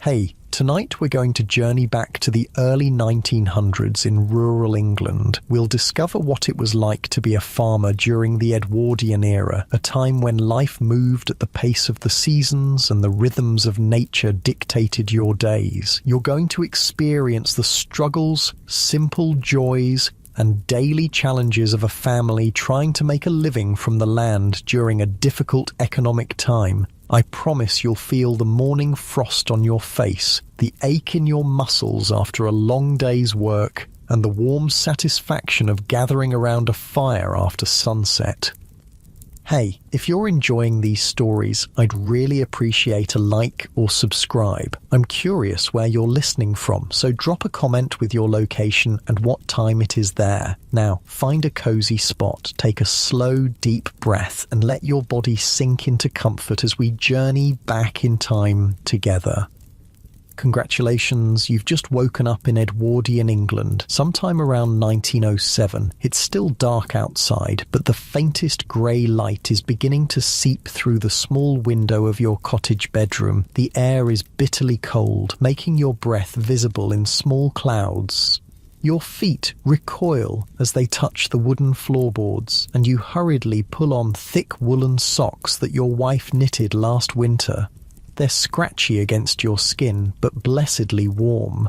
Hey, tonight we're going to journey back to the early 1900s in rural England. We'll discover what it was like to be a farmer during the Edwardian era, a time when life moved at the pace of the seasons and the rhythms of nature dictated your days. You're going to experience the struggles, simple joys, and daily challenges of a family trying to make a living from the land during a difficult economic time. I promise you'll feel the morning frost on your face, the ache in your muscles after a long day's work, and the warm satisfaction of gathering around a fire after sunset. Hey, if you're enjoying these stories, I'd really appreciate a like or subscribe. I'm curious where you're listening from, so drop a comment with your location and what time it is there. Now, find a cozy spot, take a slow, deep breath, and let your body sink into comfort as we journey back in time together. Congratulations, you've just woken up in Edwardian England, sometime around 1907. It's still dark outside, but the faintest grey light is beginning to seep through the small window of your cottage bedroom. The air is bitterly cold, making your breath visible in small clouds. Your feet recoil as they touch the wooden floorboards, and you hurriedly pull on thick woolen socks that your wife knitted last winter. They're scratchy against your skin, but blessedly warm.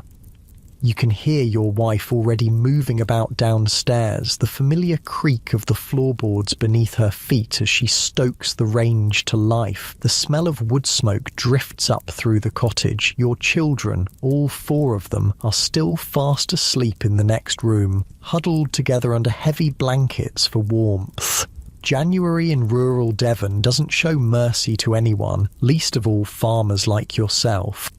You can hear your wife already moving about downstairs, the familiar creak of the floorboards beneath her feet as she stokes the range to life. The smell of wood smoke drifts up through the cottage. Your children, all 4 of them, are still fast asleep in the next room, huddled together under heavy blankets for warmth. January in rural Devon doesn't show mercy to anyone, least of all farmers like yourself.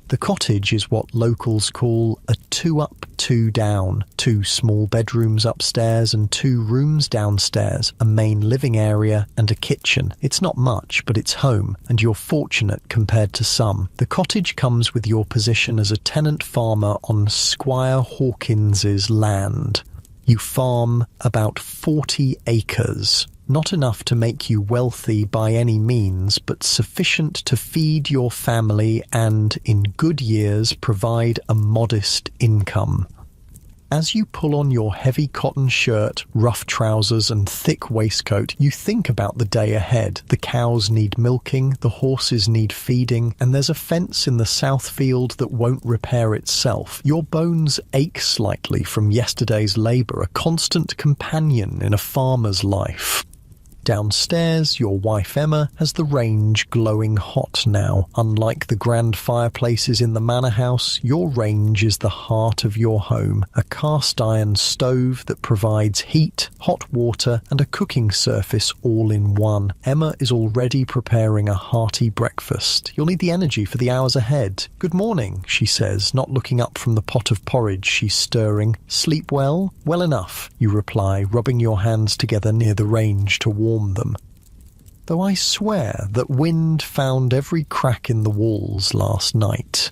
The cottage is what locals call a 2 up, 2 down, 2 small bedrooms upstairs and 2 rooms downstairs, a main living area and a kitchen. It's not much, but it's home, and you're fortunate compared to some. The cottage comes with your position as a tenant farmer on Squire Hawkins's land. You farm about 40 acres. Not enough to make you wealthy by any means, but sufficient to feed your family and, in good years, provide a modest income. As you pull on your heavy cotton shirt, rough trousers and thick waistcoat, you think about the day ahead. The cows need milking, the horses need feeding, and there's a fence in the south field that won't repair itself. Your bones ache slightly from yesterday's labour, a constant companion in a farmer's life. Downstairs, your wife Emma has the range glowing hot now. Unlike the grand fireplaces in the manor house, your range is the heart of your home, a cast iron stove that provides heat, hot water and a cooking surface all in one. Emma is already preparing a hearty breakfast. You'll need the energy for the hours ahead. "Good morning," she says, not looking up from the pot of porridge she's stirring. "Sleep well?" "Well enough," you reply, rubbing your hands together near the range to warm them. "Though I swear that wind found every crack in the walls last night."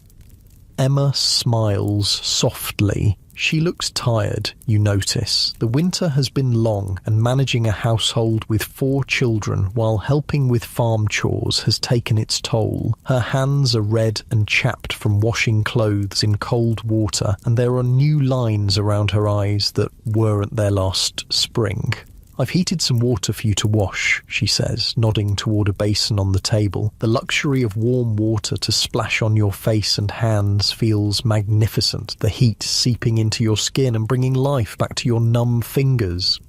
Emma smiles softly. She looks tired, you notice. The winter has been long, and managing a household with 4 children while helping with farm chores has taken its toll. Her hands are red and chapped from washing clothes in cold water, and there are new lines around her eyes that weren't there last spring. "I've heated some water for you to wash," she says, nodding toward a basin on the table. The luxury of warm water to splash on your face and hands feels magnificent, the heat seeping into your skin and bringing life back to your numb fingers.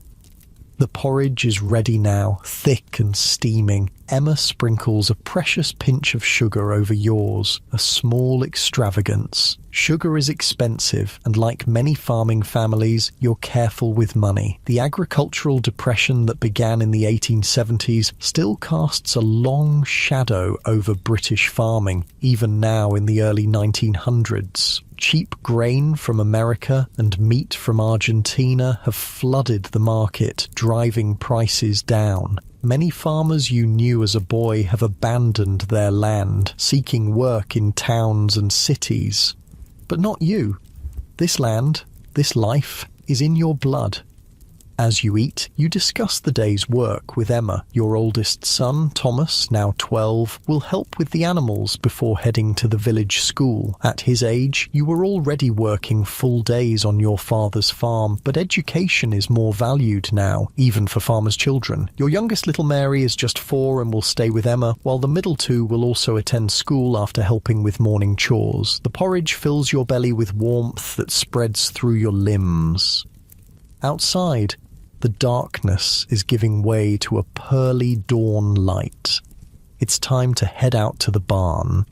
The porridge is ready now, thick and steaming. Emma sprinkles a precious pinch of sugar over yours, a small extravagance. Sugar is expensive, and like many farming families, you're careful with money. The agricultural depression that began in the 1870s still casts a long shadow over British farming, even now in the early 1900s. Cheap grain from America and meat from Argentina have flooded the market, driving prices down. Many farmers you knew as a boy have abandoned their land, seeking work in towns and cities. But not you. This land, this life, is in your blood. As you eat, you discuss the day's work with Emma. Your oldest son, Thomas, now 12, will help with the animals before heading to the village school. At his age, you were already working full days on your father's farm, but education is more valued now, even for farmers' children. Your youngest little Mary is just 4 and will stay with Emma, while the middle 2 will also attend school after helping with morning chores. The porridge fills your belly with warmth that spreads through your limbs. Outside, the darkness is giving way to a pearly dawn light. It's time to head out to the barn.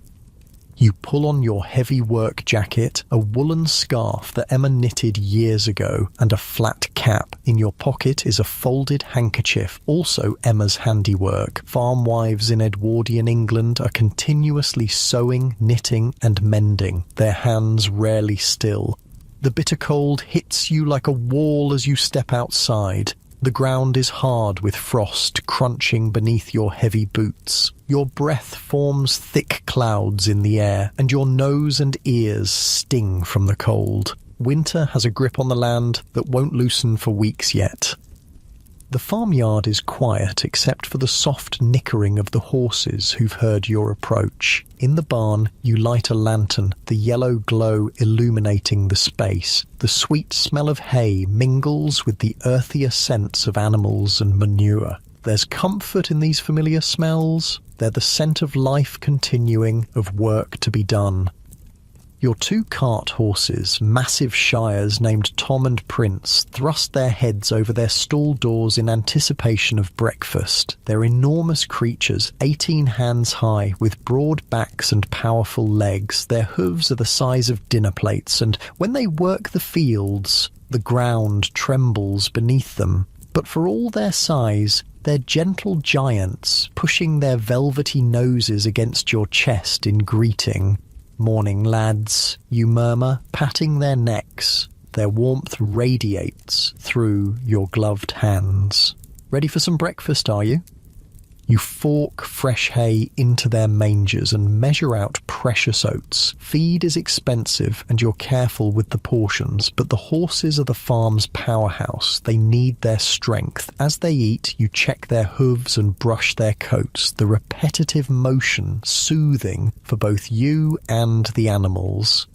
You pull on your heavy work jacket, a woolen scarf that Emma knitted years ago, and a flat cap. In your pocket is a folded handkerchief, also Emma's handiwork. Farm wives in Edwardian England are continuously sewing, knitting, and mending, their hands rarely still. The bitter cold hits you like a wall as you step outside. The ground is hard with frost crunching beneath your heavy boots. Your breath forms thick clouds in the air, and your nose and ears sting from the cold. Winter has a grip on the land that won't loosen for weeks yet. The farmyard is quiet except for the soft nickering of the horses who've heard your approach. In the barn, you light a lantern, the yellow glow illuminating the space. The sweet smell of hay mingles with the earthier scents of animals and manure. There's comfort in these familiar smells. They're the scent of life continuing, of work to be done. Your 2 cart horses, massive shires named Tom and Prince, thrust their heads over their stall doors in anticipation of breakfast. They're enormous creatures, 18 hands high, with broad backs and powerful legs. Their hooves are the size of dinner plates, and when they work the fields, the ground trembles beneath them. But for all their size, they're gentle giants, pushing their velvety noses against your chest in greeting. "Morning, lads," you murmur, patting their necks. Their warmth radiates through your gloved hands. "Ready for some breakfast, are you?" You fork fresh hay into their mangers and measure out precious oats. Feed is expensive and you're careful with the portions, but the horses are the farm's powerhouse. They need their strength. As they eat, you check their hooves and brush their coats, the repetitive motion soothing for both you and the animals.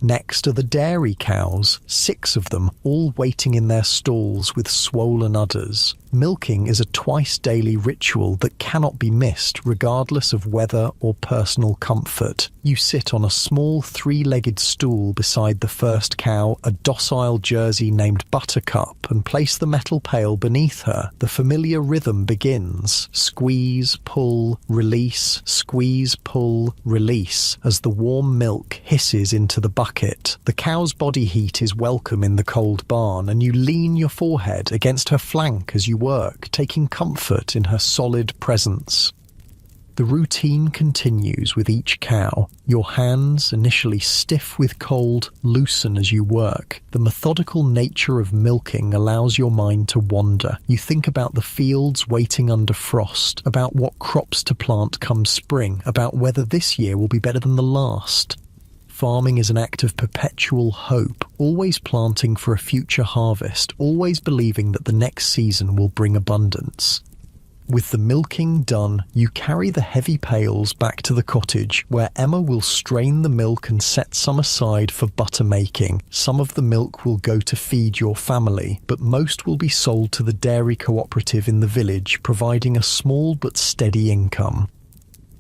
Next are the dairy cows, 6 of them, all waiting in their stalls with swollen udders. Milking is a twice-daily ritual that cannot be missed, regardless of weather or personal comfort. You sit on a small 3-legged stool beside the first cow, a docile Jersey named Buttercup, and place the metal pail beneath her. The familiar rhythm begins. Squeeze, pull, release, squeeze, pull, release, as the warm milk hisses into the bucket. The cow's body heat is welcome in the cold barn, and you lean your forehead against her flank as you work, taking comfort in her solid presence. The routine continues with each cow. Your hands, initially stiff with cold, loosen as you work. The methodical nature of milking allows your mind to wander. You think about the fields waiting under frost, about what crops to plant come spring, about whether this year will be better than the last. Farming is an act of perpetual hope, always planting for a future harvest, always believing that the next season will bring abundance. With the milking done, you carry the heavy pails back to the cottage, where Emma will strain the milk and set some aside for butter making. Some of the milk will go to feed your family, but most will be sold to the dairy cooperative in the village, providing a small but steady income.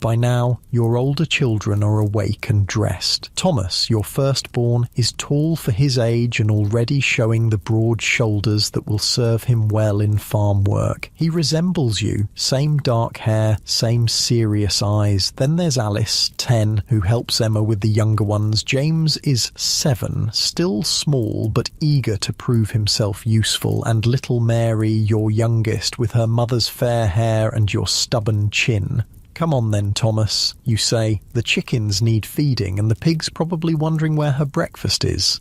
By now, your older children are awake and dressed. Thomas, your firstborn, is tall for his age and already showing the broad shoulders that will serve him well in farm work. He resembles you, same dark hair, same serious eyes. Then there's Alice, 10, who helps Emma with the younger ones. James is 7, still small but eager to prove himself useful. And little Mary, your youngest, with her mother's fair hair and your stubborn chin. "Come on then, Thomas," you say. "The chickens need feeding and the pig's probably wondering where her breakfast is."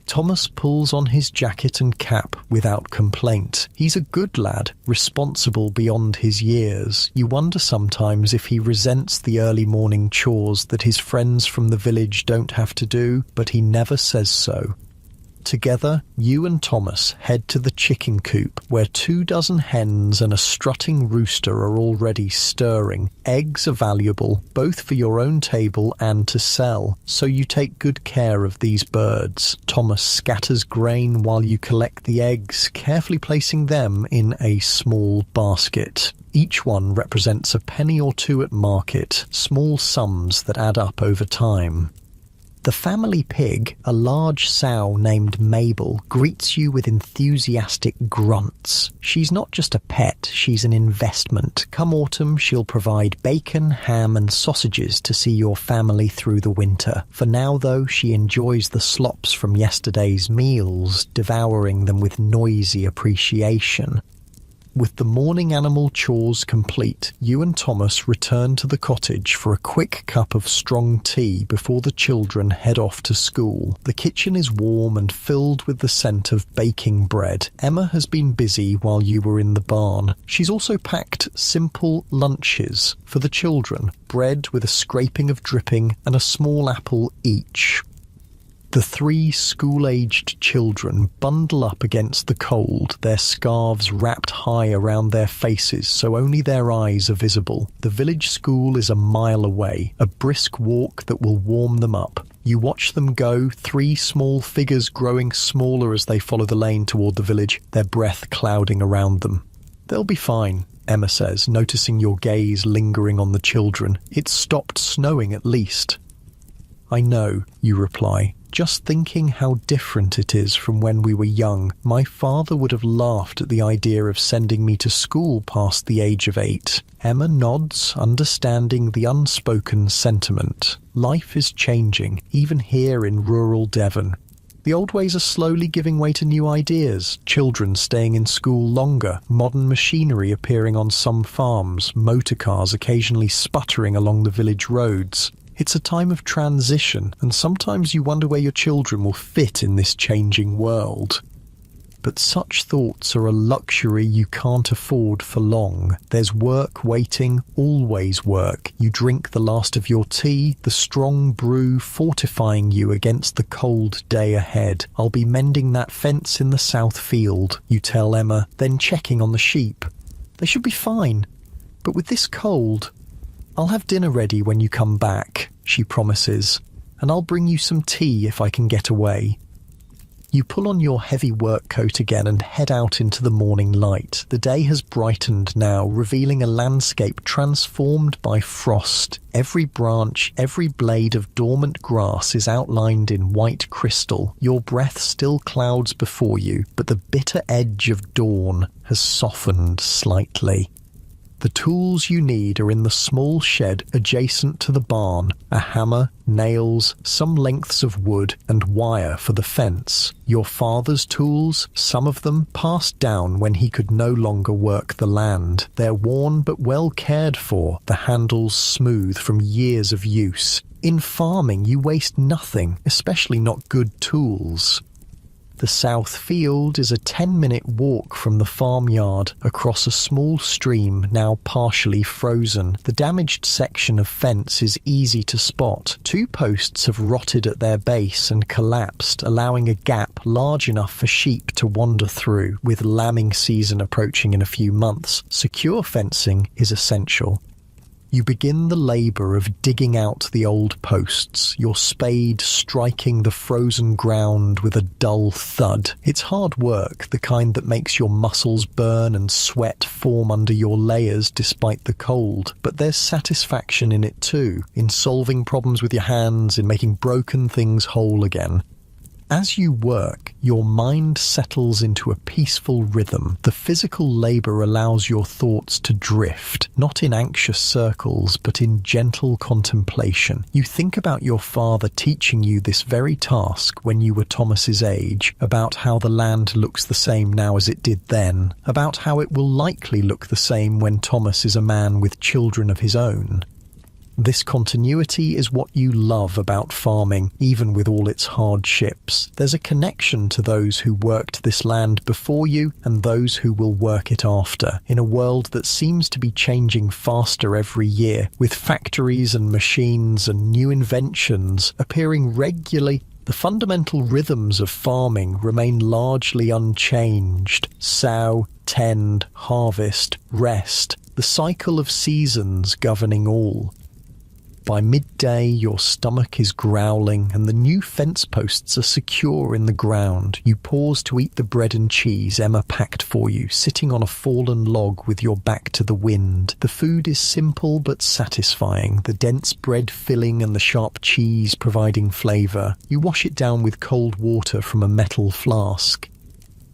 Thomas pulls on his jacket and cap without complaint. He's a good lad, responsible beyond his years. You wonder sometimes if he resents the early morning chores that his friends from the village don't have to do, but he never says so. Together, you and Thomas head to the chicken coop, where 24 hens and a strutting rooster are already stirring. Eggs are valuable, both for your own table and to sell, so you take good care of these birds. Thomas scatters grain while you collect the eggs, carefully placing them in a small basket. Each one represents a penny or two at market, small sums that add up over time. The family pig, a large sow named Mabel, greets you with enthusiastic grunts. She's not just a pet, she's an investment. Come autumn, she'll provide bacon, ham and sausages to see your family through the winter. For now, though, she enjoys the slops from yesterday's meals, devouring them with noisy appreciation. With the morning animal chores complete, you and Thomas return to the cottage for a quick cup of strong tea before the children head off to school. The kitchen is warm and filled with the scent of baking bread. Emma has been busy while you were in the barn. She's also packed simple lunches for the children, bread with a scraping of dripping and a small apple each. The 3 school-aged children bundle up against the cold, their scarves wrapped high around their faces so only their eyes are visible. The village school is a mile away, a brisk walk that will warm them up. You watch them go, 3 small figures growing smaller as they follow the lane toward the village, their breath clouding around them. "They'll be fine," Emma says, noticing your gaze lingering on the children. "It's stopped snowing at least." "I know," you reply. "Just thinking how different it is from when we were young. My father would have laughed at the idea of sending me to school past the age of 8. Emma nods, understanding the unspoken sentiment. Life is changing, even here in rural Devon. The old ways are slowly giving way to new ideas. Children staying in school longer, modern machinery appearing on some farms, motor cars occasionally sputtering along the village roads. It's a time of transition, and sometimes you wonder where your children will fit in this changing world. But such thoughts are a luxury you can't afford for long. There's work waiting, always work. You drink the last of your tea, the strong brew fortifying you against the cold day ahead. "I'll be mending that fence in the south field," you tell Emma, then checking on the sheep. "They should be fine, but with this cold..." "I'll have dinner ready when you come back," she promises, "and I'll bring you some tea if I can get away." You pull on your heavy work coat again and head out into the morning light. The day has brightened now, revealing a landscape transformed by frost. Every branch, every blade of dormant grass is outlined in white crystal. Your breath still clouds before you, but the bitter edge of dawn has softened slightly. The tools you need are in the small shed adjacent to the barn: a hammer, nails, some lengths of wood, and wire for the fence. Your father's tools, some of them passed down when he could no longer work the land. They're worn but well cared for, the handles smooth from years of use. In farming, you waste nothing, especially not good tools. The south field is a 10-minute walk from the farmyard across a small stream now partially frozen. The damaged section of fence is easy to spot. 2 posts have rotted at their base and collapsed, allowing a gap large enough for sheep to wander through. With lambing season approaching in a few months, secure fencing is essential. You begin the labour of digging out the old posts, your spade striking the frozen ground with a dull thud. It's hard work, the kind that makes your muscles burn and sweat form under your layers despite the cold. But there's satisfaction in it too, in solving problems with your hands, in making broken things whole again. As you work, your mind settles into a peaceful rhythm. The physical labour allows your thoughts to drift, not in anxious circles, but in gentle contemplation. You think about your father teaching you this very task when you were Thomas's age, about how the land looks the same now as it did then, about how it will likely look the same when Thomas is a man with children of his own. This continuity is what you love about farming, even with all its hardships. There's a connection to those who worked this land before you and those who will work it after, in a world that seems to be changing faster every year, with factories and machines and new inventions appearing regularly The fundamental rhythms of farming remain largely unchanged. Sow, tend, harvest, rest, the cycle of seasons governing all. By midday, your stomach is growling and the new fence posts are secure in the ground. You pause to eat the bread and cheese Emma packed for you, sitting on a fallen log with your back to the wind. The food is simple but satisfying, the dense bread filling and the sharp cheese providing flavour. You wash it down with cold water from a metal flask.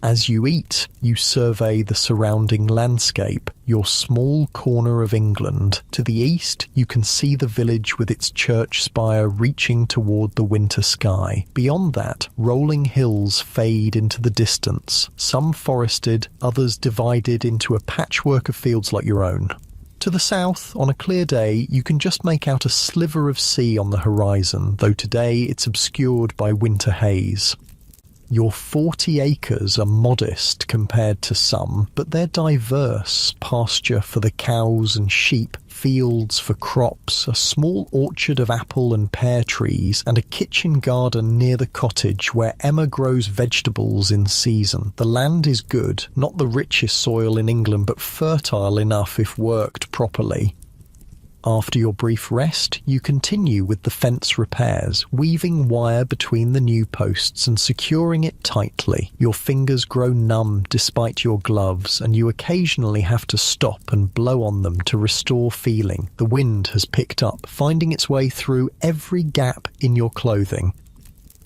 As you eat, you survey the surrounding landscape, your small corner of England. To the east, you can see the village with its church spire reaching toward the winter sky. Beyond that, rolling hills fade into the distance, some forested, others divided into a patchwork of fields like your own. To the south, on a clear day, you can just make out a sliver of sea on the horizon, though today it's obscured by winter haze. Your 40 acres are modest compared to some, but they're diverse. Pasture for the cows and sheep, fields for crops, a small orchard of apple and pear trees, and a kitchen garden near the cottage where Emma grows vegetables in season. The land is good, not the richest soil in England, but fertile enough if worked properly. After your brief rest, you continue with the fence repairs, weaving wire between the new posts and securing it tightly. Your fingers grow numb despite your gloves, and you occasionally have to stop and blow on them to restore feeling. The wind has picked up, finding its way through every gap in your clothing.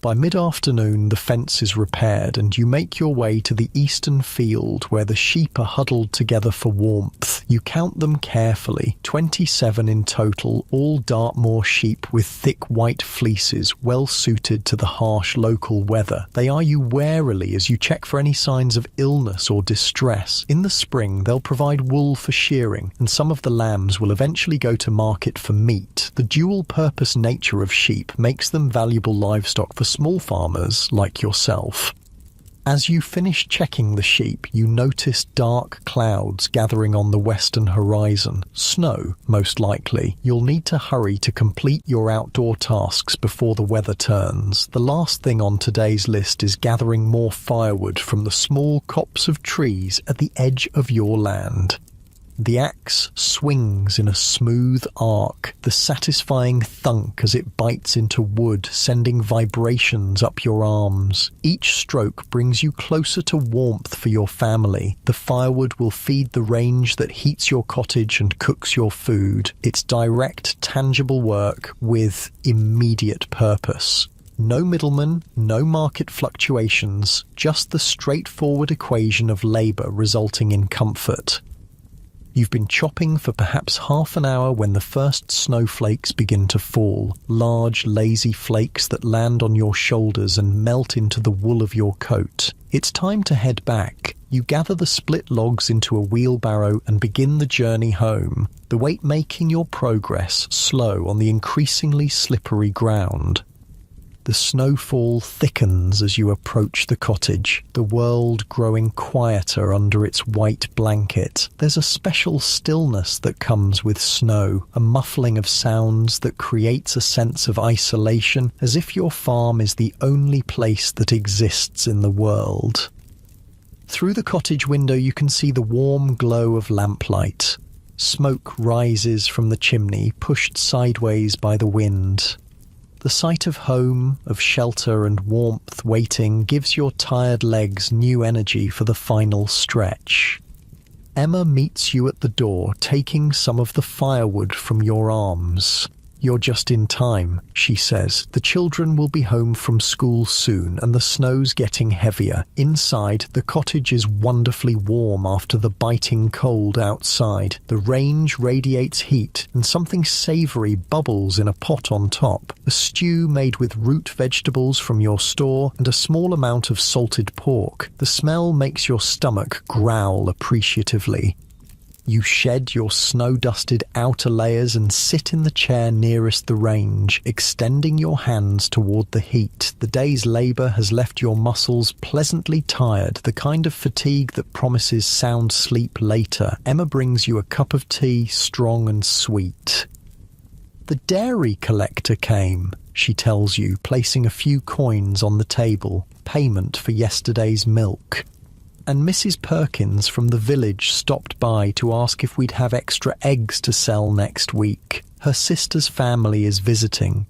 By mid-afternoon, the fence is repaired and you make your way to the eastern field where the sheep are huddled together for warmth. You count them carefully, 27 in total, all Dartmoor sheep with thick white fleeces well suited to the harsh local weather. They eye you warily as you check for any signs of illness or distress. In the spring, they'll provide wool for shearing, and some of the lambs will eventually go to market for meat. The dual-purpose nature of sheep makes them valuable livestock for small farmers like yourself. As you finish checking the sheep, you notice dark clouds gathering on the western horizon. Snow, most likely. You'll need to hurry to complete your outdoor tasks before the weather turns. The last thing on today's list is gathering more firewood from the small copse of trees at the edge of your land. The axe swings in a smooth arc, the satisfying thunk as it bites into wood, sending vibrations up your arms. Each stroke brings you closer to warmth for your family. The firewood will feed the range that heats your cottage and cooks your food. It's direct, tangible work with immediate purpose. No middlemen, no market fluctuations, just the straightforward equation of labour resulting in comfort. You've been chopping for perhaps half an hour when the first snowflakes begin to fall, large, lazy flakes that land on your shoulders and melt into the wool of your coat. It's time to head back. You gather the split logs into a wheelbarrow and begin the journey home, the weight making your progress slow on the increasingly slippery ground. The snowfall thickens as you approach the cottage, the world growing quieter under its white blanket. There's a special stillness that comes with snow, a muffling of sounds that creates a sense of isolation, as if your farm is the only place that exists in the world. Through the cottage window you can see the warm glow of lamplight. Smoke rises from the chimney, pushed sideways by the wind. The sight of home, of shelter and warmth waiting gives your tired legs new energy for the final stretch. Emma meets you at the door, taking some of the firewood from your arms. "You're just in time," she says. "The children will be home from school soon and the snow's getting heavier. Inside, the cottage is wonderfully warm after the biting cold outside. The range radiates heat and something savoury bubbles in a pot on top. A stew made with root vegetables from your store and a small amount of salted pork. The smell makes your stomach growl appreciatively. You shed your snow-dusted outer layers and sit in the chair nearest the range, extending your hands toward the heat. The day's labour has left your muscles pleasantly tired, the kind of fatigue that promises sound sleep later. Emma brings you a cup of tea, strong and sweet. "The dairy collector came," she tells you, placing a few coins on the table, payment for yesterday's milk. And Mrs. Perkins from the village stopped by to ask if we'd have extra eggs to sell next week. Her sister's family is visiting.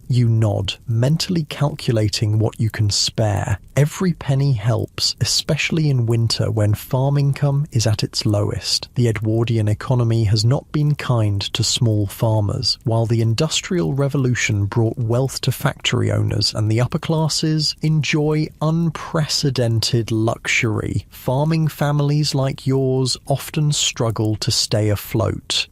You nod, mentally calculating what you can spare. Every penny helps, especially in winter when farm income is at its lowest. The Edwardian economy has not been kind to small farmers. While the Industrial Revolution brought wealth to factory owners and the upper classes enjoy unprecedented luxury, farming families like yours often struggle to stay afloat.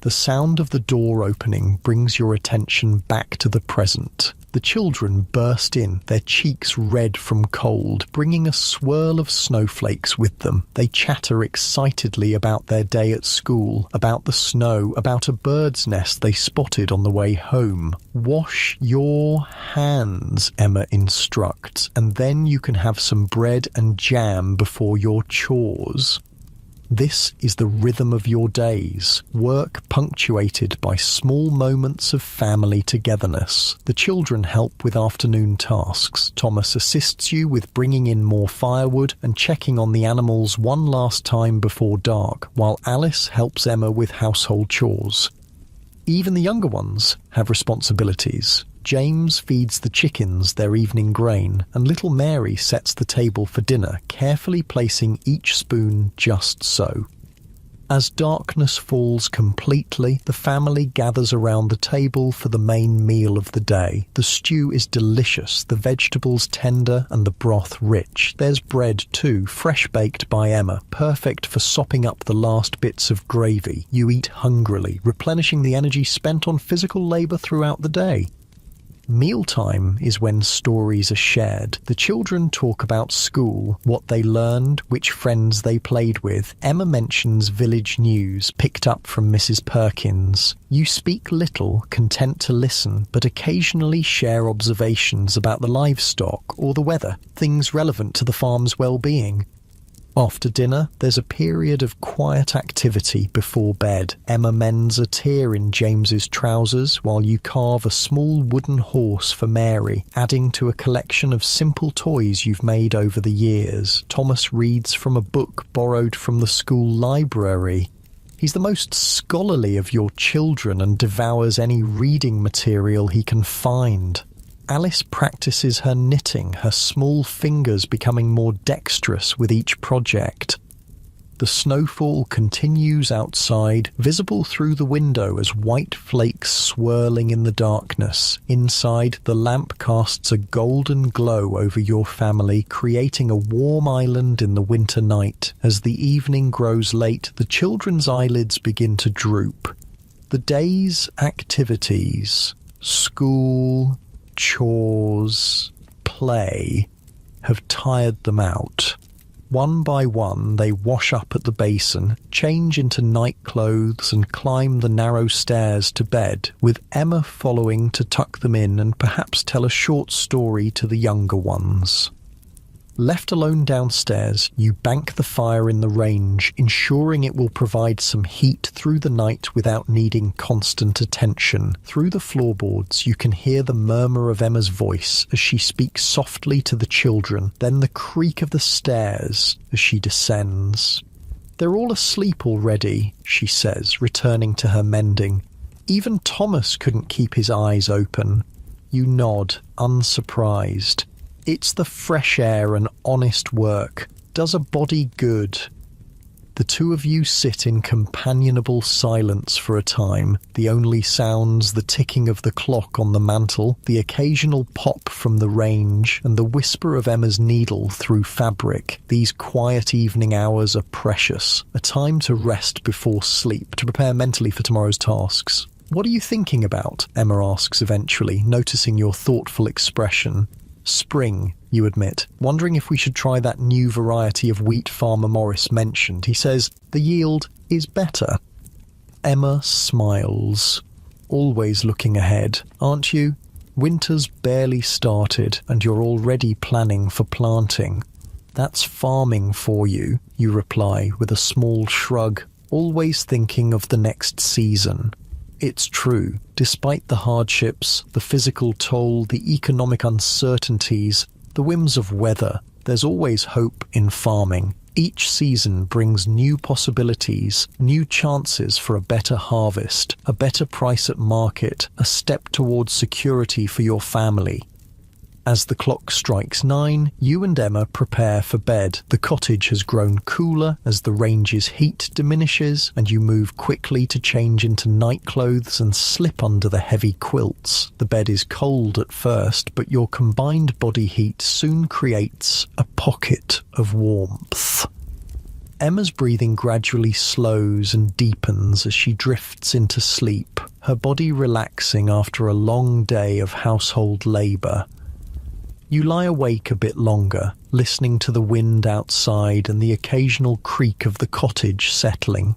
The sound of the door opening brings your attention back to the present. The children burst in, their cheeks red from cold, bringing a swirl of snowflakes with them. They chatter excitedly about their day at school, about the snow, about a bird's nest they spotted on the way home. Wash your hands, Emma instructs, and then you can have some bread and jam before your chores. This is the rhythm of your days, work punctuated by small moments of family togetherness. The children help with afternoon tasks. Thomas assists you with bringing in more firewood and checking on the animals one last time before dark, while Alice helps Emma with household chores. Even the younger ones have responsibilities. James feeds the chickens their evening grain, and little Mary sets the table for dinner, carefully placing each spoon just so. As darkness falls completely, the family gathers around the table for the main meal of the day. The stew is delicious, the vegetables tender and the broth rich. There's bread too, fresh baked by Emma, perfect for sopping up the last bits of gravy. You eat hungrily, replenishing the energy spent on physical labour throughout the day. Mealtime is when stories are shared. The children talk about school, what they learned, which friends they played with. Emma mentions village news picked up from Mrs. Perkins. You speak little, content to listen, but occasionally share observations about the livestock or the weather, things relevant to the farm's well-being. After dinner, there's a period of quiet activity before bed. Emma mends a tear in James's trousers while you carve a small wooden horse for Mary, adding to a collection of simple toys you've made over the years. Thomas reads from a book borrowed from the school library. He's the most scholarly of your children and devours any reading material he can find. Alice practices her knitting, her small fingers becoming more dexterous with each project. The snowfall continues outside, visible through the window as white flakes swirling in the darkness. Inside, the lamp casts a golden glow over your family, creating a warm island in the winter night. As the evening grows late, the children's eyelids begin to droop. The day's activities, school, chores, play, have tired them out. One by one, they wash up at the basin, change into night clothes and climb the narrow stairs to bed, with Emma following to tuck them in and perhaps tell a short story to the younger ones. Left alone downstairs, you bank the fire in the range, ensuring it will provide some heat through the night without needing constant attention. Through the floorboards, you can hear the murmur of Emma's voice as she speaks softly to the children, then the creak of the stairs as she descends. "They're all asleep already," she says, returning to her mending. "Even Thomas couldn't keep his eyes open." You nod, unsurprised. It's the fresh air and honest work. Does a body good. The two of you sit in companionable silence for a time, the only sounds the ticking of the clock on the mantel, the occasional pop from the range, and the whisper of Emma's needle through fabric. These quiet evening hours are precious, a time to rest before sleep, to prepare mentally for tomorrow's tasks. "What are you thinking about?" Emma asks eventually, noticing your thoughtful expression. "Spring," you admit, wondering if we should try that new variety of wheat Farmer Morris mentioned. He says, "The yield is better." Emma smiles. "Always looking ahead, aren't you? Winter's barely started and you're already planning for planting." "That's farming for you," you reply with a small shrug, always thinking of the next season. It's true. Despite the hardships, the physical toll, the economic uncertainties, the whims of weather, there's always hope in farming. Each season brings new possibilities, new chances for a better harvest, a better price at market, a step towards security for your family. As the clock strikes 9, you and Emma prepare for bed. The cottage has grown cooler as the range's heat diminishes, and you move quickly to change into nightclothes and slip under the heavy quilts. The bed is cold at first, but your combined body heat soon creates a pocket of warmth. Emma's breathing gradually slows and deepens as she drifts into sleep, her body relaxing after a long day of household labour. You lie awake a bit longer, listening to the wind outside and the occasional creak of the cottage settling.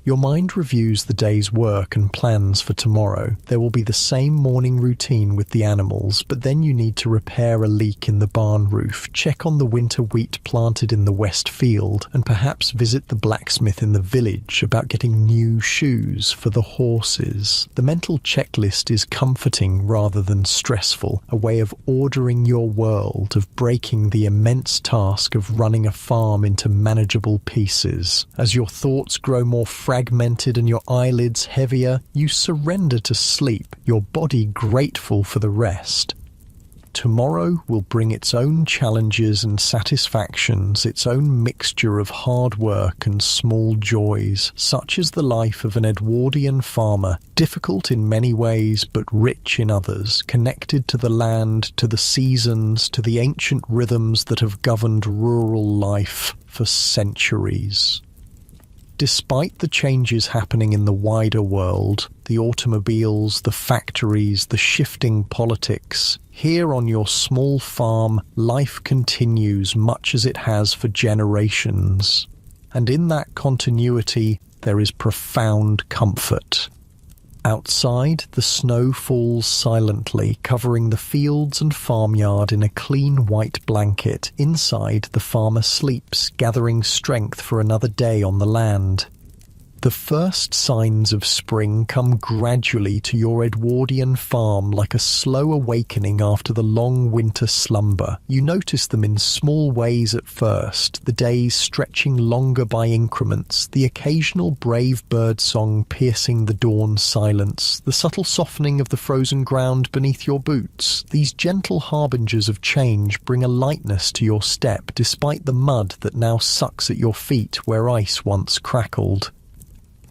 Your mind reviews the day's work and plans for tomorrow. There will be the same morning routine with the animals, but then you need to repair a leak in the barn roof, check on the winter wheat planted in the west field, and perhaps visit the blacksmith in the village about getting new shoes for the horses. The mental checklist is comforting rather than stressful, a way of ordering your world, of breaking the immense task of running a farm into manageable pieces. As your thoughts grow more fragmented and your eyelids heavier, you surrender to sleep, your body grateful for the rest. Tomorrow will bring its own challenges and satisfactions, its own mixture of hard work and small joys. Such is the life of an Edwardian farmer, difficult in many ways but rich in others, connected to the land, to the seasons, to the ancient rhythms that have governed rural life for centuries. Despite the changes happening in the wider world, the automobiles, the factories, the shifting politics, here on your small farm, life continues much as it has for generations. And in that continuity, there is profound comfort. Outside, the snow falls silently, covering the fields and farmyard in a clean white blanket. Inside, the farmer sleeps, gathering strength for another day on the land. The first signs of spring come gradually to your Edwardian farm like a slow awakening after the long winter slumber. You notice them in small ways at first, the days stretching longer by increments, the occasional brave bird song piercing the dawn silence, the subtle softening of the frozen ground beneath your boots. These gentle harbingers of change bring a lightness to your step despite the mud that now sucks at your feet where ice once crackled.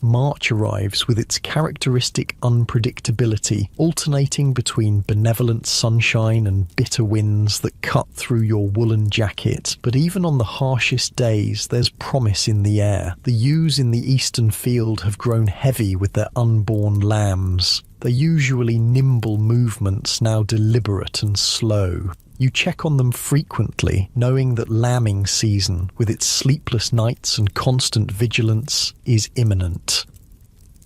March arrives with its characteristic unpredictability, alternating between benevolent sunshine and bitter winds that cut through your woolen jacket. But even on the harshest days, there's promise in the air. The ewes in the eastern field have grown heavy with their unborn lambs. Their usually nimble movements now deliberate and slow. You check on them frequently, knowing that lambing season, with its sleepless nights and constant vigilance, is imminent.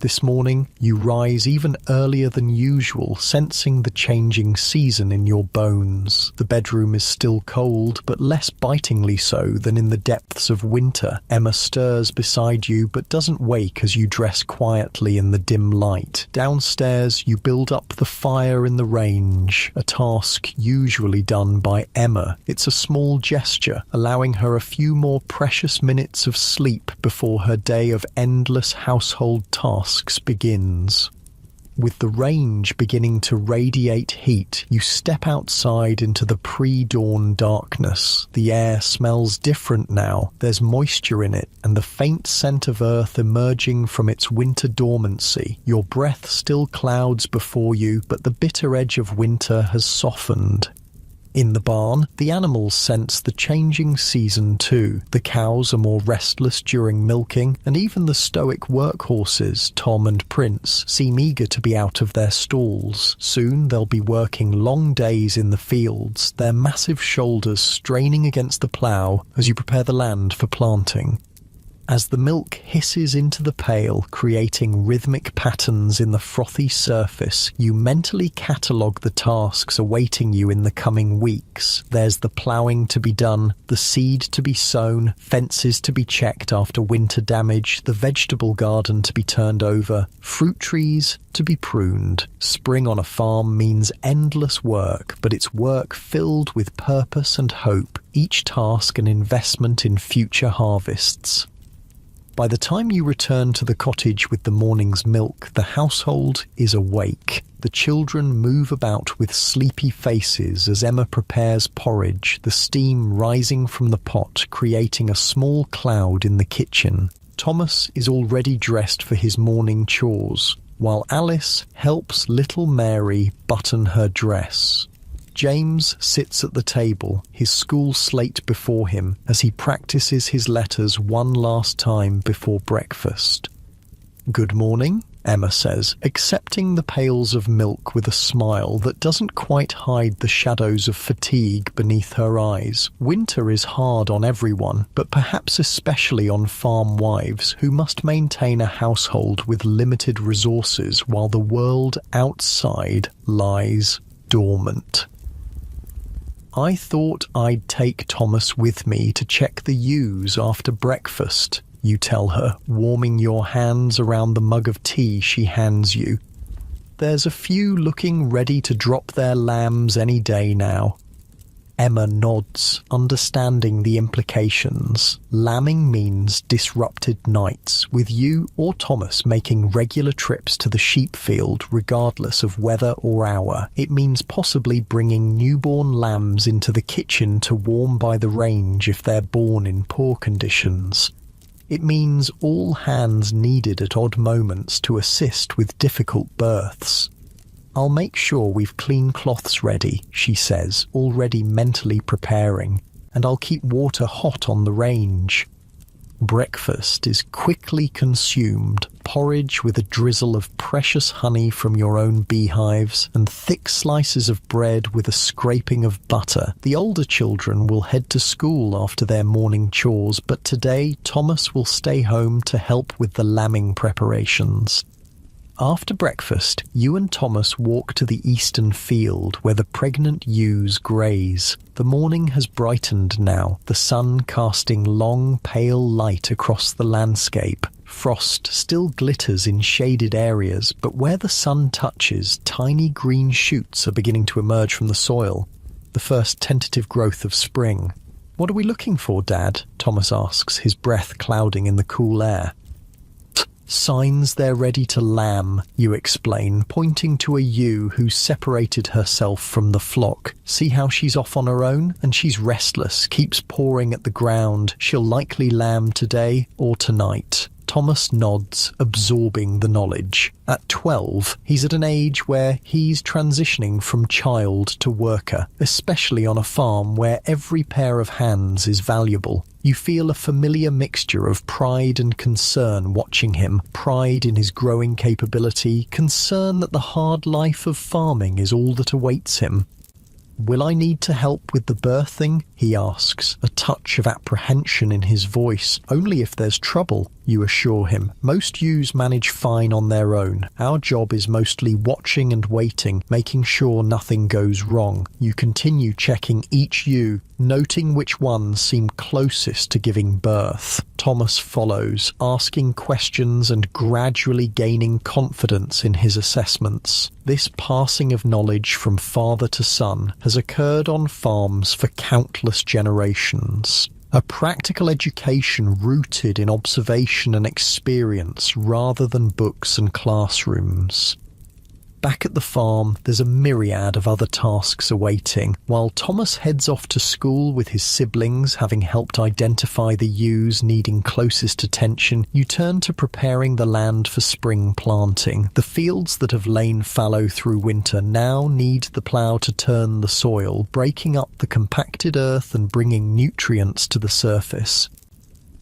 This morning, you rise even earlier than usual, sensing the changing season in your bones. The bedroom is still cold, but less bitingly so than in the depths of winter. Emma stirs beside you, but doesn't wake as you dress quietly in the dim light. Downstairs, you build up the fire in the range, a task usually done by Emma. It's a small gesture, allowing her a few more precious minutes of sleep before her day of endless household tasks begins. With the range beginning to radiate heat, you step outside into the pre-dawn darkness. The air smells different now. There's moisture in it, and the faint scent of earth emerging from its winter dormancy. Your breath still clouds before you, but the bitter edge of winter has softened. In the barn, the animals sense the changing season too. The cows are more restless during milking, and even the stoic workhorses, Tom and Prince, seem eager to be out of their stalls. Soon they'll be working long days in the fields, their massive shoulders straining against the plough as you prepare the land for planting. As the milk hisses into the pail, creating rhythmic patterns in the frothy surface, you mentally catalogue the tasks awaiting you in the coming weeks. There's the ploughing to be done, the seed to be sown, fences to be checked after winter damage, the vegetable garden to be turned over, fruit trees to be pruned. Spring on a farm means endless work, but it's work filled with purpose and hope, each task an investment in future harvests. By the time you return to the cottage with the morning's milk, the household is awake. The children move about with sleepy faces as Emma prepares porridge, the steam rising from the pot creating a small cloud in the kitchen. Thomas is already dressed for his morning chores, while Alice helps little Mary button her dress. James sits at the table, his school slate before him, as he practices his letters one last time before breakfast. "Good morning," Emma says, accepting the pails of milk with a smile that doesn't quite hide the shadows of fatigue beneath her eyes. Winter is hard on everyone, but perhaps especially on farm wives who must maintain a household with limited resources while the world outside lies dormant. "I thought I'd take Thomas with me to check the ewes after breakfast," you tell her, warming your hands around the mug of tea she hands you. "There's a few looking ready to drop their lambs any day now." Emma nods, understanding the implications. Lambing means disrupted nights, with you or Thomas making regular trips to the sheep field regardless of weather or hour. It means possibly bringing newborn lambs into the kitchen to warm by the range if they're born in poor conditions. It means all hands needed at odd moments to assist with difficult births. "I'll make sure we've clean cloths ready," she says, already mentally preparing, "and I'll keep water hot on the range." Breakfast is quickly consumed, porridge with a drizzle of precious honey from your own beehives, and thick slices of bread with a scraping of butter. The older children will head to school after their morning chores, but today Thomas will stay home to help with the lambing preparations. After breakfast, you and Thomas walk to the eastern field where the pregnant ewes graze. The morning has brightened now, the sun casting long, pale light across the landscape. Frost still glitters in shaded areas, but where the sun touches, tiny green shoots are beginning to emerge from the soil, the first tentative growth of spring. "What are we looking for, Dad?" Thomas asks, his breath clouding in the cool air. "Signs they're ready to lamb," you explain, pointing to a ewe who's separated herself from the flock. "See how she's off on her own? And she's restless, keeps pawing at the ground. She'll likely lamb today or tonight." Thomas nods, absorbing the knowledge. At 12, he's at an age where he's transitioning from child to worker, especially on a farm where every pair of hands is valuable. You feel a familiar mixture of pride and concern watching him, pride in his growing capability, concern that the hard life of farming is all that awaits him. "Will I need to help with the birthing?" he asks, a touch of apprehension in his voice. "Only if there's trouble," you assure him. "Most ewes manage fine on their own. Our job is mostly watching and waiting, making sure nothing goes wrong." You continue checking each ewe, noting which ones seem closest to giving birth. Thomas follows, asking questions and gradually gaining confidence in his assessments. This passing of knowledge from father to son has occurred on farms for countless generations. A practical education rooted in observation and experience rather than books and classrooms. Back at the farm, there's a myriad of other tasks awaiting. While Thomas heads off to school with his siblings, having helped identify the ewes needing closest attention, you turn to preparing the land for spring planting. The fields that have lain fallow through winter now need the plough to turn the soil, breaking up the compacted earth and bringing nutrients to the surface.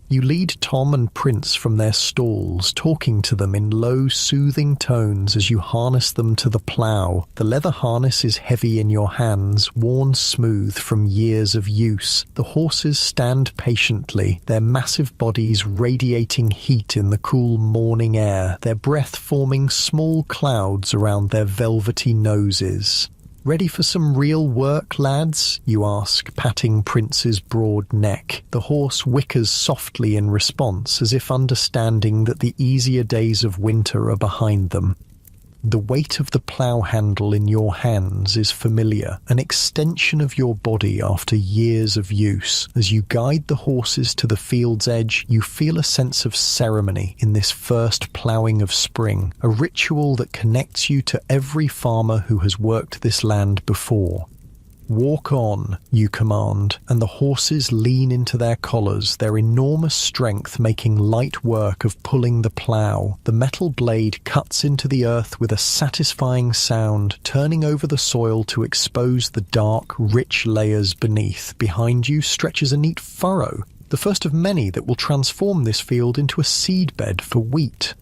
You lead Tom and Prince from their stalls, talking to them in low, soothing tones as you harness them to the plough. The leather harness is heavy in your hands, worn smooth from years of use. The horses stand patiently, their massive bodies radiating heat in the cool morning air, their breath forming small clouds around their velvety noses. "Ready for some real work, lads?" you ask, patting Prince's broad neck. The horse whickers softly in response, as if understanding that the easier days of winter are behind them. The weight of the plough handle in your hands is familiar, an extension of your body after years of use. As you guide the horses to the field's edge, you feel a sense of ceremony in this first ploughing of spring, a ritual that connects you to every farmer who has worked this land before. "Walk on," you command, and the horses lean into their collars, their enormous strength making light work of pulling the plough. The metal blade cuts into the earth with a satisfying sound, turning over the soil to expose the dark, rich layers beneath. Behind you stretches a neat furrow, the first of many that will transform this field into a seedbed for wheat.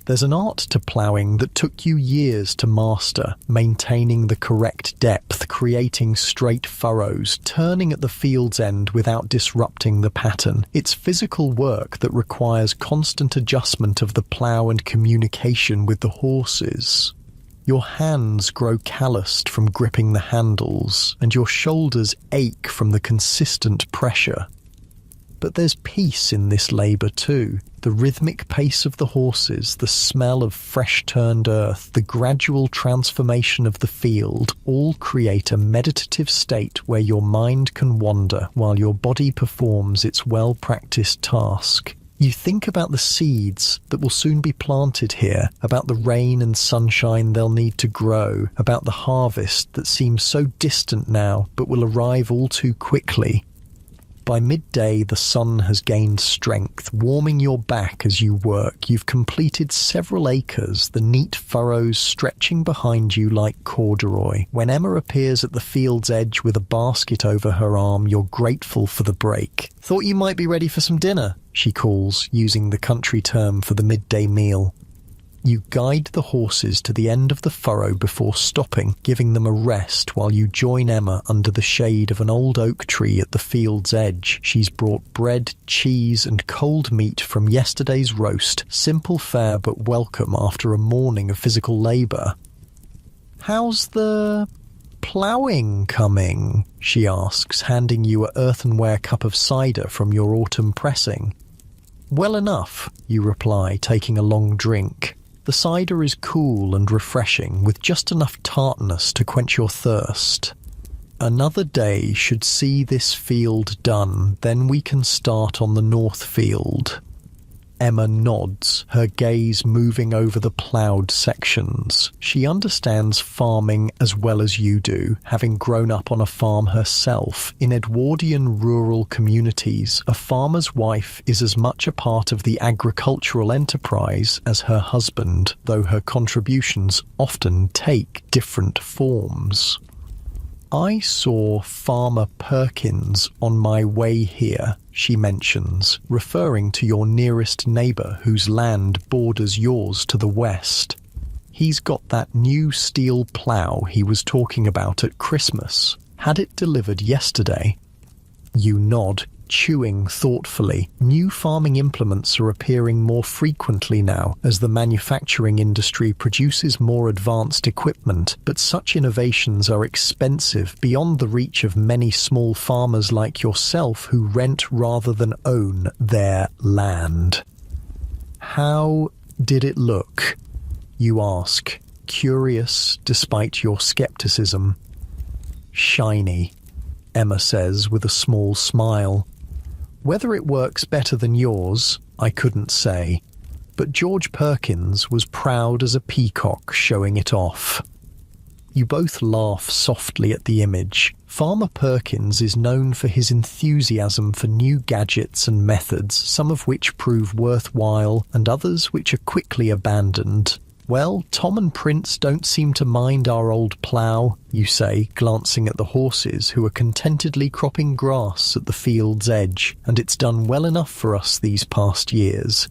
There's an art to ploughing that took you years to master, maintaining the correct depth, creating straight furrows, turning at the field's end without disrupting the pattern. It's physical work that requires constant adjustment of the plough and communication with the horses. Your hands grow calloused from gripping the handles, and your shoulders ache from the consistent pressure. But there's peace in this labour too. The rhythmic pace of the horses, the smell of fresh-turned earth, the gradual transformation of the field all create a meditative state where your mind can wander while your body performs its well-practiced task. You think about the seeds that will soon be planted here, about the rain and sunshine they'll need to grow, about the harvest that seems so distant now but will arrive all too quickly. By midday, the sun has gained strength, warming your back as you work. You've completed several acres, the neat furrows stretching behind you like corduroy. When Emma appears at the field's edge with a basket over her arm, you're grateful for the break. "Thought you might be ready for some dinner," she calls, using the country term for the midday meal. You guide the horses to the end of the furrow before stopping, giving them a rest while you join Emma under the shade of an old oak tree at the field's edge. She's brought bread, cheese and cold meat from yesterday's roast, simple fare but welcome after a morning of physical labour. "How's the ploughing coming?" she asks, handing you an earthenware cup of cider from your autumn pressing. "Well enough," you reply, taking a long drink. The cider is cool and refreshing, with just enough tartness to quench your thirst. "Another day should see this field done, then we can start on the north field." Emma nods, her gaze moving over the ploughed sections. She understands farming as well as you do, having grown up on a farm herself. In Edwardian rural communities, a farmer's wife is as much a part of the agricultural enterprise as her husband, though her contributions often take different forms. "I saw Farmer Perkins on my way here," she mentions, referring to your nearest neighbour whose land borders yours to the west. "He's got that new steel plough he was talking about at Christmas. Had it delivered yesterday." You nod, chewing thoughtfully. New farming implements are appearing more frequently now as the manufacturing industry produces more advanced equipment, but such innovations are expensive, beyond the reach of many small farmers like yourself who rent rather than own their land. "How did it look?" you ask, curious despite your skepticism. "Shiny," Emma says with a small smile. "Whether it works better than yours, I couldn't say, but George Perkins was proud as a peacock showing it off." You both laugh softly at the image. Farmer Perkins is known for his enthusiasm for new gadgets and methods, some of which prove worthwhile and others which are quickly abandoned. Well, Tom and Prince don't seem to mind our old plough, you say, glancing at the horses who are contentedly cropping grass at the field's edge, and it's done well enough for us these past years.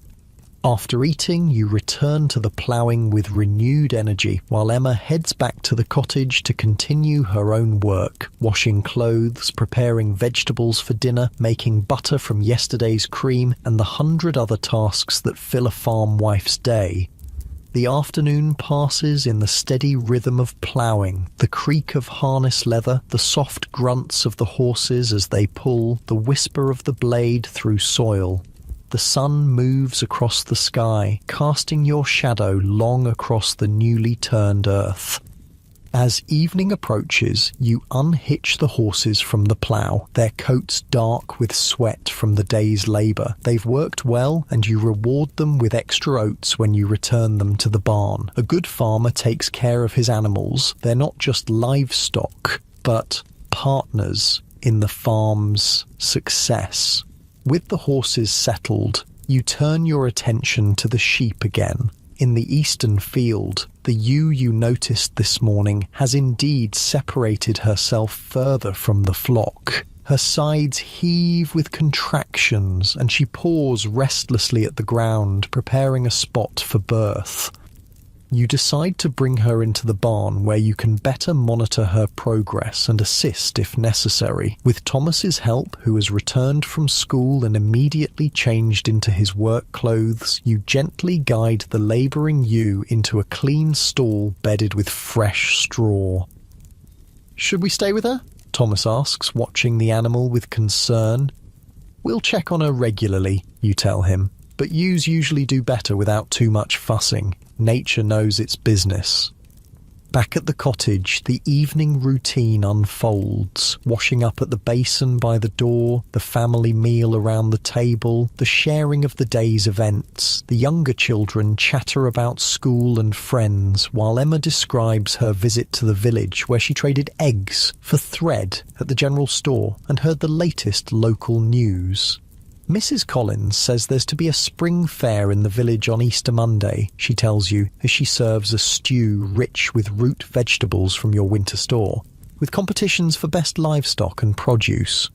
After eating, you return to the ploughing with renewed energy, while Emma heads back to the cottage to continue her own work, washing clothes, preparing vegetables for dinner, making butter from yesterday's cream, and the 100 other tasks that fill a farm wife's day. The afternoon passes in the steady rhythm of ploughing, the creak of harness leather, the soft grunts of the horses as they pull, the whisper of the blade through soil. The sun moves across the sky, casting your shadow long across the newly turned earth. As evening approaches, you unhitch the horses from the plough, their coats dark with sweat from the day's labour. They've worked well, and you reward them with extra oats when you return them to the barn. A good farmer takes care of his animals. They're not just livestock, but partners in the farm's success. With the horses settled, you turn your attention to the sheep again. In the eastern field, the ewe you noticed this morning has indeed separated herself further from the flock. Her sides heave with contractions, and she paws restlessly at the ground, preparing a spot for birth. You decide to bring her into the barn where you can better monitor her progress and assist if necessary. With Thomas's help, who has returned from school and immediately changed into his work clothes, you gently guide the labouring ewe into a clean stall bedded with fresh straw. "Should we stay with her?" Thomas asks, watching the animal with concern. "We'll check on her regularly," you tell him, "but ewes usually do better without too much fussing. Nature knows its business." Back at the cottage, the evening routine unfolds, washing up at the basin by the door, the family meal around the table, the sharing of the day's events. The younger children chatter about school and friends, while Emma describes her visit to the village where she traded eggs for thread at the general store and heard the latest local news. Mrs. Collins says there's to be a spring fair in the village on Easter Monday, she tells you, as she serves a stew rich with root vegetables from your winter store, with competitions for best livestock and produce.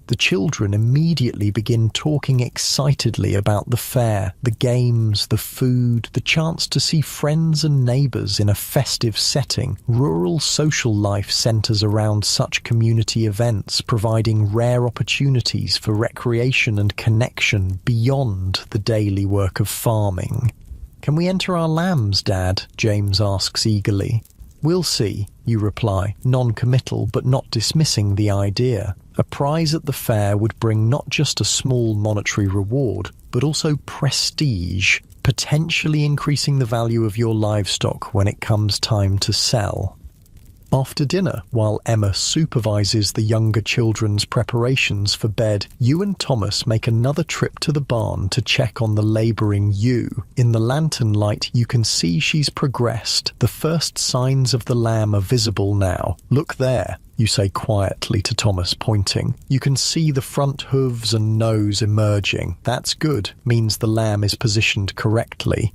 The children immediately begin talking excitedly about the fair, the games, the food, the chance to see friends and neighbours in a festive setting. Rural social life centres around such community events, providing rare opportunities for recreation and connection beyond the daily work of farming. "Can we enter our lambs, Dad?" James asks eagerly. "We'll see," you reply, non-committal but not dismissing the idea. A prize at the fair would bring not just a small monetary reward, but also prestige, potentially increasing the value of your livestock when it comes time to sell. After dinner, while Emma supervises the younger children's preparations for bed, you and Thomas make another trip to the barn to check on the labouring ewe. In the lantern light, you can see she's progressed. The first signs of the lamb are visible now. "Look there," you say quietly to Thomas, pointing. "You can see the front hooves and nose emerging. That's good, means the lamb is positioned correctly."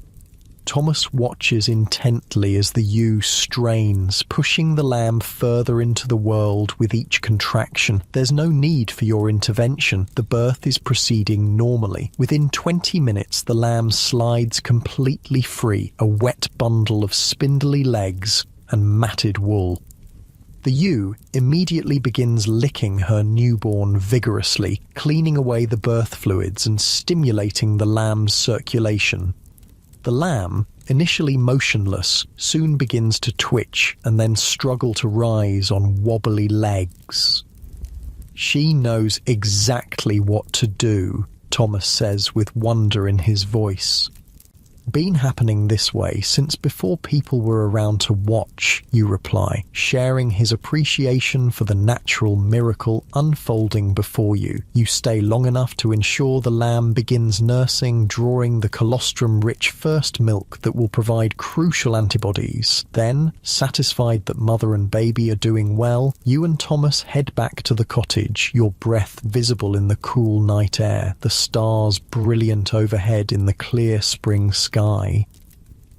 Thomas watches intently as the ewe strains, pushing the lamb further into the world with each contraction. There's no need for your intervention. The birth is proceeding normally. Within 20 minutes, the lamb slides completely free, a wet bundle of spindly legs and matted wool. The ewe immediately begins licking her newborn vigorously, cleaning away the birth fluids and stimulating the lamb's circulation. The lamb, initially motionless, soon begins to twitch and then struggle to rise on wobbly legs. "She knows exactly what to do," Thomas says with wonder in his voice. "Been happening this way since before people were around to watch," you reply, sharing his appreciation for the natural miracle unfolding before you. You stay long enough to ensure the lamb begins nursing, drawing the colostrum-rich first milk that will provide crucial antibodies. Then, satisfied that mother and baby are doing well, you and Thomas head back to the cottage, your breath visible in the cool night air, the stars brilliant overhead in the clear spring sky.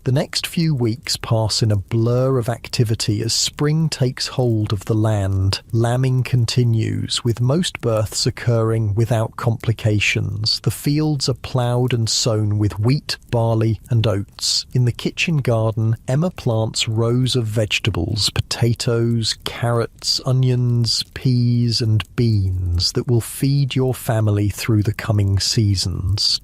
The next few weeks pass in a blur of activity as spring takes hold of the land. Lambing continues, with most births occurring without complications. The fields are ploughed and sown with wheat, barley and oats. In the kitchen garden, Emma plants rows of vegetables, potatoes, carrots, onions, peas and beans that will feed your family through the coming seasons.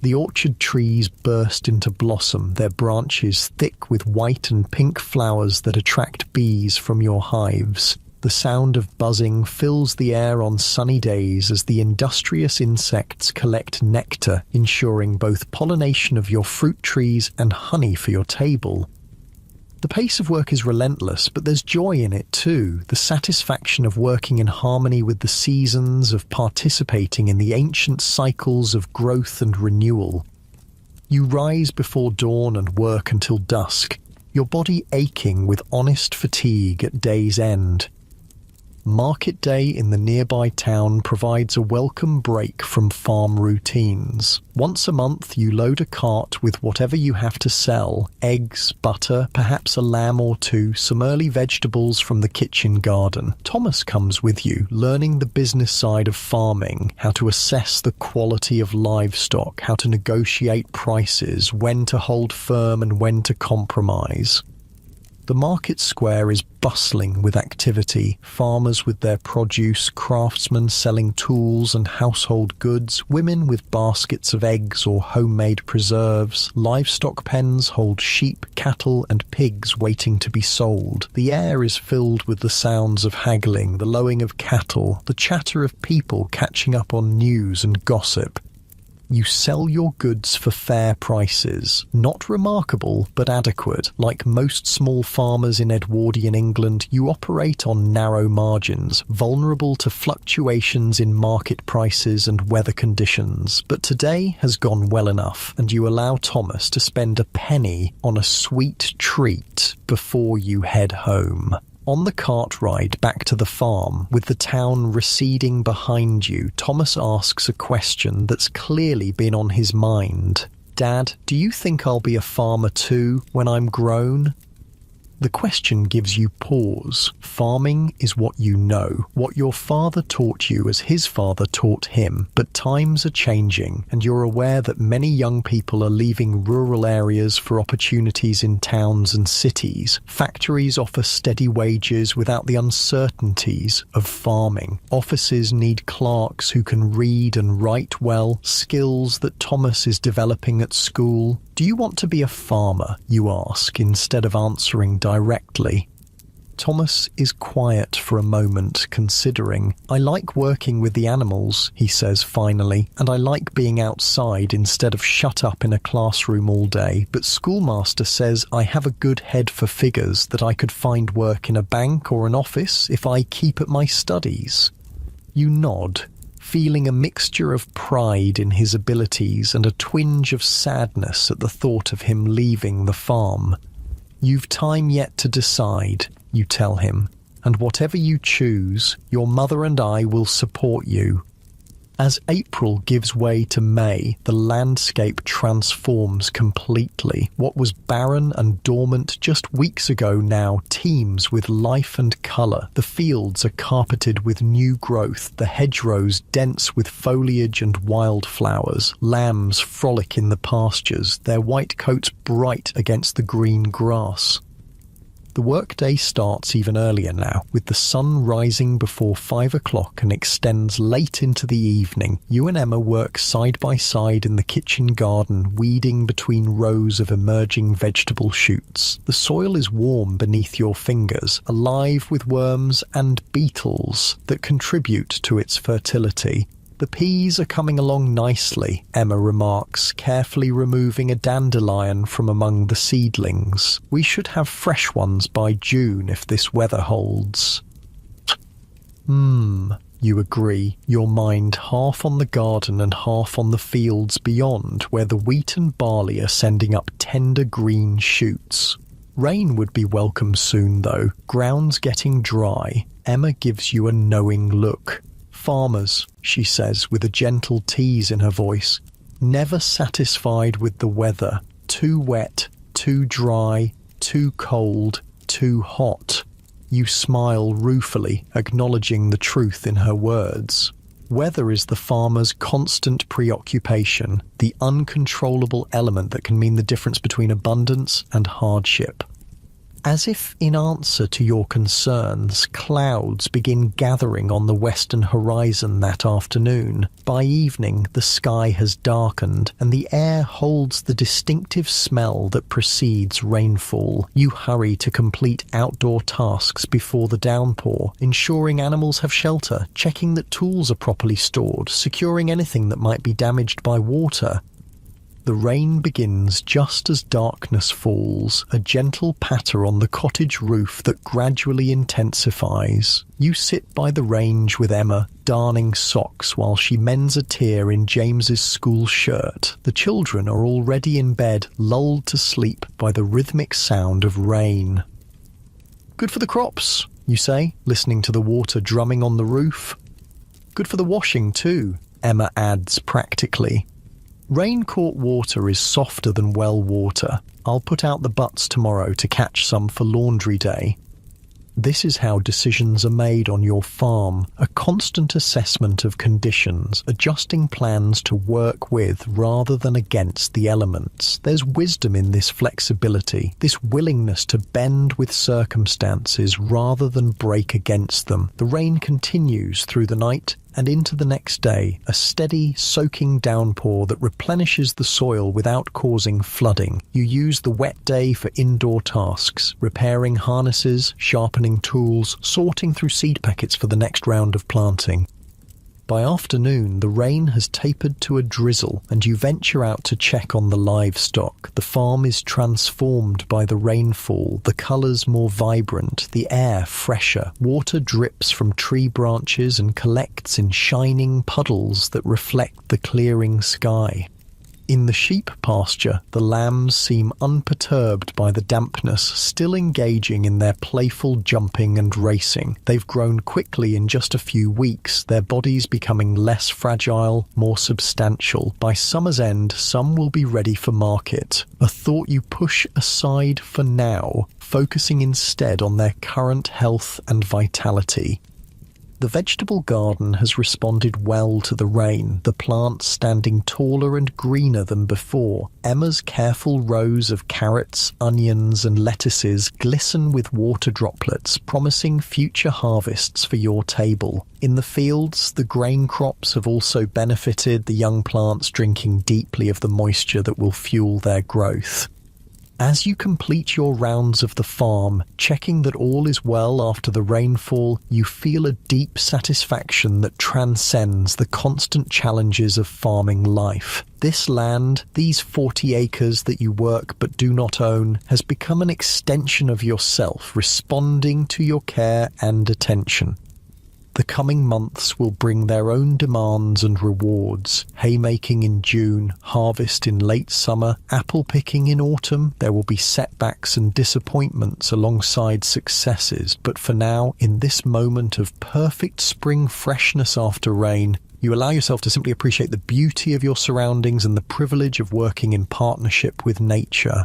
The orchard trees burst into blossom, their branches thick with white and pink flowers that attract bees from your hives. The sound of buzzing fills the air on sunny days as the industrious insects collect nectar, ensuring both pollination of your fruit trees and honey for your table. The pace of work is relentless, but there's joy in it too. The satisfaction of working in harmony with the seasons, of participating in the ancient cycles of growth and renewal. You rise before dawn and work until dusk, your body aching with honest fatigue at day's end. Market day in the nearby town provides a welcome break from farm routines. Once a month you load a cart with whatever you have to sell: eggs, butter, perhaps a lamb or two, some early vegetables from the kitchen garden. Thomas comes with you, learning the business side of farming, how to assess the quality of livestock, how to negotiate prices, when to hold firm and when to compromise. The market square is bustling with activity, farmers with their produce, craftsmen selling tools and household goods, women with baskets of eggs or homemade preserves. Livestock pens hold sheep, cattle and pigs waiting to be sold. The air is filled with the sounds of haggling, the lowing of cattle, the chatter of people catching up on news and gossip. You sell your goods for fair prices, not remarkable but adequate. Like most small farmers in Edwardian England, you operate on narrow margins, vulnerable to fluctuations in market prices and weather conditions. But today has gone well enough, and you allow Thomas to spend a penny on a sweet treat before you head home. On the cart ride back to the farm, with the town receding behind you, Thomas asks a question that's clearly been on his mind. "Dad, do you think I'll be a farmer too when I'm grown?" The question gives you pause. Farming is what you know, what your father taught you as his father taught him. But times are changing, and you're aware that many young people are leaving rural areas for opportunities in towns and cities. Factories offer steady wages without the uncertainties of farming. Offices need clerks who can read and write well, skills that Thomas is developing at school. "Do you want to be a farmer?" you ask, instead of answering directly. Thomas is quiet for a moment, considering. "I like working with the animals," he says finally, "and I like being outside instead of shut up in a classroom all day, but schoolmaster says I have a good head for figures, that I could find work in a bank or an office if I keep at my studies." You nod, feeling a mixture of pride in his abilities and a twinge of sadness at the thought of him leaving the farm. "You've time yet to decide," you tell him, "and whatever you choose, your mother and I will support you." As April gives way to May, the landscape transforms completely. What was barren and dormant just weeks ago now teems with life and colour. The fields are carpeted with new growth, the hedgerows dense with foliage and wildflowers. Lambs frolic in the pastures, their white coats bright against the green grass. The workday starts even earlier now, with the sun rising before 5 o'clock and extends late into the evening. You and Emma work side by side in the kitchen garden, weeding between rows of emerging vegetable shoots. The soil is warm beneath your fingers, alive with worms and beetles that contribute to its fertility. "The peas are coming along nicely," Emma remarks, carefully removing a dandelion from among the seedlings. "We should have fresh ones by June if this weather holds." You agree, your mind half on the garden and half on the fields beyond, where the wheat and barley are sending up tender green shoots. Rain would be welcome soon, though. Ground's getting dry. Emma gives you a knowing look. "Farmers," she says with a gentle tease in her voice, "never satisfied with the weather. Too wet, Too dry, too cold, too hot. You smile ruefully, acknowledging the truth in her words. Weather is the farmer's constant preoccupation, the uncontrollable element that can mean the difference between abundance and hardship. As if in answer to your concerns, clouds begin gathering on the western horizon that afternoon. By evening, the sky has darkened, and the air holds the distinctive smell that precedes rainfall. You hurry to complete outdoor tasks before the downpour, ensuring animals have shelter, checking that tools are properly stored, securing anything that might be damaged by water. The rain begins just as darkness falls, a gentle patter on the cottage roof that gradually intensifies. You sit by the range with Emma, darning socks while she mends a tear in James's school shirt. The children are already in bed, lulled to sleep by the rhythmic sound of rain. "Good for the crops," you say, listening to the water drumming on the roof. "Good for the washing too," Emma adds practically. "Rain-caught water is softer than well water. I'll put out the butts tomorrow to catch some for laundry day." This is how decisions are made on your farm, a constant assessment of conditions, adjusting plans to work with rather than against the elements. There's wisdom in this flexibility, this willingness to bend with circumstances rather than break against them. The rain continues through the night and into the next day, a steady, soaking downpour that replenishes the soil without causing flooding. You use the wet day for indoor tasks, repairing harnesses, sharpening tools, sorting through seed packets for the next round of planting. By afternoon, the rain has tapered to a drizzle, and you venture out to check on the livestock. The farm is transformed by the rainfall, the colours more vibrant, the air fresher. Water drips from tree branches and collects in shining puddles that reflect the clearing sky. In the sheep pasture, the lambs seem unperturbed by the dampness, still engaging in their playful jumping and racing. They've grown quickly in just a few weeks, their bodies becoming less fragile, more substantial. By summer's end, some will be ready for market, a thought you push aside for now, focusing instead on their current health and vitality. The vegetable garden has responded well to the rain, the plants standing taller and greener than before. Emma's careful rows of carrots, onions and lettuces glisten with water droplets, promising future harvests for your table. In the fields, the grain crops have also benefited, the young plants drinking deeply of the moisture that will fuel their growth. As you complete your rounds of the farm, checking that all is well after the rainfall, you feel a deep satisfaction that transcends the constant challenges of farming life. This land, these 40 acres that you work but do not own, has become an extension of yourself, responding to your care and attention. The coming months will bring their own demands and rewards. Haymaking in June, harvest in late summer, apple picking in autumn. There will be setbacks and disappointments alongside successes. But for now, in this moment of perfect spring freshness after rain, you allow yourself to simply appreciate the beauty of your surroundings and the privilege of working in partnership with nature.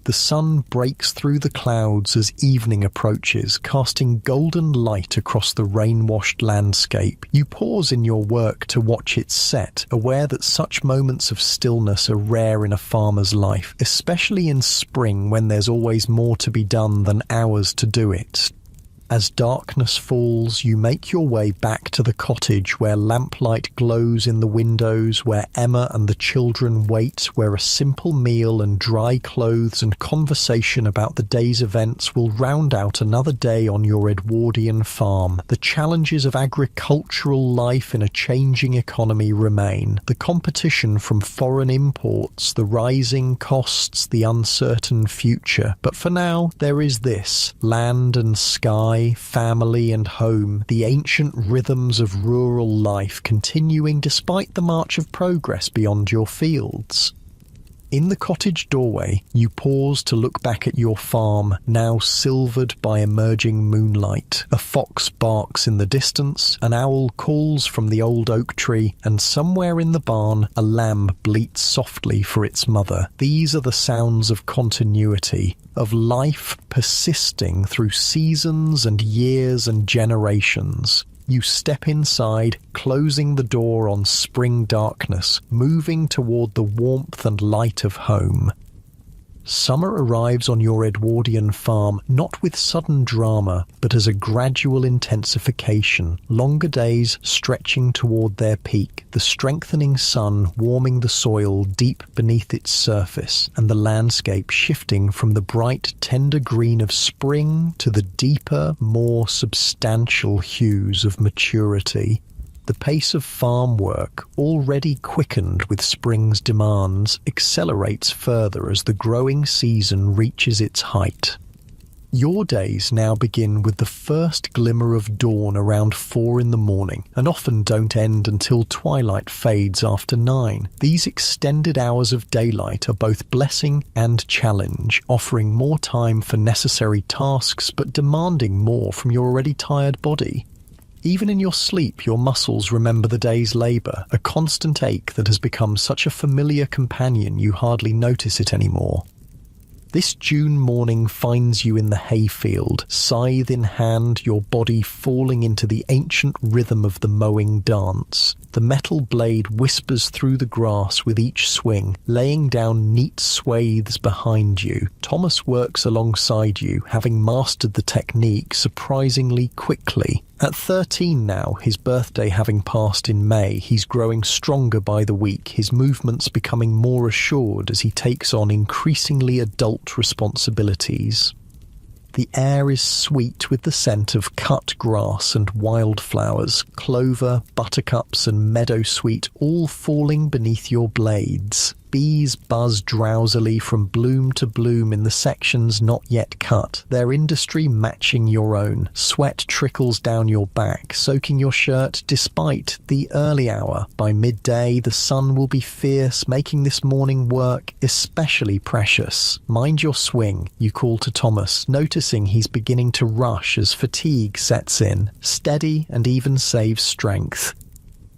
The sun breaks through the clouds as evening approaches, casting golden light across the rain-washed landscape. You pause in your work to watch it set, aware that such moments of stillness are rare in a farmer's life, especially in spring when there's always more to be done than hours to do it. As darkness falls, you make your way back to the cottage where lamplight glows in the windows, where Emma and the children wait, where a simple meal and dry clothes and conversation about the day's events will round out another day on your Edwardian farm. The challenges of agricultural life in a changing economy remain. The competition from foreign imports, the rising costs, the uncertain future. But for now, there is this: land and sky, family and home, the ancient rhythms of rural life continuing despite the march of progress beyond your fields. In the cottage doorway, you pause to look back at your farm, now silvered by emerging moonlight. A fox barks in the distance, an owl calls from the old oak tree, and somewhere in the barn, a lamb bleats softly for its mother. These are the sounds of continuity, of life persisting through seasons and years and generations. You step inside, closing the door on spring darkness, moving toward the warmth and light of home. Summer arrives on your Edwardian farm not with sudden drama, but as a gradual intensification, longer days stretching toward their peak, the strengthening sun warming the soil deep beneath its surface, and the landscape shifting from the bright, tender green of spring to the deeper, more substantial hues of maturity. The pace of farm work, already quickened with spring's demands, accelerates further as the growing season reaches its height. Your days now begin with the first glimmer of dawn around 4 in the morning, and often don't end until twilight fades after 9. These extended hours of daylight are both blessing and challenge, offering more time for necessary tasks but demanding more from your already tired body. Even in your sleep, your muscles remember the day's labour, a constant ache that has become such a familiar companion you hardly notice it anymore. This June morning finds you in the hayfield, scythe in hand, your body falling into the ancient rhythm of the mowing dance. The metal blade whispers through the grass with each swing, laying down neat swathes behind you. Thomas works alongside you, having mastered the technique surprisingly quickly. At 13 now, his birthday having passed in May, he's growing stronger by the week, his movements becoming more assured as he takes on increasingly adult responsibilities. The air is sweet with the scent of cut grass and wildflowers, clover, buttercups and meadowsweet all falling beneath your blades. Bees buzz drowsily from bloom to bloom in the sections not yet cut, their industry matching your own. Sweat trickles down your back, soaking your shirt despite the early hour. By midday, the sun will be fierce, making this morning work especially precious. Mind your swing, you call to Thomas, noticing he's beginning to rush as fatigue sets in. Steady and even saves strength.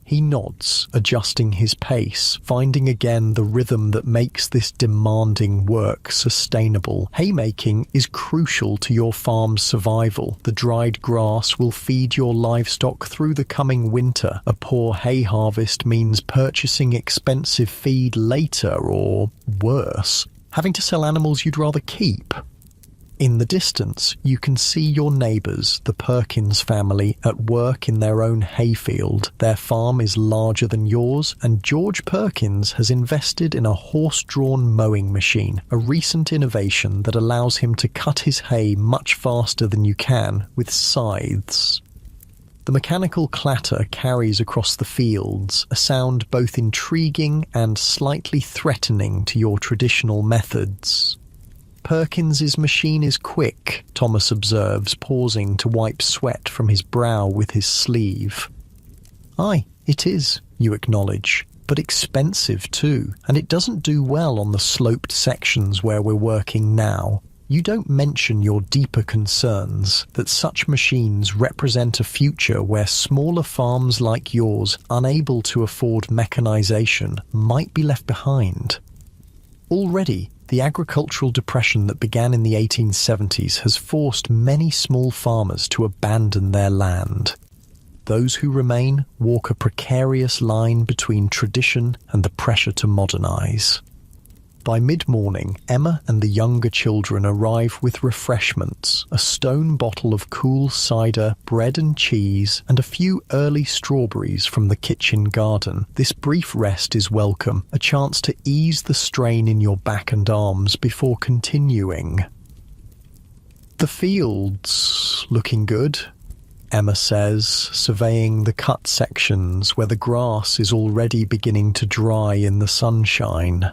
He nods, adjusting his pace, finding again the rhythm that makes this demanding work sustainable. Haymaking is crucial to your farm's survival. The dried grass will feed your livestock through the coming winter. A poor hay harvest means purchasing expensive feed later, or worse, having to sell animals you'd rather keep. In the distance, you can see your neighbours, the Perkins family, at work in their own hayfield. Their farm is larger than yours, and George Perkins has invested in a horse-drawn mowing machine, a recent innovation that allows him to cut his hay much faster than you can with scythes. The mechanical clatter carries across the fields, a sound both intriguing and slightly threatening to your traditional methods. Perkins's machine is quick, Thomas observes, pausing to wipe sweat from his brow with his sleeve. Aye, it is, you acknowledge, but expensive too, and it doesn't do well on the sloped sections where we're working now. You don't mention your deeper concerns, that such machines represent a future where smaller farms like yours, unable to afford mechanization, might be left behind. Already, the agricultural depression that began in the 1870s has forced many small farmers to abandon their land. Those who remain walk a precarious line between tradition and the pressure to modernize. By mid-morning, Emma and the younger children arrive with refreshments, a stone bottle of cool cider, bread and cheese, and a few early strawberries from the kitchen garden. This brief rest is welcome, a chance to ease the strain in your back and arms before continuing. The field's looking good, Emma says, surveying the cut sections where the grass is already beginning to dry in the sunshine.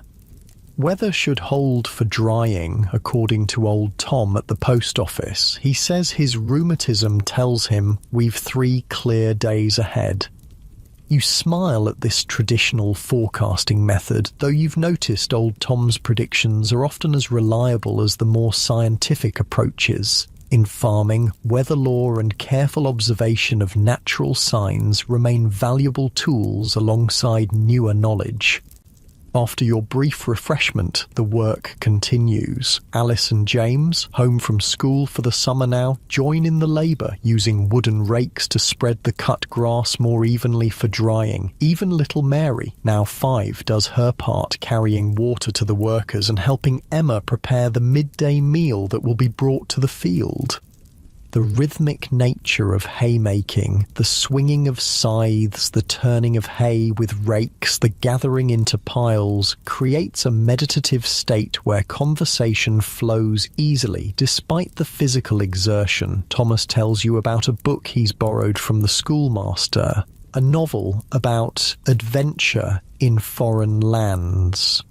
Weather should hold for drying, according to old Tom at the post office. He says his rheumatism tells him we've 3 clear days ahead. You smile at this traditional forecasting method, though you've noticed old Tom's predictions are often as reliable as the more scientific approaches. In farming, weather law and careful observation of natural signs remain valuable tools alongside newer knowledge. After your brief refreshment, the work continues. Alice and James, home from school for the summer now, join in the labour, using wooden rakes to spread the cut grass more evenly for drying. Even little Mary, now 5, does her part, carrying water to the workers and helping Emma prepare the midday meal that will be brought to the field. The rhythmic nature of haymaking, the swinging of scythes, the turning of hay with rakes, the gathering into piles, creates a meditative state where conversation flows easily despite the physical exertion. Thomas tells you about a book he's borrowed from the schoolmaster, a novel about adventure in foreign lands.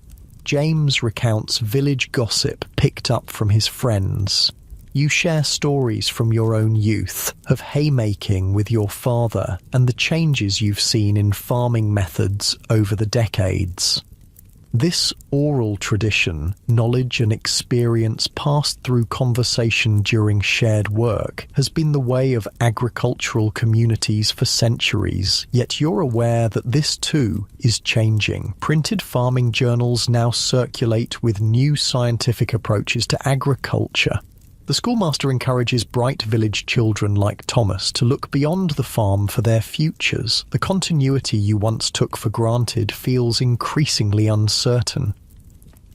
James recounts village gossip picked up from his friends. You share stories from your own youth, of haymaking with your father, and the changes you've seen in farming methods over the decades. This oral tradition, knowledge and experience passed through conversation during shared work, has been the way of agricultural communities for centuries, yet you're aware that this too is changing. Printed farming journals now circulate with new scientific approaches to agriculture. The schoolmaster encourages bright village children like Thomas to look beyond the farm for their futures. The continuity you once took for granted feels increasingly uncertain.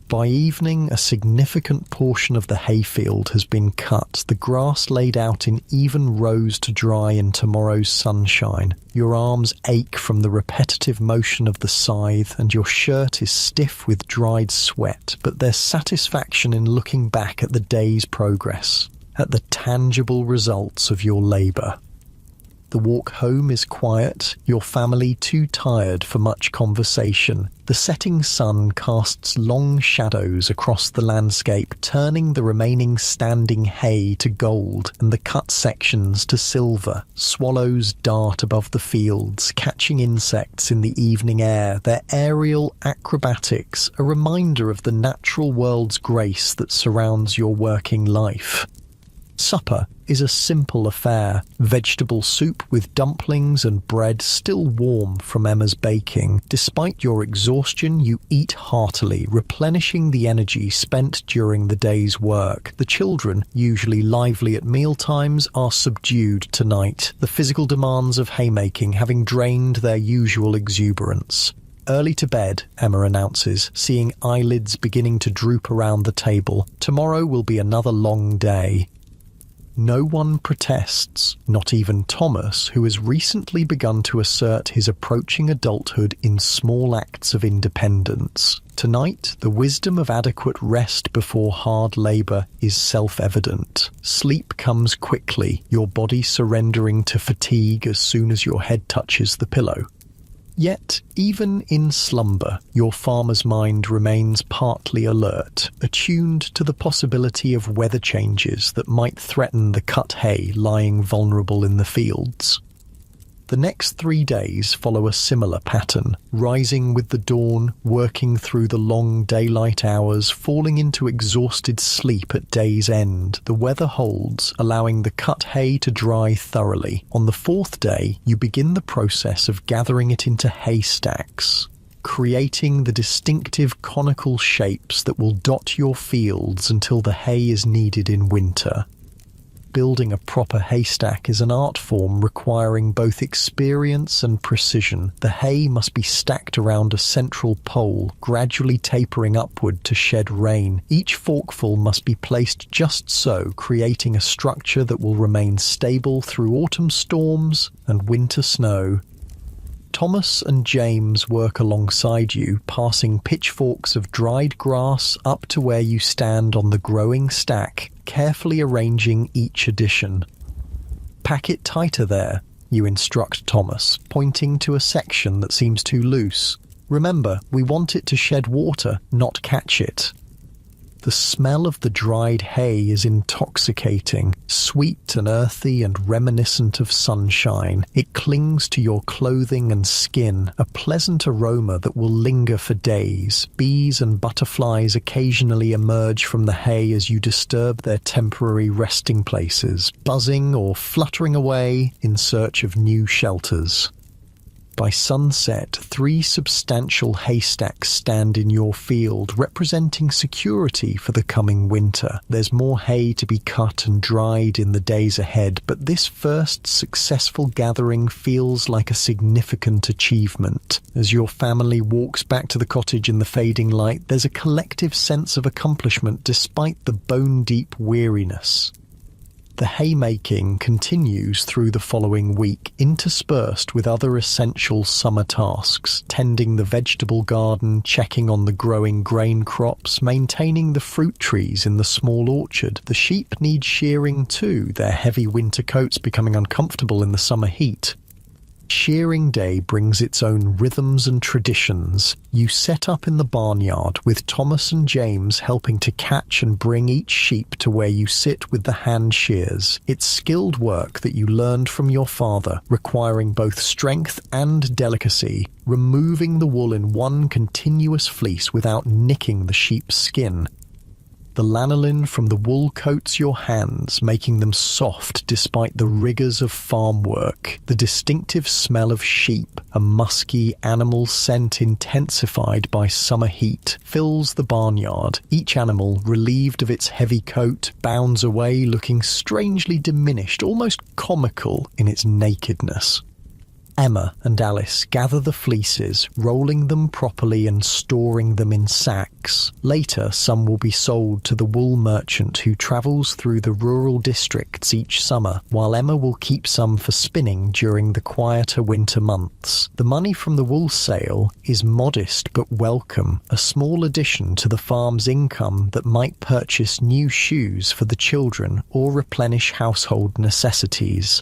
By evening, a significant portion of the hayfield has been cut, the grass laid out in even rows to dry in tomorrow's sunshine. Your arms ache from the repetitive motion of the scythe, and your shirt is stiff with dried sweat, but there's satisfaction in looking back at the day's progress, at the tangible results of your labour. The walk home is quiet, your family too tired for much conversation. The setting sun casts long shadows across the landscape, turning the remaining standing hay to gold and the cut sections to silver. Swallows dart above the fields, catching insects in the evening air, their aerial acrobatics, a reminder of the natural world's grace that surrounds your working life. Supper is a simple affair, vegetable soup with dumplings and bread still warm from Emma's baking. Despite your exhaustion, you eat heartily, replenishing the energy spent during the day's work. The children, usually lively at mealtimes, are subdued tonight, the physical demands of haymaking having drained their usual exuberance. Early to bed, Emma announces, seeing eyelids beginning to droop around the table. Tomorrow will be another long day. No one protests, not even Thomas, who has recently begun to assert his approaching adulthood in small acts of independence. Tonight, the wisdom of adequate rest before hard labour is self-evident. Sleep comes quickly, your body surrendering to fatigue as soon as your head touches the pillow. Yet, even in slumber, your farmer's mind remains partly alert, attuned to the possibility of weather changes that might threaten the cut hay lying vulnerable in the fields. The next 3 days follow a similar pattern, rising with the dawn, working through the long daylight hours, falling into exhausted sleep at day's end. The weather holds, allowing the cut hay to dry thoroughly. On the 4th day, you begin the process of gathering it into haystacks, creating the distinctive conical shapes that will dot your fields until the hay is needed in winter. Building a proper haystack is an art form requiring both experience and precision. The hay must be stacked around a central pole, gradually tapering upward to shed rain. Each forkful must be placed just so, creating a structure that will remain stable through autumn storms and winter snow. Thomas and James work alongside you, passing pitchforks of dried grass up to where you stand on the growing stack, carefully arranging each addition. "Pack it tighter there," you instruct Thomas, pointing to a section that seems too loose. "Remember, we want it to shed water, not catch it." The smell of the dried hay is intoxicating, sweet and earthy and reminiscent of sunshine. It clings to your clothing and skin, a pleasant aroma that will linger for days. Bees and butterflies occasionally emerge from the hay as you disturb their temporary resting places, buzzing or fluttering away in search of new shelters. By sunset, 3 substantial haystacks stand in your field, representing security for the coming winter. There's more hay to be cut and dried in the days ahead, but this first successful gathering feels like a significant achievement. As your family walks back to the cottage in the fading light, there's a collective sense of accomplishment despite the bone-deep weariness. The haymaking continues through the following week, interspersed with other essential summer tasks, tending the vegetable garden, checking on the growing grain crops, maintaining the fruit trees in the small orchard. The sheep need shearing too, their heavy winter coats becoming uncomfortable in the summer heat. Shearing day brings its own rhythms and traditions. You set up in the barnyard with Thomas and James helping to catch and bring each sheep to where you sit with the hand shears. It's skilled work that you learned from your father, requiring both strength and delicacy, removing the wool in one continuous fleece without nicking the sheep's skin. The lanolin from the wool coats your hands, making them soft despite the rigors of farm work. The distinctive smell of sheep, a musky animal scent intensified by summer heat, fills the barnyard. Each animal, relieved of its heavy coat, bounds away looking strangely diminished, almost comical in its nakedness. Emma and Alice gather the fleeces, rolling them properly and storing them in sacks. Later, some will be sold to the wool merchant who travels through the rural districts each summer, while Emma will keep some for spinning during the quieter winter months. The money from the wool sale is modest but welcome, a small addition to the farm's income that might purchase new shoes for the children or replenish household necessities.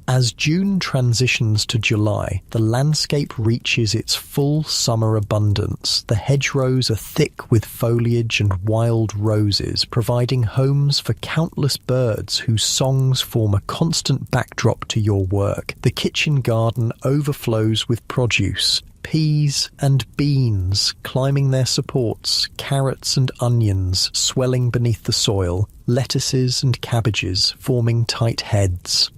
As June transitions to July, the landscape reaches its full summer abundance. The hedgerows are thick with foliage and wild roses, providing homes for countless birds whose songs form a constant backdrop to your work. The kitchen garden overflows with produce. Peas and beans climbing their supports, carrots and onions swelling beneath the soil, lettuces and cabbages forming tight heads.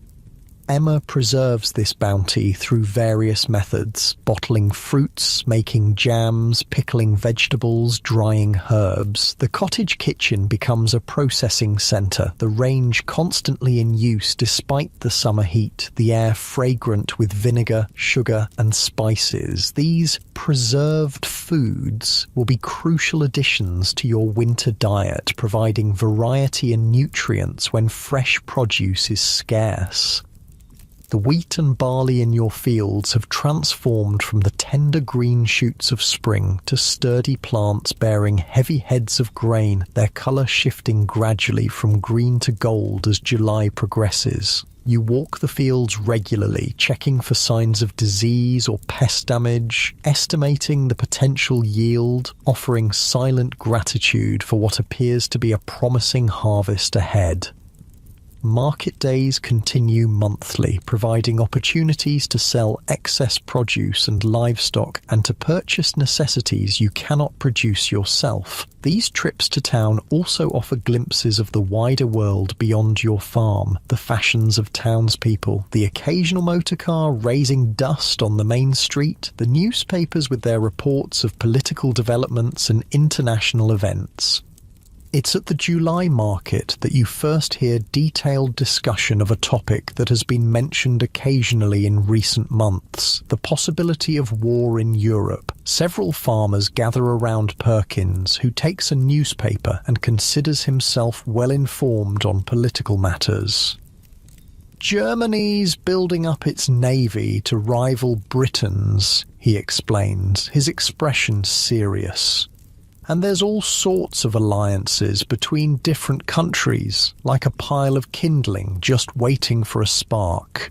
Emma preserves this bounty through various methods, bottling fruits, making jams, pickling vegetables, drying herbs. The cottage kitchen becomes a processing centre, the range constantly in use despite the summer heat, the air fragrant with vinegar, sugar and spices. These preserved foods will be crucial additions to your winter diet, providing variety and nutrients when fresh produce is scarce. The wheat and barley in your fields have transformed from the tender green shoots of spring to sturdy plants bearing heavy heads of grain, their colour shifting gradually from green to gold as July progresses. You walk the fields regularly, checking for signs of disease or pest damage, estimating the potential yield, offering silent gratitude for what appears to be a promising harvest ahead. Market days continue monthly, providing opportunities to sell excess produce and livestock and to purchase necessities you cannot produce yourself. These trips to town also offer glimpses of the wider world beyond your farm, the fashions of townspeople, the occasional motor car raising dust on the main street, the newspapers with their reports of political developments and international events. It's at the July market that you first hear detailed discussion of a topic that has been mentioned occasionally in recent months, the possibility of war in Europe. Several farmers gather around Perkins, who takes a newspaper and considers himself well informed on political matters. Germany's building up its navy to rival Britain's, he explains, his expression serious. And there's all sorts of alliances between different countries, like a pile of kindling just waiting for a spark.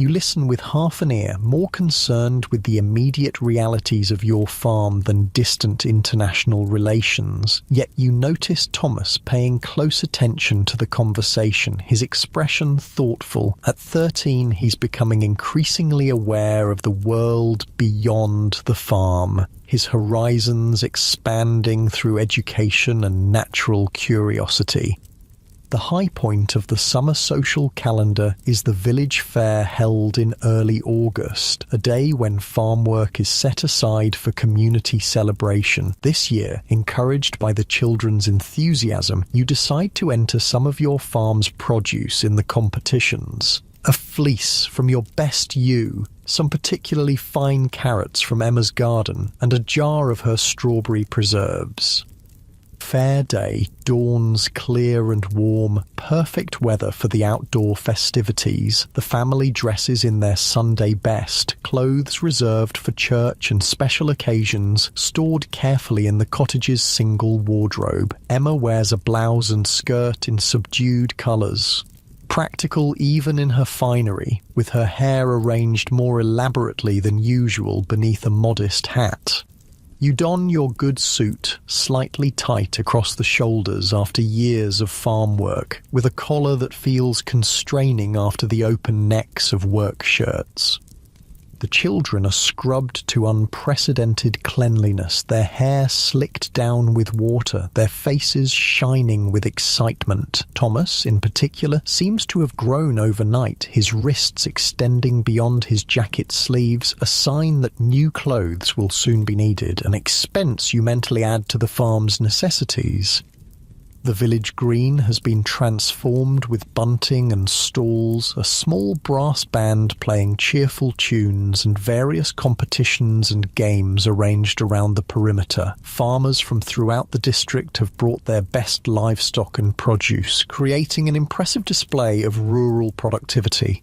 You listen with half an ear, more concerned with the immediate realities of your farm than distant international relations. Yet you notice Thomas paying close attention to the conversation, his expression thoughtful. At 13, he's becoming increasingly aware of the world beyond the farm, his horizons expanding through education and natural curiosity. The high point of the summer social calendar is the village fair held in early August, a day when farm work is set aside for community celebration. This year, encouraged by the children's enthusiasm, you decide to enter some of your farm's produce in the competitions. A fleece from your best ewe, some particularly fine carrots from Emma's garden, and a jar of her strawberry preserves. Fair day dawns clear and warm, perfect weather for the outdoor festivities. The family dresses in their Sunday best, clothes reserved for church and special occasions, stored carefully in the cottage's single wardrobe. Emma wears a blouse and skirt in subdued colours. Practical even in her finery, with her hair arranged more elaborately than usual beneath a modest hat. You don your good suit, slightly tight across the shoulders after years of farm work, with a collar that feels constraining after the open necks of work shirts. The children are scrubbed to unprecedented cleanliness, their hair slicked down with water, their faces shining with excitement. Thomas, in particular, seems to have grown overnight, his wrists extending beyond his jacket sleeves, a sign that new clothes will soon be needed, an expense you mentally add to the farm's necessities. The village green has been transformed with bunting and stalls, a small brass band playing cheerful tunes, and various competitions and games arranged around the perimeter. Farmers from throughout the district have brought their best livestock and produce, creating an impressive display of rural productivity.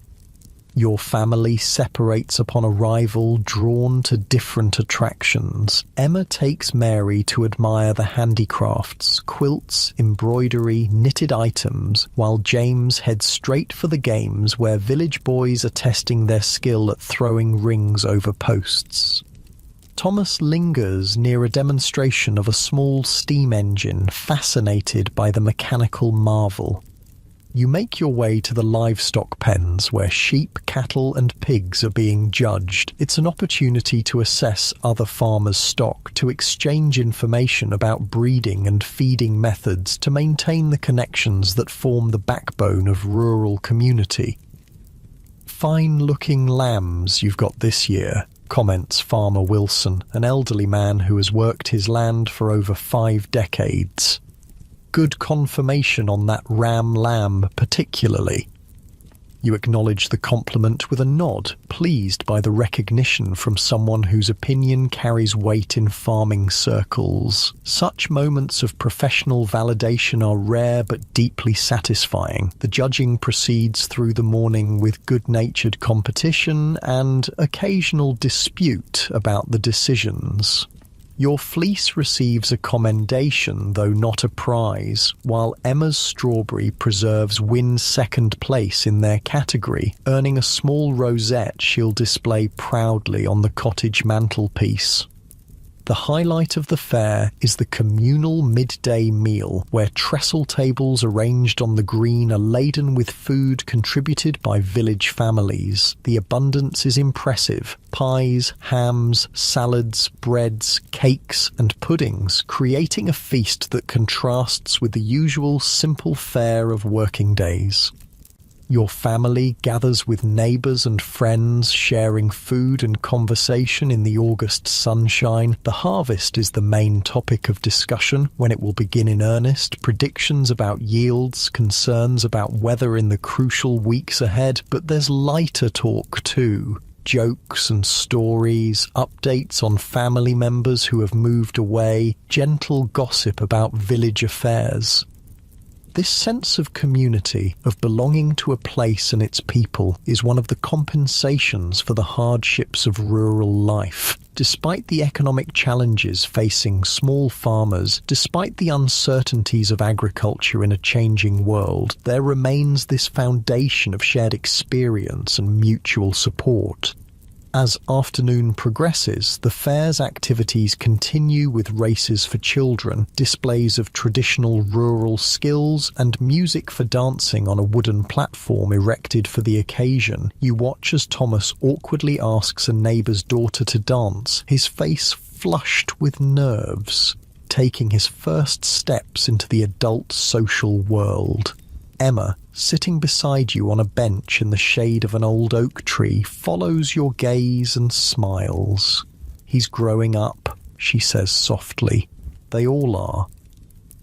Your family separates upon arrival, drawn to different attractions. Emma takes Mary to admire the handicrafts, quilts, embroidery, knitted items, while James heads straight for the games where village boys are testing their skill at throwing rings over posts. Thomas lingers near a demonstration of a small steam engine, fascinated by the mechanical marvel. You make your way to the livestock pens where sheep, cattle and pigs are being judged. It's an opportunity to assess other farmers' stock, to exchange information about breeding and feeding methods, to maintain the connections that form the backbone of rural community. "Fine-looking lambs you've got this year," comments Farmer Wilson, an elderly man who has worked his land for over 5 decades. "Good confirmation on that ram lamb particularly." You acknowledge the compliment with a nod, pleased by the recognition from someone whose opinion carries weight in farming circles. Such moments of professional validation are rare but deeply satisfying. The judging proceeds through the morning with good-natured competition and occasional dispute about the decisions. Your fleece receives a commendation, though not a prize, while Emma's strawberry preserves wins second place in their category, earning a small rosette she'll display proudly on the cottage mantelpiece. The highlight of the fair is the communal midday meal, where trestle tables arranged on the green are laden with food contributed by village families. The abundance is impressive. Pies, hams, salads, breads, cakes and puddings, creating a feast that contrasts with the usual simple fare of working days. Your family gathers with neighbours and friends, sharing food and conversation in the August sunshine. The harvest is the main topic of discussion, when it will begin in earnest. Predictions about yields, concerns about weather in the crucial weeks ahead, but there's lighter talk too. Jokes and stories, updates on family members who have moved away, gentle gossip about village affairs. This sense of community, of belonging to a place and its people, is one of the compensations for the hardships of rural life. Despite the economic challenges facing small farmers, despite the uncertainties of agriculture in a changing world, there remains this foundation of shared experience and mutual support. As afternoon progresses, the fair's activities continue with races for children, displays of traditional rural skills, and music for dancing on a wooden platform erected for the occasion. You watch as Thomas awkwardly asks a neighbour's daughter to dance, his face flushed with nerves, taking his first steps into the adult social world. Emma, sitting beside you on a bench in the shade of an old oak tree, follows your gaze and smiles. "He's growing up," she says softly. "They all are."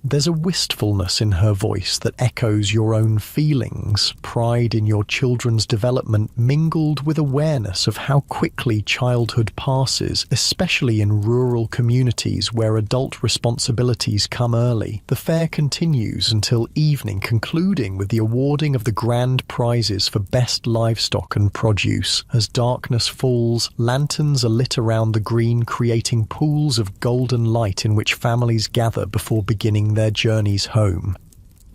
There's a wistfulness in her voice that echoes your own feelings, pride in your children's development mingled with awareness of how quickly childhood passes, especially in rural communities where adult responsibilities come early. The fair continues until evening, concluding with the awarding of the grand prizes for best livestock and produce. As darkness falls, lanterns are lit around the green, creating pools of golden light in which families gather before beginning their journeys home.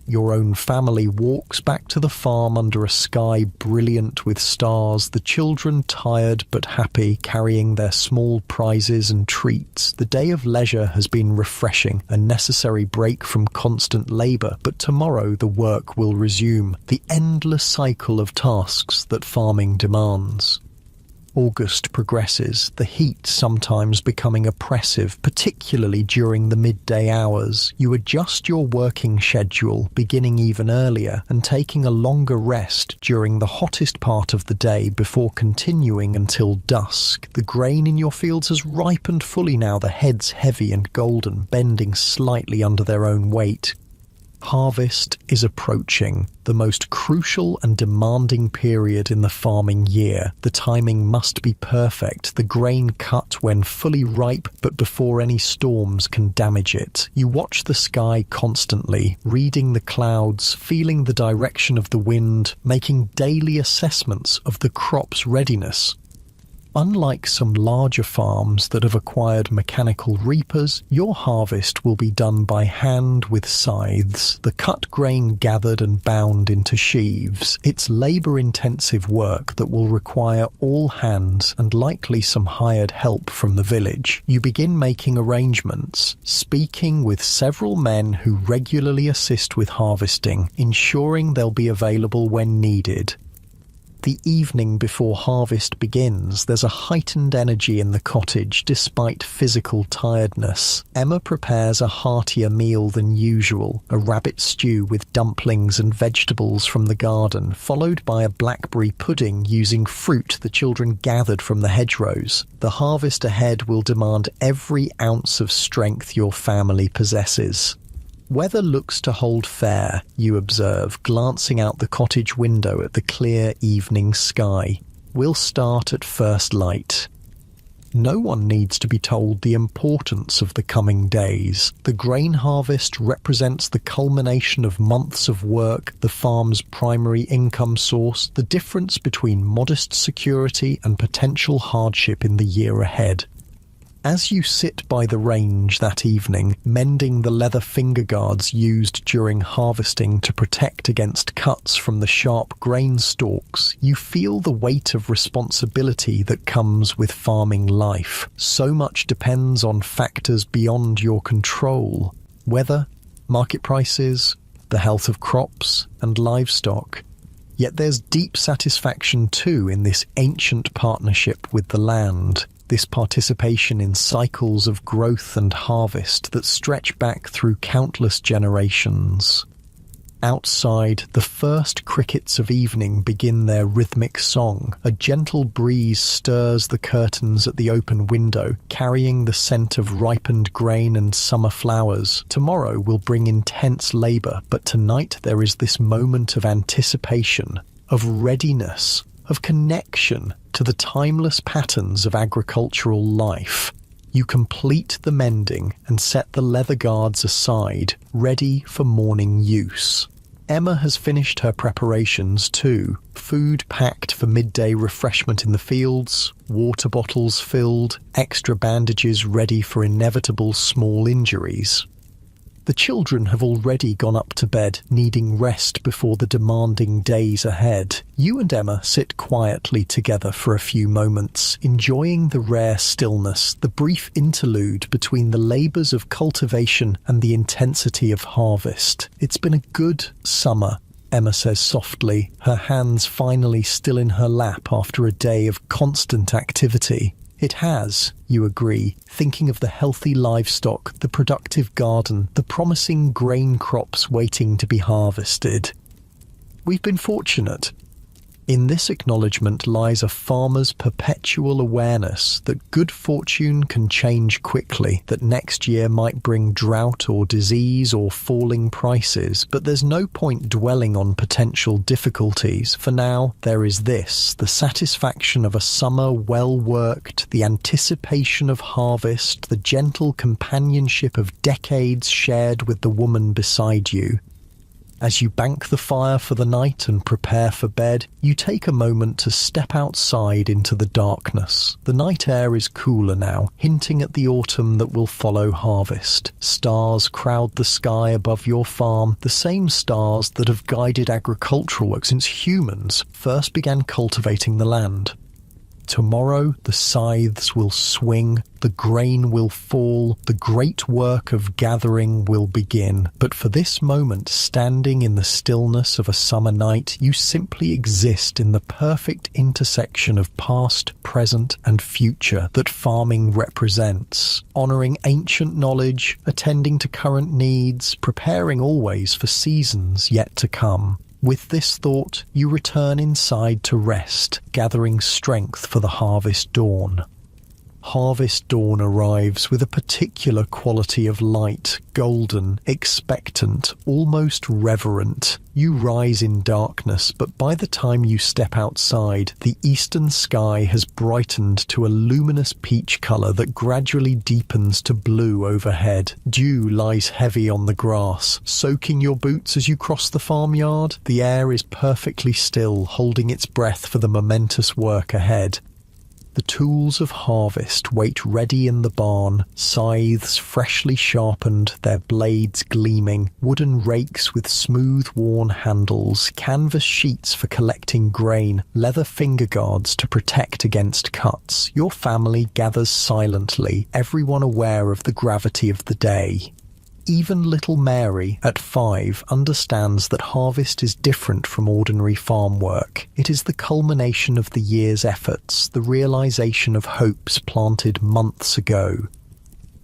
Your own family walks back to the farm under a sky brilliant with stars, the children tired but happy, carrying their small prizes and treats. The day of leisure has been refreshing, a necessary break from constant labour, but tomorrow the work will resume, the endless cycle of tasks that farming demands. August progresses, the heat sometimes becoming oppressive, particularly during the midday hours. You adjust your working schedule, beginning even earlier and taking a longer rest during the hottest part of the day before continuing until dusk. The grain in your fields has ripened fully now, the heads heavy and golden, bending slightly under their own weight. Harvest is approaching, the most crucial and demanding period in the farming year. The timing must be perfect, the grain cut when fully ripe but before any storms can damage it. You watch the sky constantly, reading the clouds, feeling the direction of the wind, making daily assessments of the crop's readiness. Unlike some larger farms that have acquired mechanical reapers, your harvest will be done by hand with scythes, the cut grain gathered and bound into sheaves. It's labour-intensive work that will require all hands and likely some hired help from the village. You begin making arrangements, speaking with several men who regularly assist with harvesting, ensuring they'll be available when needed. The evening before harvest begins, there's a heightened energy in the cottage despite physical tiredness. Emma prepares a heartier meal than usual, a rabbit stew with dumplings and vegetables from the garden, followed by a blackberry pudding using fruit the children gathered from the hedgerows. The harvest ahead will demand every ounce of strength your family possesses. Weather looks to hold fair, you observe, glancing out the cottage window at the clear evening sky. We'll start at first light. No one needs to be told the importance of the coming days. The grain harvest represents the culmination of months of work, the farm's primary income source, the difference between modest security and potential hardship in the year ahead. As you sit by the range that evening, mending the leather finger guards used during harvesting to protect against cuts from the sharp grain stalks, you feel the weight of responsibility that comes with farming life. So much depends on factors beyond your control: weather, market prices, the health of crops and livestock. Yet there's deep satisfaction too in this ancient partnership with the land. This participation in cycles of growth and harvest that stretch back through countless generations. Outside, the first crickets of evening begin their rhythmic song. A gentle breeze stirs the curtains at the open window, carrying the scent of ripened grain and summer flowers. Tomorrow will bring intense labour, but tonight there is this moment of anticipation, of readiness, of connection to the timeless patterns of agricultural life. You complete the mending and set the leather guards aside, ready for morning use. Emma has finished her preparations too. Food packed for midday refreshment in the fields, water bottles filled, extra bandages ready for inevitable small injuries. The children have already gone up to bed, needing rest before the demanding days ahead. You and Emma sit quietly together for a few moments, enjoying the rare stillness, the brief interlude between the labours of cultivation and the intensity of harvest. It's been a good summer, Emma says softly, her hands finally still in her lap after a day of constant activity. It has, you agree, thinking of the healthy livestock, the productive garden, the promising grain crops waiting to be harvested. We've been fortunate. In this acknowledgement lies a farmer's perpetual awareness that good fortune can change quickly, that next year might bring drought or disease or falling prices, but there's no point dwelling on potential difficulties. For now, there is this, the satisfaction of a summer well worked, the anticipation of harvest, the gentle companionship of decades shared with the woman beside you. As you bank the fire for the night and prepare for bed, you take a moment to step outside into the darkness. The night air is cooler now, hinting at the autumn that will follow harvest. Stars crowd the sky above your farm, the same stars that have guided agricultural work since humans first began cultivating the land. Tomorrow the scythes will swing, the grain will fall, the great work of gathering will begin. But for this moment, standing in the stillness of a summer night, you simply exist in the perfect intersection of past, present, and future that farming represents, honouring ancient knowledge, attending to current needs, preparing always for seasons yet to come. With this thought, you return inside to rest, gathering strength for the harvest dawn. Harvest dawn arrives with a particular quality of light, golden, expectant, almost reverent. You rise in darkness, but by the time you step outside, the eastern sky has brightened to a luminous peach colour that gradually deepens to blue overhead. Dew lies heavy on the grass, soaking your boots as you cross the farmyard. The air is perfectly still, holding its breath for the momentous work ahead. The tools of harvest wait ready in the barn, scythes freshly sharpened, their blades gleaming, wooden rakes with smooth worn handles, canvas sheets for collecting grain, leather finger guards to protect against cuts. Your family gathers silently, everyone aware of the gravity of the day. Even little Mary, at 5, understands that harvest is different from ordinary farm work. It is the culmination of the year's efforts, the realization of hopes planted months ago.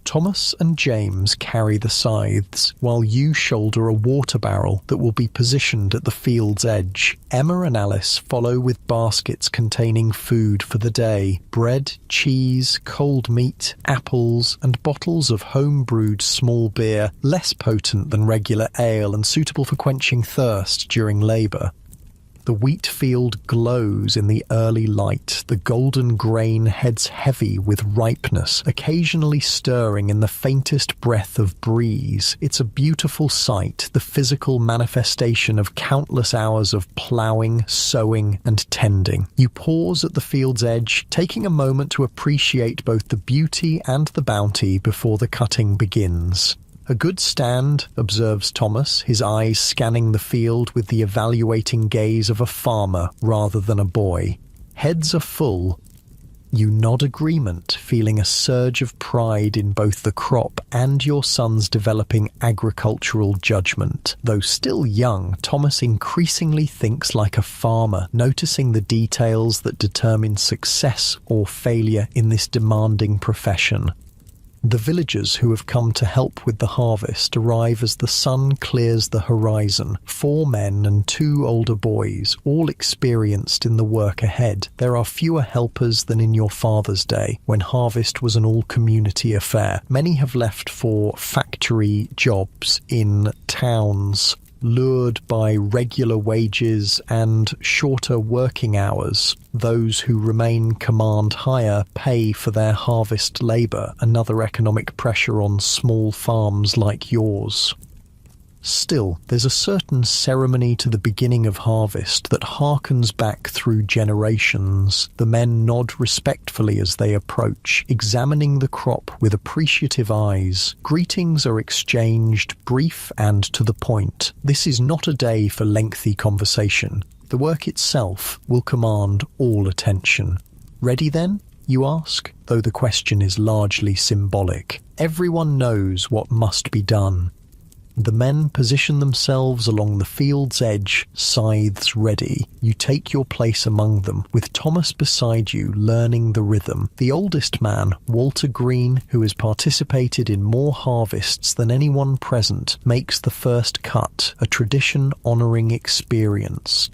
Thomas and James carry the scythes, while you shoulder a water barrel that will be positioned at the field's edge. Emma and Alice follow with baskets containing food for the day: bread, cheese, cold meat, apples, and bottles of home-brewed small beer, less potent than regular ale and suitable for quenching thirst during labour. The wheat field glows in the early light, the golden grain heads heavy with ripeness, occasionally stirring in the faintest breath of breeze. It's a beautiful sight, the physical manifestation of countless hours of ploughing, sowing, and tending. You pause at the field's edge, taking a moment to appreciate both the beauty and the bounty before the cutting begins. A good stand, observes Thomas, his eyes scanning the field with the evaluating gaze of a farmer rather than a boy. Heads are full. You nod agreement, feeling a surge of pride in both the crop and your son's developing agricultural judgment. Though still young, Thomas increasingly thinks like a farmer, noticing the details that determine success or failure in this demanding profession. The villagers who have come to help with the harvest arrive as the sun clears the horizon. 4 men and 2 older boys, all experienced in the work ahead. There are fewer helpers than in your father's day, when harvest was an all-community affair. Many have left for factory jobs in towns. Lured by regular wages and shorter working hours, those who remain command higher pay for their harvest labour, another economic pressure on small farms like yours. Still, there's a certain ceremony to the beginning of harvest that harkens back through generations. The men nod respectfully as they approach, examining the crop with appreciative eyes. Greetings are exchanged, brief and to the point. This is not a day for lengthy conversation. The work itself will command all attention. Ready then, you ask? Though the question is largely symbolic. Everyone knows what must be done. The men position themselves along the field's edge, scythes ready. You take your place among them, with Thomas beside you learning the rhythm. The oldest man, Walter Green, who has participated in more harvests than anyone present, makes the first cut, a tradition-honouring experience.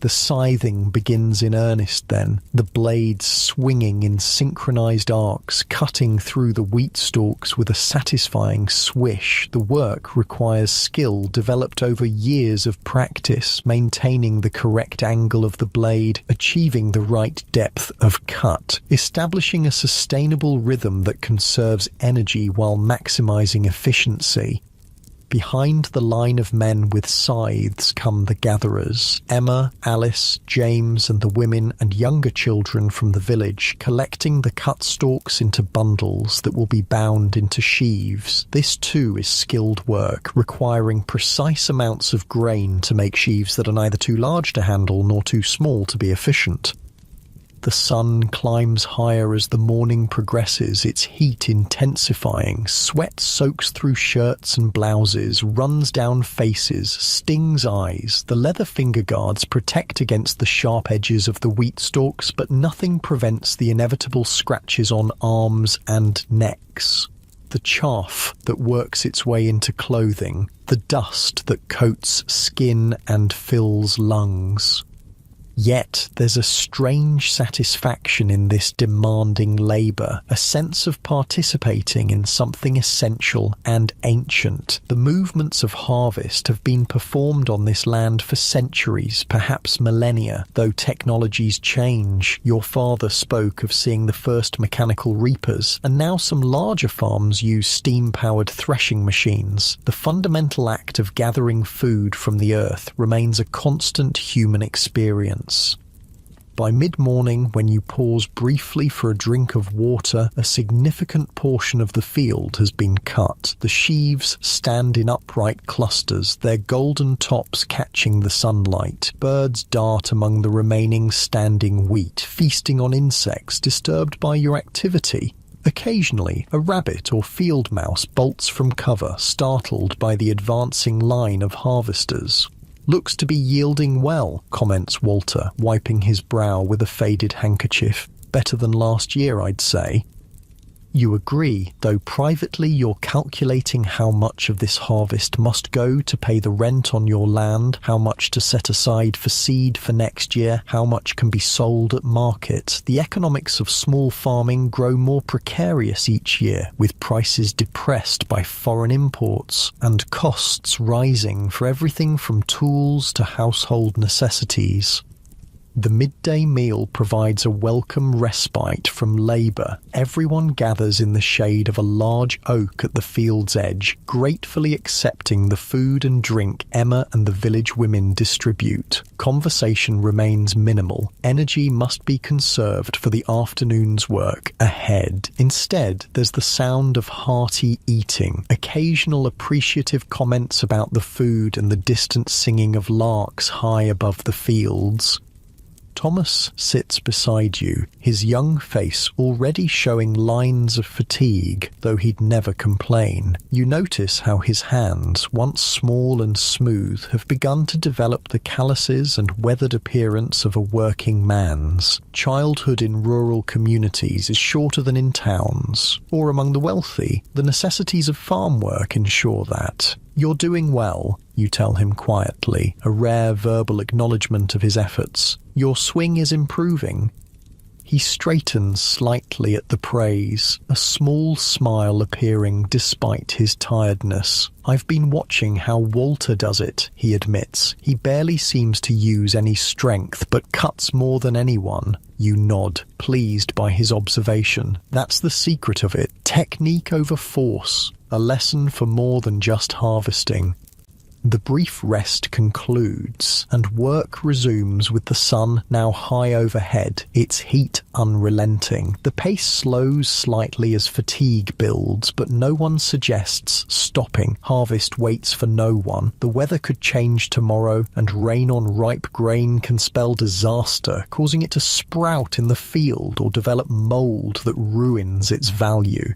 The scything begins in earnest then, the blades swinging in synchronized arcs, cutting through the wheat stalks with a satisfying swish. The work requires skill developed over years of practice, maintaining the correct angle of the blade, achieving the right depth of cut, establishing a sustainable rhythm that conserves energy while maximizing efficiency. Behind the line of men with scythes come the gatherers, Emma, Alice, James and the women and younger children from the village, collecting the cut stalks into bundles that will be bound into sheaves. This too is skilled work, requiring precise amounts of grain to make sheaves that are neither too large to handle nor too small to be efficient. The sun climbs higher as the morning progresses, its heat intensifying. Sweat soaks through shirts and blouses, runs down faces, stings eyes. The leather finger guards protect against the sharp edges of the wheat stalks, but nothing prevents the inevitable scratches on arms and necks. The chaff that works its way into clothing, the dust that coats skin and fills lungs. Yet there's a strange satisfaction in this demanding labour, a sense of participating in something essential and ancient. The movements of harvest have been performed on this land for centuries, perhaps millennia, though technologies change. Your father spoke of seeing the first mechanical reapers, and now some larger farms use steam-powered threshing machines. The fundamental act of gathering food from the earth remains a constant human experience. By mid-morning, when you pause briefly for a drink of water, a significant portion of the field has been cut. The sheaves stand in upright clusters, their golden tops catching the sunlight. Birds dart among the remaining standing wheat, feasting on insects disturbed by your activity. Occasionally, a rabbit or field mouse bolts from cover, startled by the advancing line of harvesters. "Looks to be yielding well," comments Walter, wiping his brow with a faded handkerchief. "Better than last year, I'd say." You agree, though privately you're calculating how much of this harvest must go to pay the rent on your land, how much to set aside for seed for next year, how much can be sold at market. The economics of small farming grow more precarious each year, with prices depressed by foreign imports and costs rising for everything from tools to household necessities. The midday meal provides a welcome respite from labour. Everyone gathers in the shade of a large oak at the field's edge, gratefully accepting the food and drink Emma and the village women distribute. Conversation remains minimal. Energy must be conserved for the afternoon's work ahead. Instead, there's the sound of hearty eating, occasional appreciative comments about the food and the distant singing of larks high above the fields. Thomas sits beside you, his young face already showing lines of fatigue, though he'd never complain. You notice how his hands, once small and smooth, have begun to develop the calluses and weathered appearance of a working man's. Childhood in rural communities is shorter than in towns, or among the wealthy. The necessities of farm work ensure that. "You're doing well," you tell him quietly, a rare verbal acknowledgement of his efforts. "Your swing is improving." He straightens slightly at the praise, a small smile appearing despite his tiredness. "I've been watching how Walter does it," he admits. "He barely seems to use any strength, but cuts more than anyone." You nod, pleased by his observation. That's the secret of it. Technique over force. A lesson for more than just harvesting. The brief rest concludes, and work resumes with the sun now high overhead, its heat unrelenting. The pace slows slightly as fatigue builds, but no one suggests stopping. Harvest waits for no one. The weather could change tomorrow, and rain on ripe grain can spell disaster, causing it to sprout in the field or develop mold that ruins its value.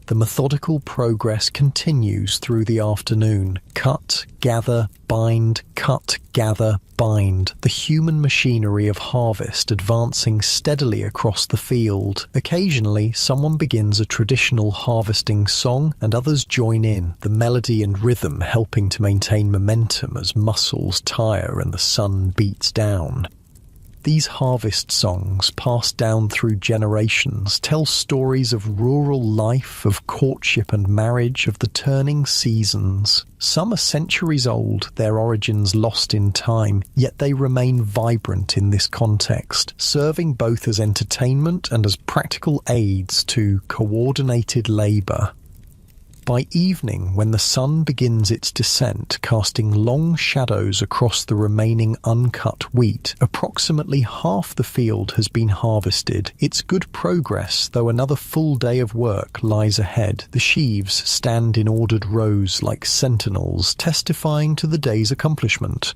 The methodical progress continues through the afternoon. Cut, gather, bind, cut, gather, bind. The human machinery of harvest advancing steadily across the field. Occasionally, someone begins a traditional harvesting song and others join in, the melody and rhythm helping to maintain momentum as muscles tire and the sun beats down. These harvest songs, passed down through generations, tell stories of rural life, of courtship and marriage, of the turning seasons. Some are centuries old, their origins lost in time, yet they remain vibrant in this context, serving both as entertainment and as practical aids to coordinated labour. By evening, when the sun begins its descent, casting long shadows across the remaining uncut wheat, approximately half the field has been harvested. It's good progress, though another full day of work lies ahead. The sheaves stand in ordered rows like sentinels, testifying to the day's accomplishment.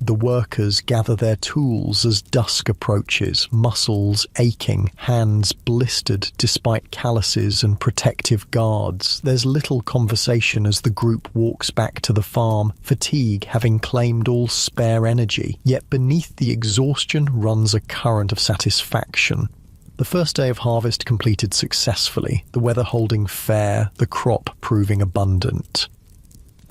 The workers gather their tools as dusk approaches, muscles aching, hands blistered despite calluses and protective guards. There's little conversation as the group walks back to the farm, fatigue having claimed all spare energy. Yet beneath the exhaustion runs a current of satisfaction. The first day of harvest completed successfully, the weather holding fair, the crop proving abundant.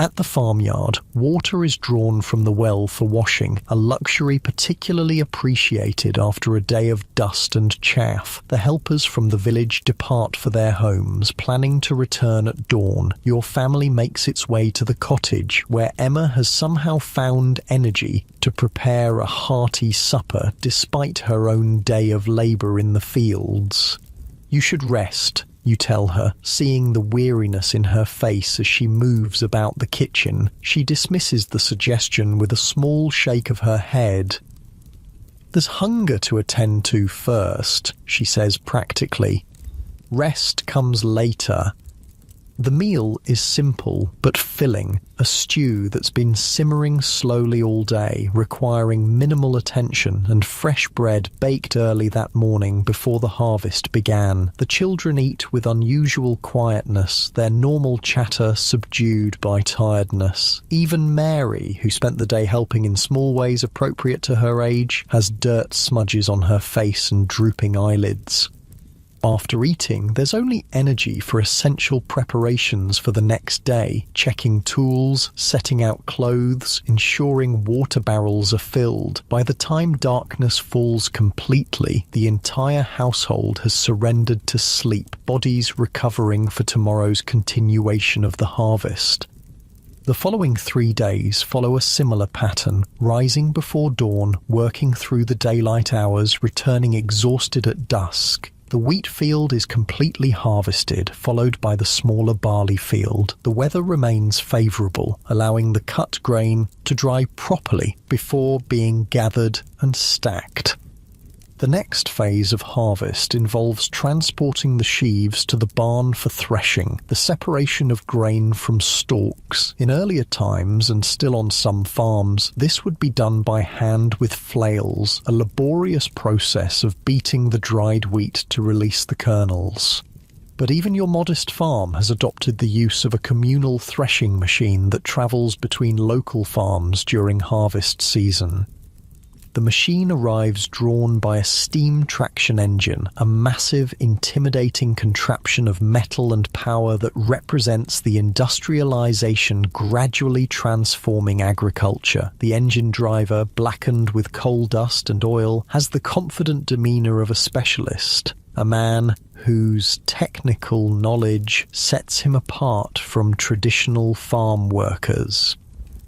At the farmyard, water is drawn from the well for washing, a luxury particularly appreciated after a day of dust and chaff. The helpers from the village depart for their homes, planning to return at dawn. Your family makes its way to the cottage, where Emma has somehow found energy to prepare a hearty supper despite her own day of labour in the fields. "You should rest," you tell her, seeing the weariness in her face as she moves about the kitchen. She dismisses the suggestion with a small shake of her head. "There's hunger to attend to first," she says practically. "Rest comes later." The meal is simple but filling, a stew that's been simmering slowly all day, requiring minimal attention, and fresh bread baked early that morning before the harvest began. The children eat with unusual quietness, their normal chatter subdued by tiredness. Even Mary, who spent the day helping in small ways appropriate to her age, has dirt smudges on her face and drooping eyelids. After eating, there's only energy for essential preparations for the next day, checking tools, setting out clothes, ensuring water barrels are filled. By the time darkness falls completely, the entire household has surrendered to sleep, bodies recovering for tomorrow's continuation of the harvest. The following 3 days follow a similar pattern, rising before dawn, working through the daylight hours, returning exhausted at dusk. The wheat field is completely harvested, followed by the smaller barley field. The weather remains favourable, allowing the cut grain to dry properly before being gathered and stacked. The next phase of harvest involves transporting the sheaves to the barn for threshing, the separation of grain from stalks. In earlier times, and still on some farms, this would be done by hand with flails, a laborious process of beating the dried wheat to release the kernels. But even your modest farm has adopted the use of a communal threshing machine that travels between local farms during harvest season. The The machine arrives drawn by a steam traction engine, a massive, intimidating contraption of metal and power that represents the industrialization gradually transforming agriculture. The engine driver, blackened with coal dust and oil, has the confident demeanor of a specialist, a man whose technical knowledge sets him apart from traditional farm workers.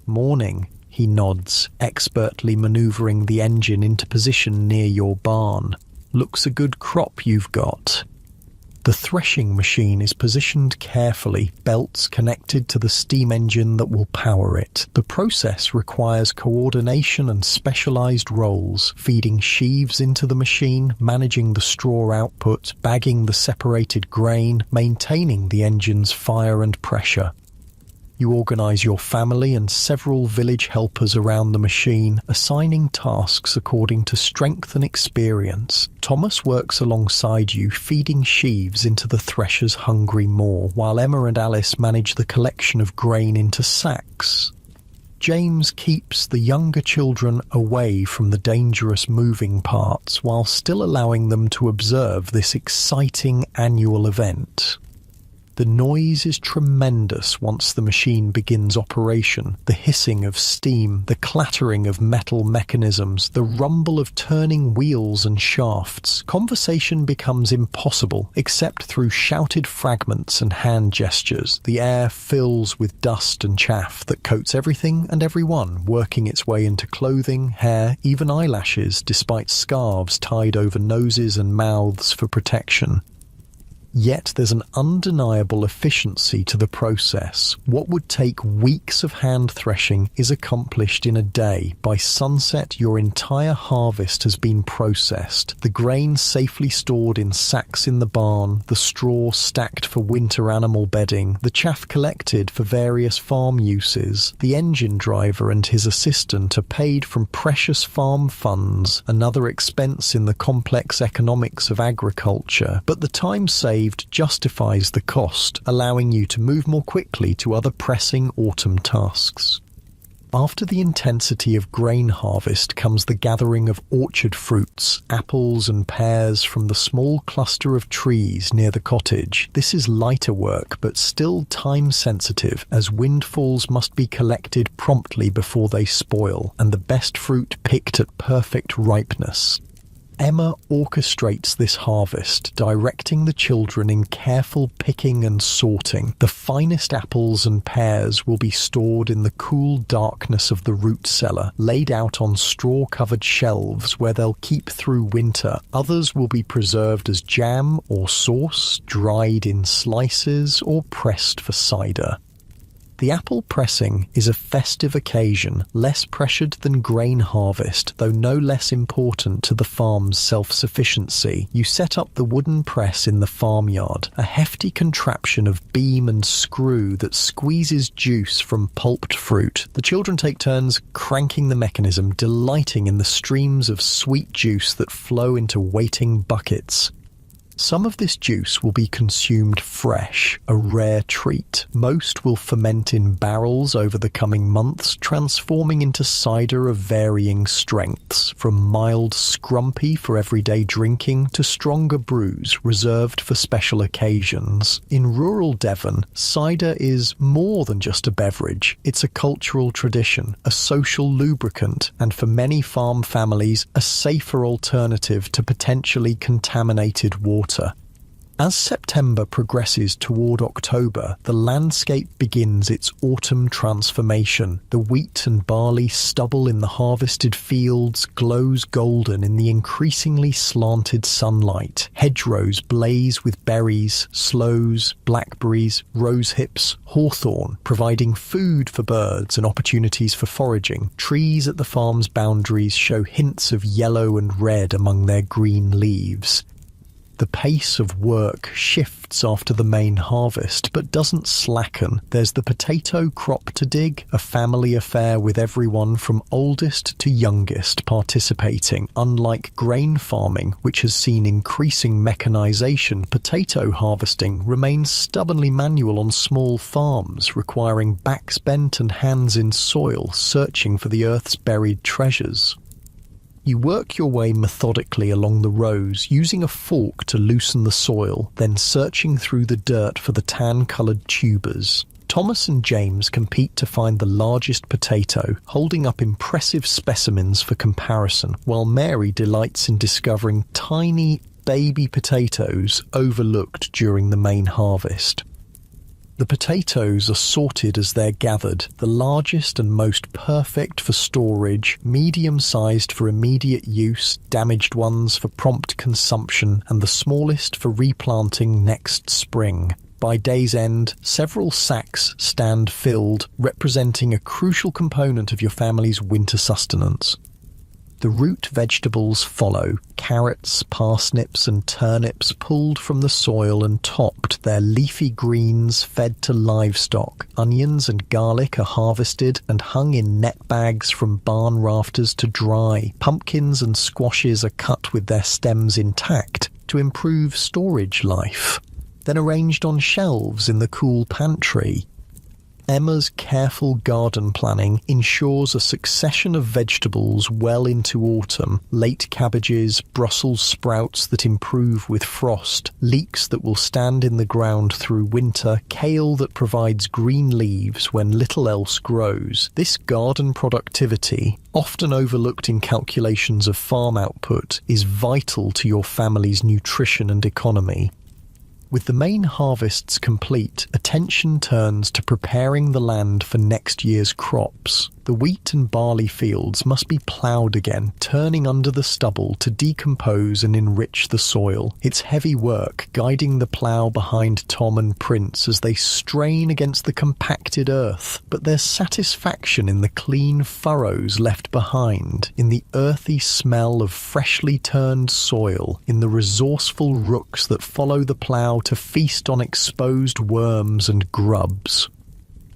"Morning," he nods, expertly maneuvering the engine into position near your barn. "Looks a good crop you've got." The threshing machine is positioned carefully, belts connected to the steam engine that will power it. The process requires coordination and specialized roles, feeding sheaves into the machine, managing the straw output, bagging the separated grain, maintaining the engine's fire and pressure. You organize your family and several village helpers around the machine, assigning tasks according to strength and experience. Thomas works alongside you, feeding sheaves into the thresher's hungry maw, while Emma and Alice manage the collection of grain into sacks. James keeps the younger children away from the dangerous moving parts while still allowing them to observe this exciting annual event. The noise is tremendous once the machine begins operation. The hissing of steam, the clattering of metal mechanisms, the rumble of turning wheels and shafts. Conversation becomes impossible except through shouted fragments and hand gestures. The air fills with dust and chaff that coats everything and everyone, working its way into clothing, hair, even eyelashes, despite scarves tied over noses and mouths for protection. Yet there's an undeniable efficiency to the process. What would take weeks of hand threshing is accomplished in a day. By sunset, your entire harvest has been processed. The grain safely stored in sacks in the barn, the straw stacked for winter animal bedding, the chaff collected for various farm uses. The engine driver and his assistant are paid from precious farm funds, another expense in the complex economics of agriculture. But the time saved justifies the cost, allowing you to move more quickly to other pressing autumn tasks. After the intensity of grain harvest comes the gathering of orchard fruits, apples and pears from the small cluster of trees near the cottage. This is lighter work, but still time-sensitive, as windfalls must be collected promptly before they spoil, and the best fruit picked at perfect ripeness. Emma orchestrates this harvest, directing the children in careful picking and sorting. The finest apples and pears will be stored in the cool darkness of the root cellar, laid out on straw-covered shelves where they'll keep through winter. Others will be preserved as jam or sauce, dried in slices, or pressed for cider. The apple pressing is a festive occasion, less pressured than grain harvest, though no less important to the farm's self-sufficiency. You set up the wooden press in the farmyard, a hefty contraption of beam and screw that squeezes juice from pulped fruit. The children take turns cranking the mechanism, delighting in the streams of sweet juice that flow into waiting buckets. Some of this juice will be consumed fresh, a rare treat. Most will ferment in barrels over the coming months, transforming into cider of varying strengths, from mild scrumpy for everyday drinking to stronger brews reserved for special occasions. In rural Devon, cider is more than just a beverage. It's a cultural tradition, a social lubricant, and for many farm families, a safer alternative to potentially contaminated water. As September progresses toward October, the landscape begins its autumn transformation. The wheat and barley stubble in the harvested fields glows golden in the increasingly slanted sunlight. Hedgerows blaze with berries, sloes, blackberries, rosehips, hawthorn, providing food for birds and opportunities for foraging. Trees at the farm's boundaries show hints of yellow and red among their green leaves. The pace of work shifts after the main harvest, but doesn't slacken. There's the potato crop to dig, a family affair with everyone from oldest to youngest participating. Unlike grain farming, which has seen increasing mechanization, potato harvesting remains stubbornly manual on small farms, requiring backs bent and hands in soil, searching for the earth's buried treasures. You work your way methodically along the rows, using a fork to loosen the soil, then searching through the dirt for the tan-coloured tubers. Thomas and James compete to find the largest potato, holding up impressive specimens for comparison, while Mary delights in discovering tiny baby potatoes overlooked during the main harvest. The potatoes are sorted as they're gathered, the largest and most perfect for storage, medium-sized for immediate use, damaged ones for prompt consumption, and the smallest for replanting next spring. By day's end, several sacks stand filled, representing a crucial component of your family's winter sustenance. The root vegetables follow, carrots, parsnips and turnips pulled from the soil and topped, their leafy greens fed to livestock. Onions and garlic are harvested and hung in net bags from barn rafters to dry. Pumpkins and squashes are cut with their stems intact to improve storage life, then arranged on shelves in the cool pantry. Emma's careful garden planning ensures a succession of vegetables well into autumn, late cabbages, Brussels sprouts that improve with frost, leeks that will stand in the ground through winter, kale that provides green leaves when little else grows. This garden productivity, often overlooked in calculations of farm output, is vital to your family's nutrition and economy. With the main harvests complete, attention turns to preparing the land for next year's crops. The wheat and barley fields must be ploughed again, turning under the stubble to decompose and enrich the soil. It's heavy work, guiding the plough behind Tom and Prince as they strain against the compacted earth. But there's satisfaction in the clean furrows left behind, in the earthy smell of freshly turned soil, in the resourceful rooks that follow the plough to feast on exposed worms and grubs.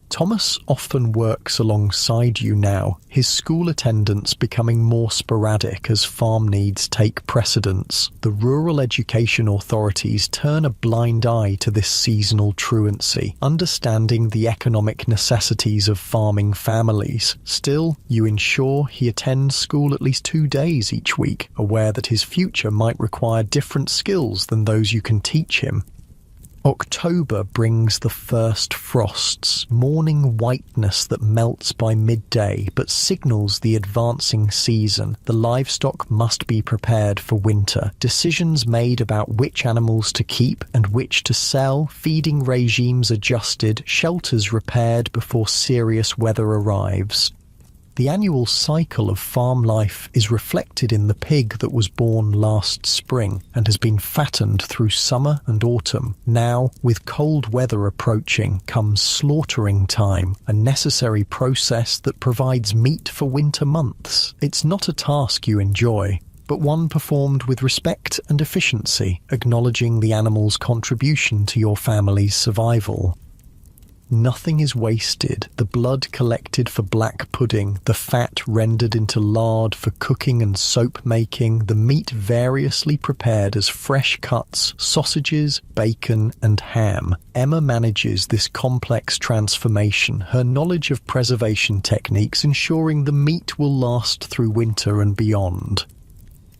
Thomas often works alongside you now, his school attendance becoming more sporadic as farm needs take precedence. The rural education authorities turn a blind eye to this seasonal truancy, understanding the economic necessities of farming families. Still, you ensure he attends school at least 2 days each week, aware that his future might require different skills than those you can teach him. October brings the first frosts, morning whiteness that melts by midday but signals the advancing season. The livestock must be prepared for winter. Decisions made about which animals to keep and which to sell, feeding regimes adjusted, shelters repaired before serious weather arrives. The annual cycle of farm life is reflected in the pig that was born last spring and has been fattened through summer and autumn. Now, with cold weather approaching, comes slaughtering time, a necessary process that provides meat for winter months. It's not a task you enjoy, but one performed with respect and efficiency, acknowledging the animal's contribution to your family's survival. Nothing is wasted, the blood collected for black pudding, the fat rendered into lard for cooking and soap making, the meat variously prepared as fresh cuts, sausages, bacon and ham. Emma manages this complex transformation, her knowledge of preservation techniques ensuring the meat will last through winter and beyond.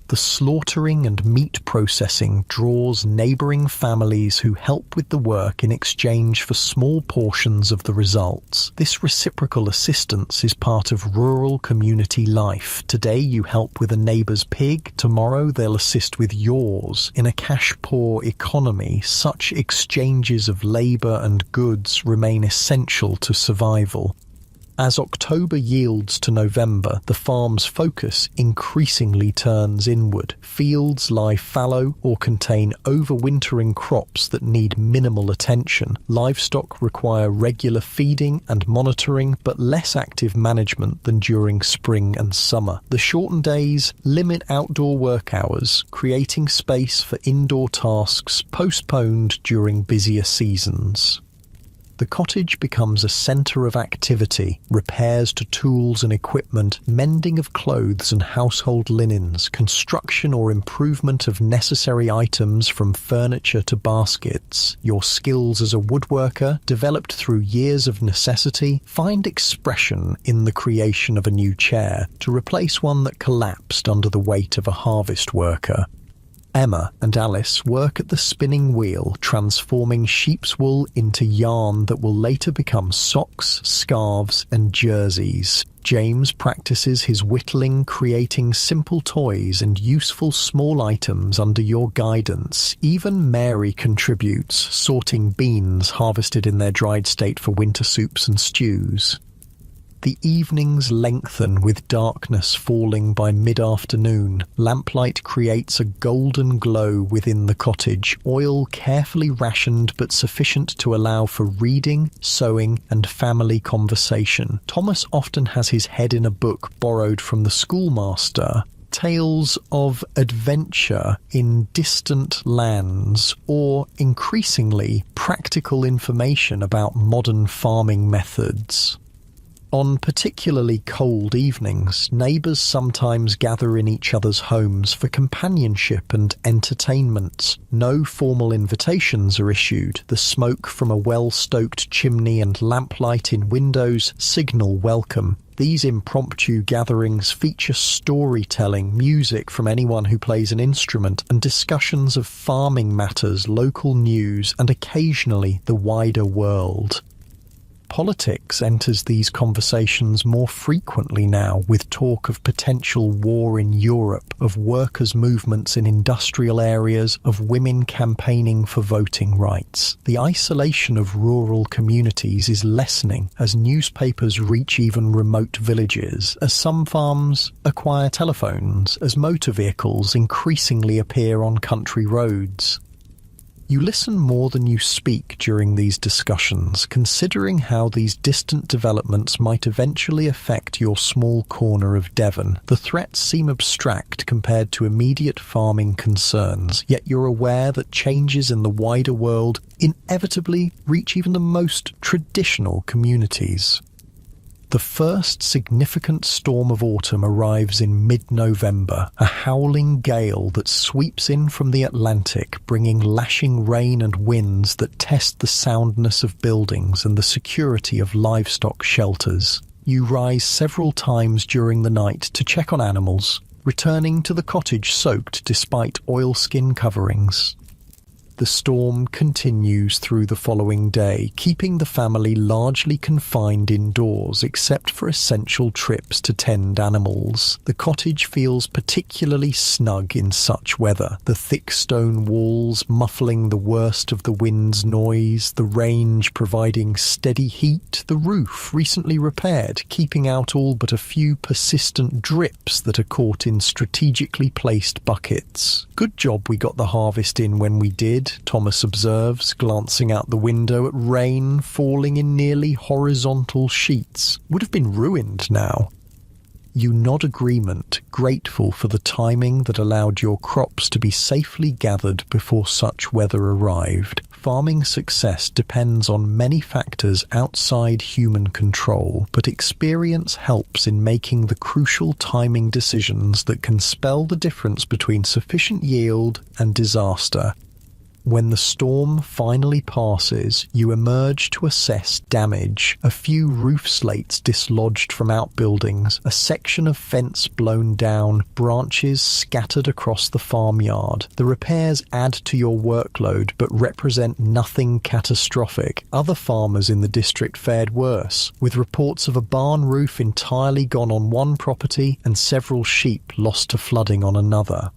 The slaughtering and meat processing draws neighbouring families who help with the work in exchange for small portions of the results. This reciprocal assistance is part of rural community life. Today you help with a neighbour's pig, tomorrow they'll assist with yours. In a cash-poor economy, such exchanges of labour and goods remain essential to survival. As October yields to November, the farm's focus increasingly turns inward. Fields lie fallow or contain overwintering crops that need minimal attention. Livestock require regular feeding and monitoring, but less active management than during spring and summer. The shortened days limit outdoor work hours, creating space for indoor tasks postponed during busier seasons. The cottage becomes a centre of activity, repairs to tools and equipment, mending of clothes and household linens, construction or improvement of necessary items from furniture to baskets. Your skills as a woodworker, developed through years of necessity, find expression in the creation of a new chair to replace one that collapsed under the weight of a harvest worker. Emma and Alice work at the spinning wheel, transforming sheep's wool into yarn that will later become socks, scarves, and jerseys. James practices his whittling, creating simple toys and useful small items under your guidance. Even Mary contributes, sorting beans harvested in their dried state for winter soups and stews. The evenings lengthen with darkness falling by mid-afternoon. Lamplight creates a golden glow within the cottage, oil carefully rationed but sufficient to allow for reading, sewing, and family conversation. Thomas often has his head in a book borrowed from the schoolmaster. Tales of adventure in distant lands, or increasingly practical information about modern farming methods. On particularly cold evenings, neighbours sometimes gather in each other's homes for companionship and entertainment. No formal invitations are issued. The smoke from a well-stoked chimney and lamplight in windows signal welcome. These impromptu gatherings feature storytelling, music from anyone who plays an instrument, and discussions of farming matters, local news, and occasionally the wider world. Politics enters these conversations more frequently now, with talk of potential war in Europe, of workers' movements in industrial areas, of women campaigning for voting rights. The isolation of rural communities is lessening as newspapers reach even remote villages, as some farms acquire telephones, as motor vehicles increasingly appear on country roads. You listen more than you speak during these discussions, considering how these distant developments might eventually affect your small corner of Devon. The threats seem abstract compared to immediate farming concerns, yet you're aware that changes in the wider world inevitably reach even the most traditional communities. The first significant storm of autumn arrives in mid-November, a howling gale that sweeps in from the Atlantic, bringing lashing rain and winds that test the soundness of buildings and the security of livestock shelters. You rise several times during the night to check on animals, returning to the cottage soaked despite oilskin coverings. The storm continues through the following day, keeping the family largely confined indoors except for essential trips to tend animals. The cottage feels particularly snug in such weather, the thick stone walls muffling the worst of the wind's noise, the range providing steady heat, the roof recently repaired, keeping out all but a few persistent drips that are caught in strategically placed buckets. Good job we got the harvest in when we did, Thomas observes, glancing out the window at rain falling in nearly horizontal sheets. Would have been ruined now. You nod agreement, grateful for the timing that allowed your crops to be safely gathered before such weather arrived. Farming success depends on many factors outside human control, but experience helps in making the crucial timing decisions that can spell the difference between sufficient yield and disaster. When the storm finally passes, you emerge to assess damage. A few roof slates dislodged from outbuildings, a section of fence blown down, branches scattered across the farmyard. The repairs add to your workload but represent nothing catastrophic. Other farmers in the district fared worse, with reports of a barn roof entirely gone on one property and several sheep lost to flooding on another.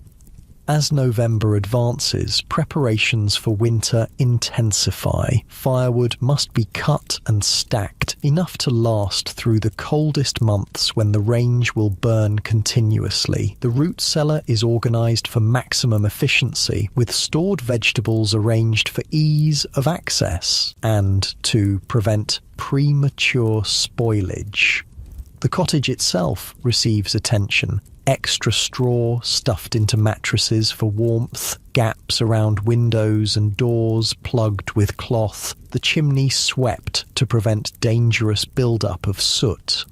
As November advances, preparations for winter intensify. Firewood must be cut and stacked, enough to last through the coldest months when the range will burn continuously. The root cellar is organised for maximum efficiency, with stored vegetables arranged for ease of access and to prevent premature spoilage. The cottage itself receives attention. Extra straw stuffed into mattresses for warmth, gaps around windows and doors plugged with cloth, the chimney swept to prevent dangerous build-up of soot.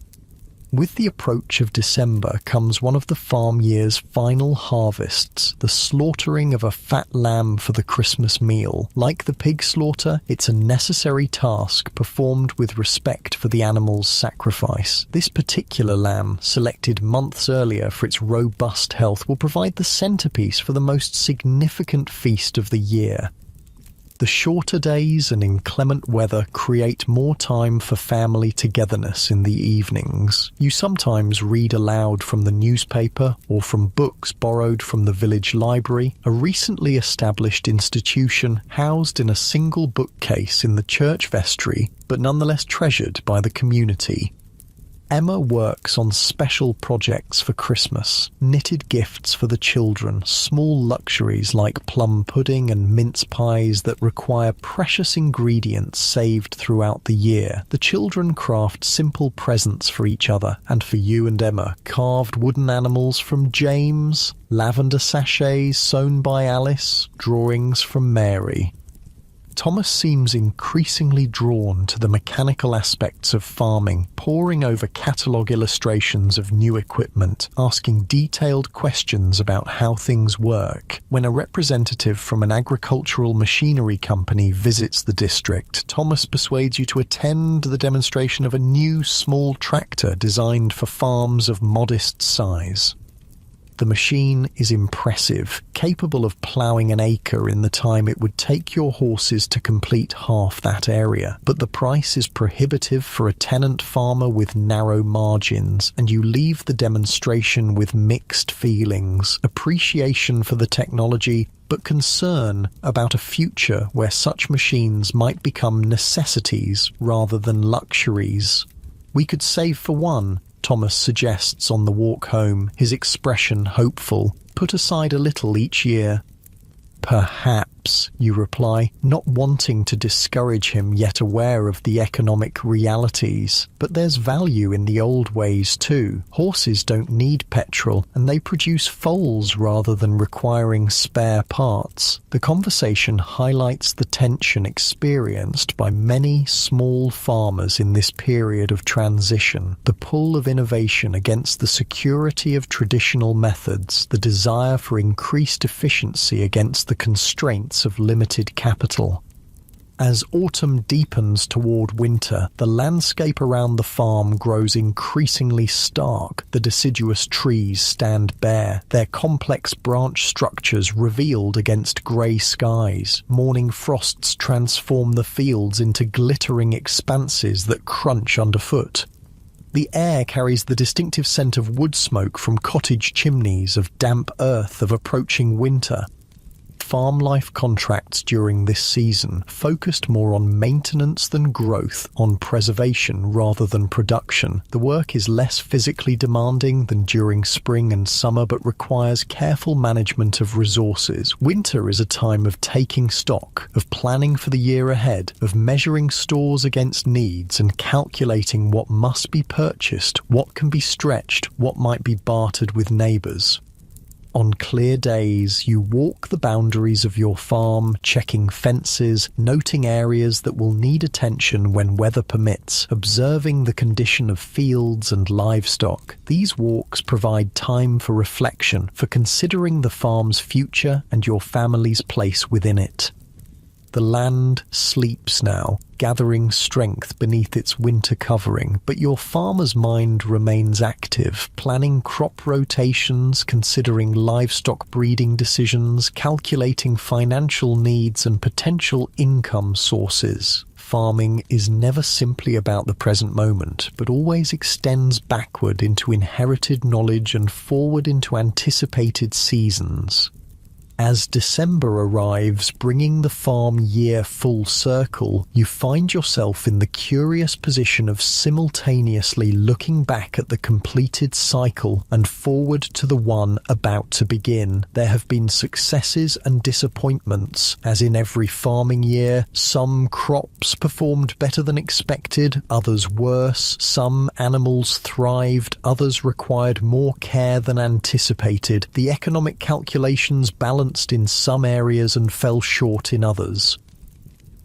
With the approach of December comes one of the farm year's final harvests, the slaughtering of a fat lamb for the Christmas meal. Like the pig slaughter, it's a necessary task performed with respect for the animal's sacrifice. This particular lamb, selected months earlier for its robust health, will provide the centerpiece for the most significant feast of the year. The shorter days and inclement weather create more time for family togetherness in the evenings. You sometimes read aloud from the newspaper or from books borrowed from the village library, a recently established institution housed in a single bookcase in the church vestry, but nonetheless treasured by the community. Emma works on special projects for Christmas, knitted gifts for the children, small luxuries like plum pudding and mince pies that require precious ingredients saved throughout the year. The children craft simple presents for each other, and for you and Emma, carved wooden animals from James, lavender sachets sewn by Alice, drawings from Mary. Thomas seems increasingly drawn to the mechanical aspects of farming, poring over catalogue illustrations of new equipment, asking detailed questions about how things work. When a representative from an agricultural machinery company visits the district, Thomas persuades you to attend the demonstration of a new small tractor designed for farms of modest size. The machine is impressive, capable of ploughing an acre in the time it would take your horses to complete half that area. But the price is prohibitive for a tenant farmer with narrow margins, and you leave the demonstration with mixed feelings, appreciation for the technology, but concern about a future where such machines might become necessities rather than luxuries. We could save for one, Thomas suggests on the walk home, his expression hopeful. Put aside a little each year. Perhaps, you reply, not wanting to discourage him, yet aware of the economic realities. But there's value in the old ways too. Horses don't need petrol, and they produce foals rather than requiring spare parts. The conversation highlights the tension experienced by many small farmers in this period of transition, the pull of innovation against the security of traditional methods, the desire for increased efficiency against the constraints of limited capital. As autumn deepens toward winter, the landscape around the farm grows increasingly stark. The deciduous trees stand bare, their complex branch structures revealed against grey skies. Morning frosts transform the fields into glittering expanses that crunch underfoot. The air carries the distinctive scent of wood smoke from cottage chimneys, of damp earth, of approaching winter. Farm life contracts during this season focused more on maintenance than growth, on preservation rather than production. The work is less physically demanding than during spring and summer, but requires careful management of resources. Winter is a time of taking stock, of planning for the year ahead, of measuring stores against needs and calculating what must be purchased, what can be stretched, what might be bartered with neighbours. On clear days, you walk the boundaries of your farm, checking fences, noting areas that will need attention when weather permits, observing the condition of fields and livestock. These walks provide time for reflection, for considering the farm's future and your family's place within it. The land sleeps now, gathering strength beneath its winter covering, but your farmer's mind remains active, planning crop rotations, considering livestock breeding decisions, calculating financial needs and potential income sources. Farming is never simply about the present moment, but always extends backward into inherited knowledge and forward into anticipated seasons. As December arrives, bringing the farm year full circle, you find yourself in the curious position of simultaneously looking back at the completed cycle and forward to the one about to begin. There have been successes and disappointments, as in every farming year. Some crops performed better than expected, others worse. Some animals thrived, others required more care than anticipated. The economic calculations balanced in some areas and fell short in others.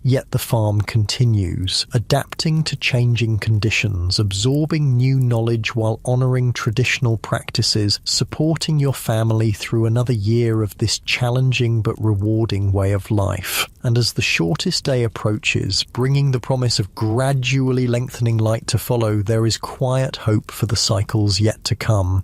Yet the farm continues, adapting to changing conditions, absorbing new knowledge while honouring traditional practices, supporting your family through another year of this challenging but rewarding way of life. And as the shortest day approaches, bringing the promise of gradually lengthening light to follow, there is quiet hope for the cycles yet to come.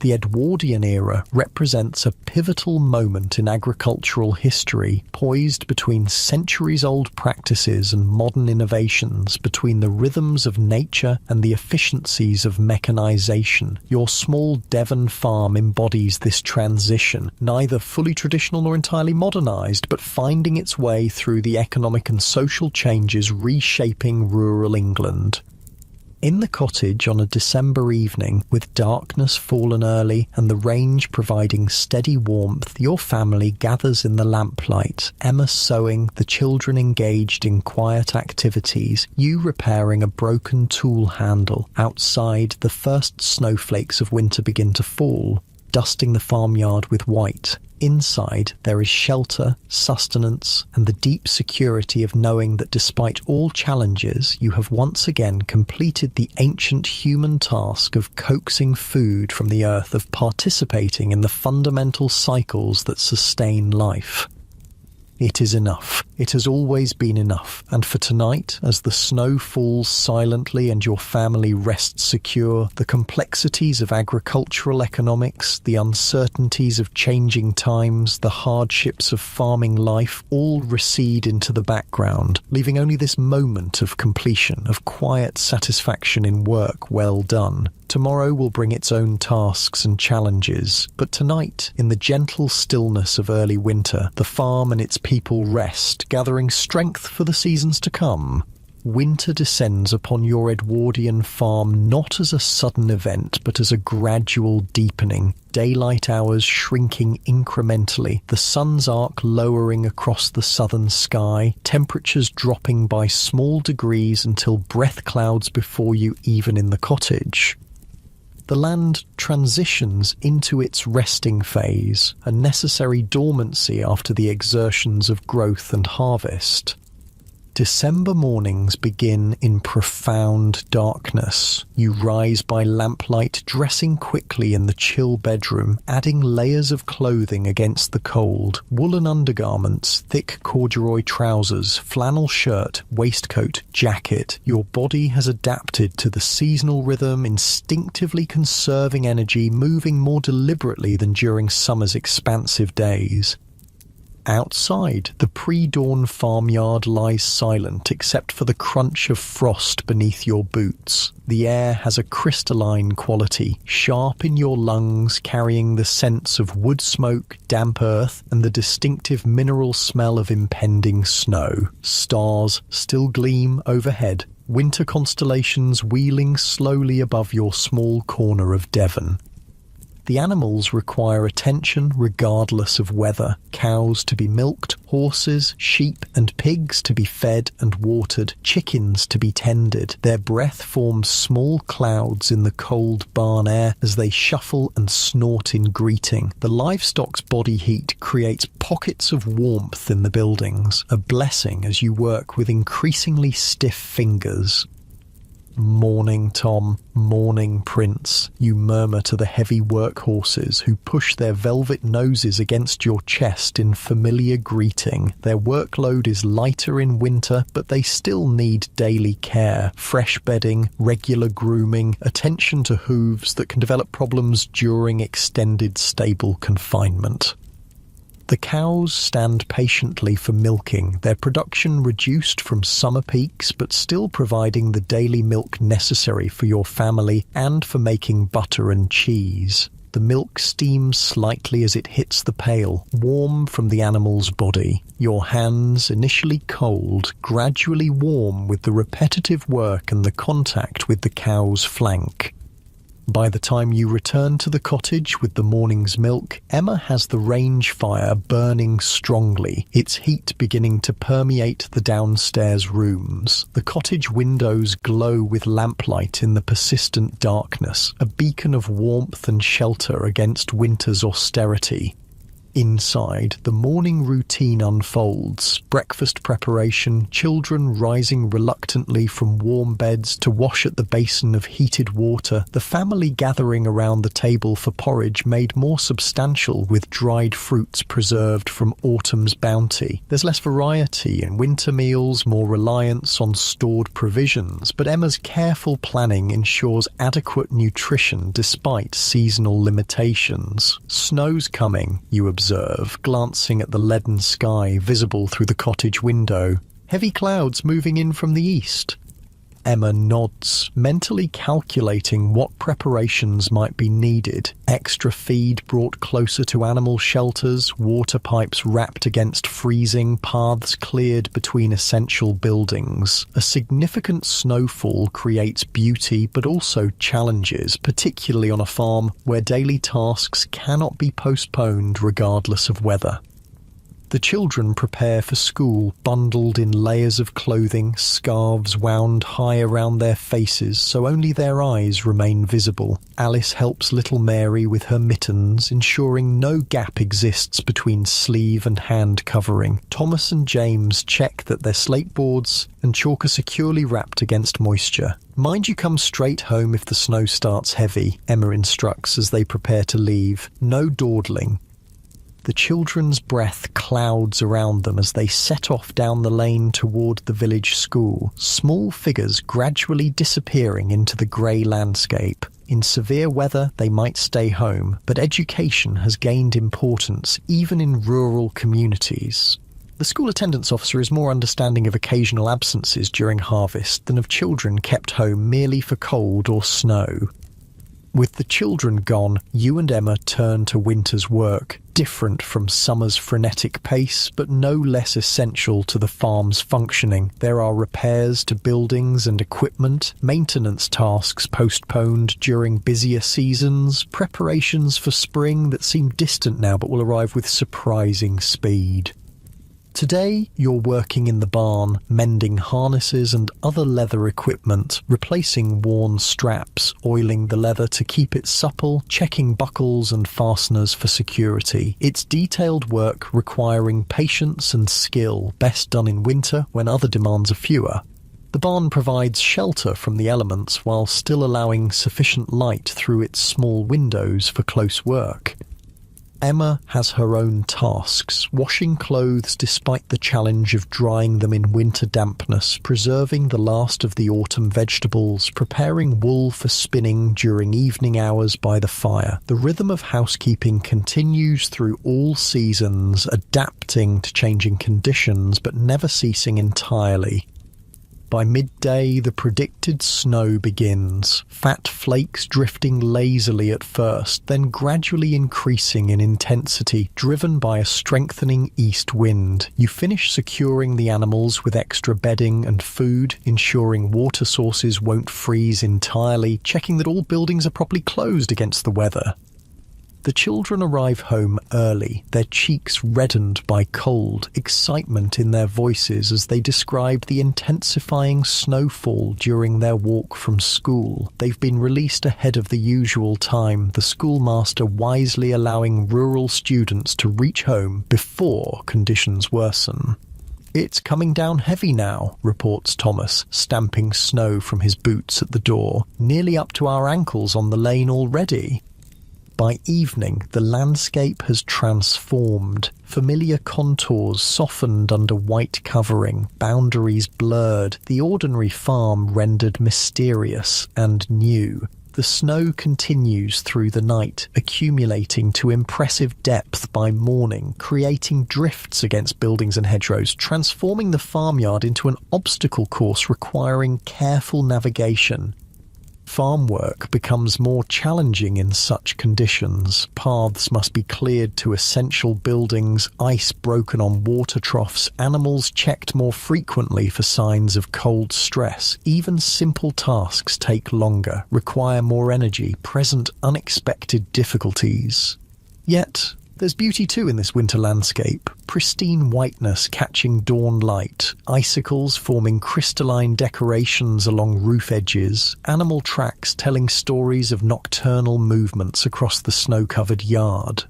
The Edwardian era represents a pivotal moment in agricultural history, poised between centuries-old practices and modern innovations, between the rhythms of nature and the efficiencies of mechanization. Your small Devon farm embodies this transition, neither fully traditional nor entirely modernized, but finding its way through the economic and social changes reshaping rural England. In the cottage on a December evening, with darkness fallen early and the range providing steady warmth, your family gathers in the lamplight, Emma sewing, the children engaged in quiet activities, you repairing a broken tool handle. Outside, the first snowflakes of winter begin to fall, dusting the farmyard with white. Inside, there is shelter, sustenance, and the deep security of knowing that despite all challenges, you have once again completed the ancient human task of coaxing food from the earth, of participating in the fundamental cycles that sustain life. It is enough. It has always been enough. And for tonight, as the snow falls silently and your family rests secure, the complexities of agricultural economics, the uncertainties of changing times, the hardships of farming life all recede into the background, leaving only this moment of completion, of quiet satisfaction in work well done. Tomorrow will bring its own tasks and challenges, but tonight, in the gentle stillness of early winter, the farm and its people rest, gathering strength for the seasons to come. Winter descends upon your Edwardian farm not as a sudden event, but as a gradual deepening, daylight hours shrinking incrementally, the sun's arc lowering across the southern sky, temperatures dropping by small degrees until breath clouds before you even in the cottage. The land transitions into its resting phase, a necessary dormancy after the exertions of growth and harvest. December mornings begin in profound darkness. You rise by lamplight, dressing quickly in the chill bedroom, adding layers of clothing against the cold. Woolen undergarments, thick corduroy trousers, flannel shirt, waistcoat, jacket. Your body has adapted to the seasonal rhythm, instinctively conserving energy, moving more deliberately than during summer's expansive days. Outside, the pre-dawn farmyard lies silent except for the crunch of frost beneath your boots. The air has a crystalline quality, sharp in your lungs, carrying the sense of wood smoke, damp earth, and the distinctive mineral smell of impending snow. Stars still gleam overhead, winter constellations wheeling slowly above your small corner of Devon. The animals require attention regardless of weather. Cows to be milked, horses, sheep and pigs to be fed and watered, chickens to be tended. Their breath forms small clouds in the cold barn air as they shuffle and snort in greeting. The livestock's body heat creates pockets of warmth in the buildings, a blessing as you work with increasingly stiff fingers. "Morning, Tom. Morning, Prince," you murmur to the heavy workhorses who push their velvet noses against your chest in familiar greeting. Their workload is lighter in winter, but they still need daily care, fresh bedding, regular grooming, attention to hooves that can develop problems during extended stable confinement. The cows stand patiently for milking, their production reduced from summer peaks but still providing the daily milk necessary for your family and for making butter and cheese. The milk steams slightly as it hits the pail, warm from the animal's body. Your hands, initially cold, gradually warm with the repetitive work and the contact with the cow's flank. By the time you return to the cottage with the morning's milk, Emma has the range fire burning strongly, its heat beginning to permeate the downstairs rooms. The cottage windows glow with lamplight in the persistent darkness, a beacon of warmth and shelter against winter's austerity. Inside, the morning routine unfolds. Breakfast preparation, children rising reluctantly from warm beds to wash at the basin of heated water, the family gathering around the table for porridge made more substantial with dried fruits preserved from autumn's bounty. There's less variety in winter meals, more reliance on stored provisions, but Emma's careful planning ensures adequate nutrition despite seasonal limitations. Snow's coming, you observe, glancing at the leaden sky visible through the cottage window. Heavy clouds moving in from the east. Emma nods, mentally calculating what preparations might be needed. Extra feed brought closer to animal shelters, water pipes wrapped against freezing, paths cleared between essential buildings. A significant snowfall creates beauty but also challenges, particularly on a farm where daily tasks cannot be postponed regardless of weather. The children prepare for school, bundled in layers of clothing, scarves wound high around their faces so only their eyes remain visible. Alice helps little Mary with her mittens, ensuring no gap exists between sleeve and hand covering. Thomas and James check that their slate boards and chalk are securely wrapped against moisture. Mind you come straight home if the snow starts heavy, Emma instructs as they prepare to leave. No dawdling. The children's breath clouds around them as they set off down the lane toward the village school, small figures gradually disappearing into the grey landscape. In severe weather, they might stay home, but education has gained importance even in rural communities. The school attendance officer is more understanding of occasional absences during harvest than of children kept home merely for cold or snow. With the children gone, you and Emma turn to winter's work, different from summer's frenetic pace, but no less essential to the farm's functioning. There are repairs to buildings and equipment, maintenance tasks postponed during busier seasons, preparations for spring that seem distant now but will arrive with surprising speed. Today, you're working in the barn, mending harnesses and other leather equipment, replacing worn straps, oiling the leather to keep it supple, checking buckles and fasteners for security. It's detailed work requiring patience and skill, best done in winter when other demands are fewer. The barn provides shelter from the elements while still allowing sufficient light through its small windows for close work. Emma has her own tasks, washing clothes despite the challenge of drying them in winter dampness, preserving the last of the autumn vegetables, preparing wool for spinning during evening hours by the fire. The rhythm of housekeeping continues through all seasons, adapting to changing conditions but never ceasing entirely. By midday, the predicted snow begins, fat flakes drifting lazily at first, then gradually increasing in intensity, driven by a strengthening east wind. You finish securing the animals with extra bedding and food, ensuring water sources won't freeze entirely, checking that all buildings are properly closed against the weather. The children arrive home early, their cheeks reddened by cold, excitement in their voices as they describe the intensifying snowfall during their walk from school. They've been released ahead of the usual time, the schoolmaster wisely allowing rural students to reach home before conditions worsen. "It's coming down heavy now," reports Thomas, stamping snow from his boots at the door. "Nearly up to our ankles on the lane already." By evening, the landscape has transformed, familiar contours softened under white covering, boundaries blurred, the ordinary farm rendered mysterious and new. The snow continues through the night, accumulating to impressive depth by morning, creating drifts against buildings and hedgerows, transforming the farmyard into an obstacle course requiring careful navigation. Farm work becomes more challenging in such conditions. Paths must be cleared to essential buildings, ice broken on water troughs, animals checked more frequently for signs of cold stress. Even simple tasks take longer, require more energy, present unexpected difficulties. Yet, there's beauty too in this winter landscape. Pristine whiteness catching dawn light, icicles forming crystalline decorations along roof edges, animal tracks telling stories of nocturnal movements across the snow-covered yard.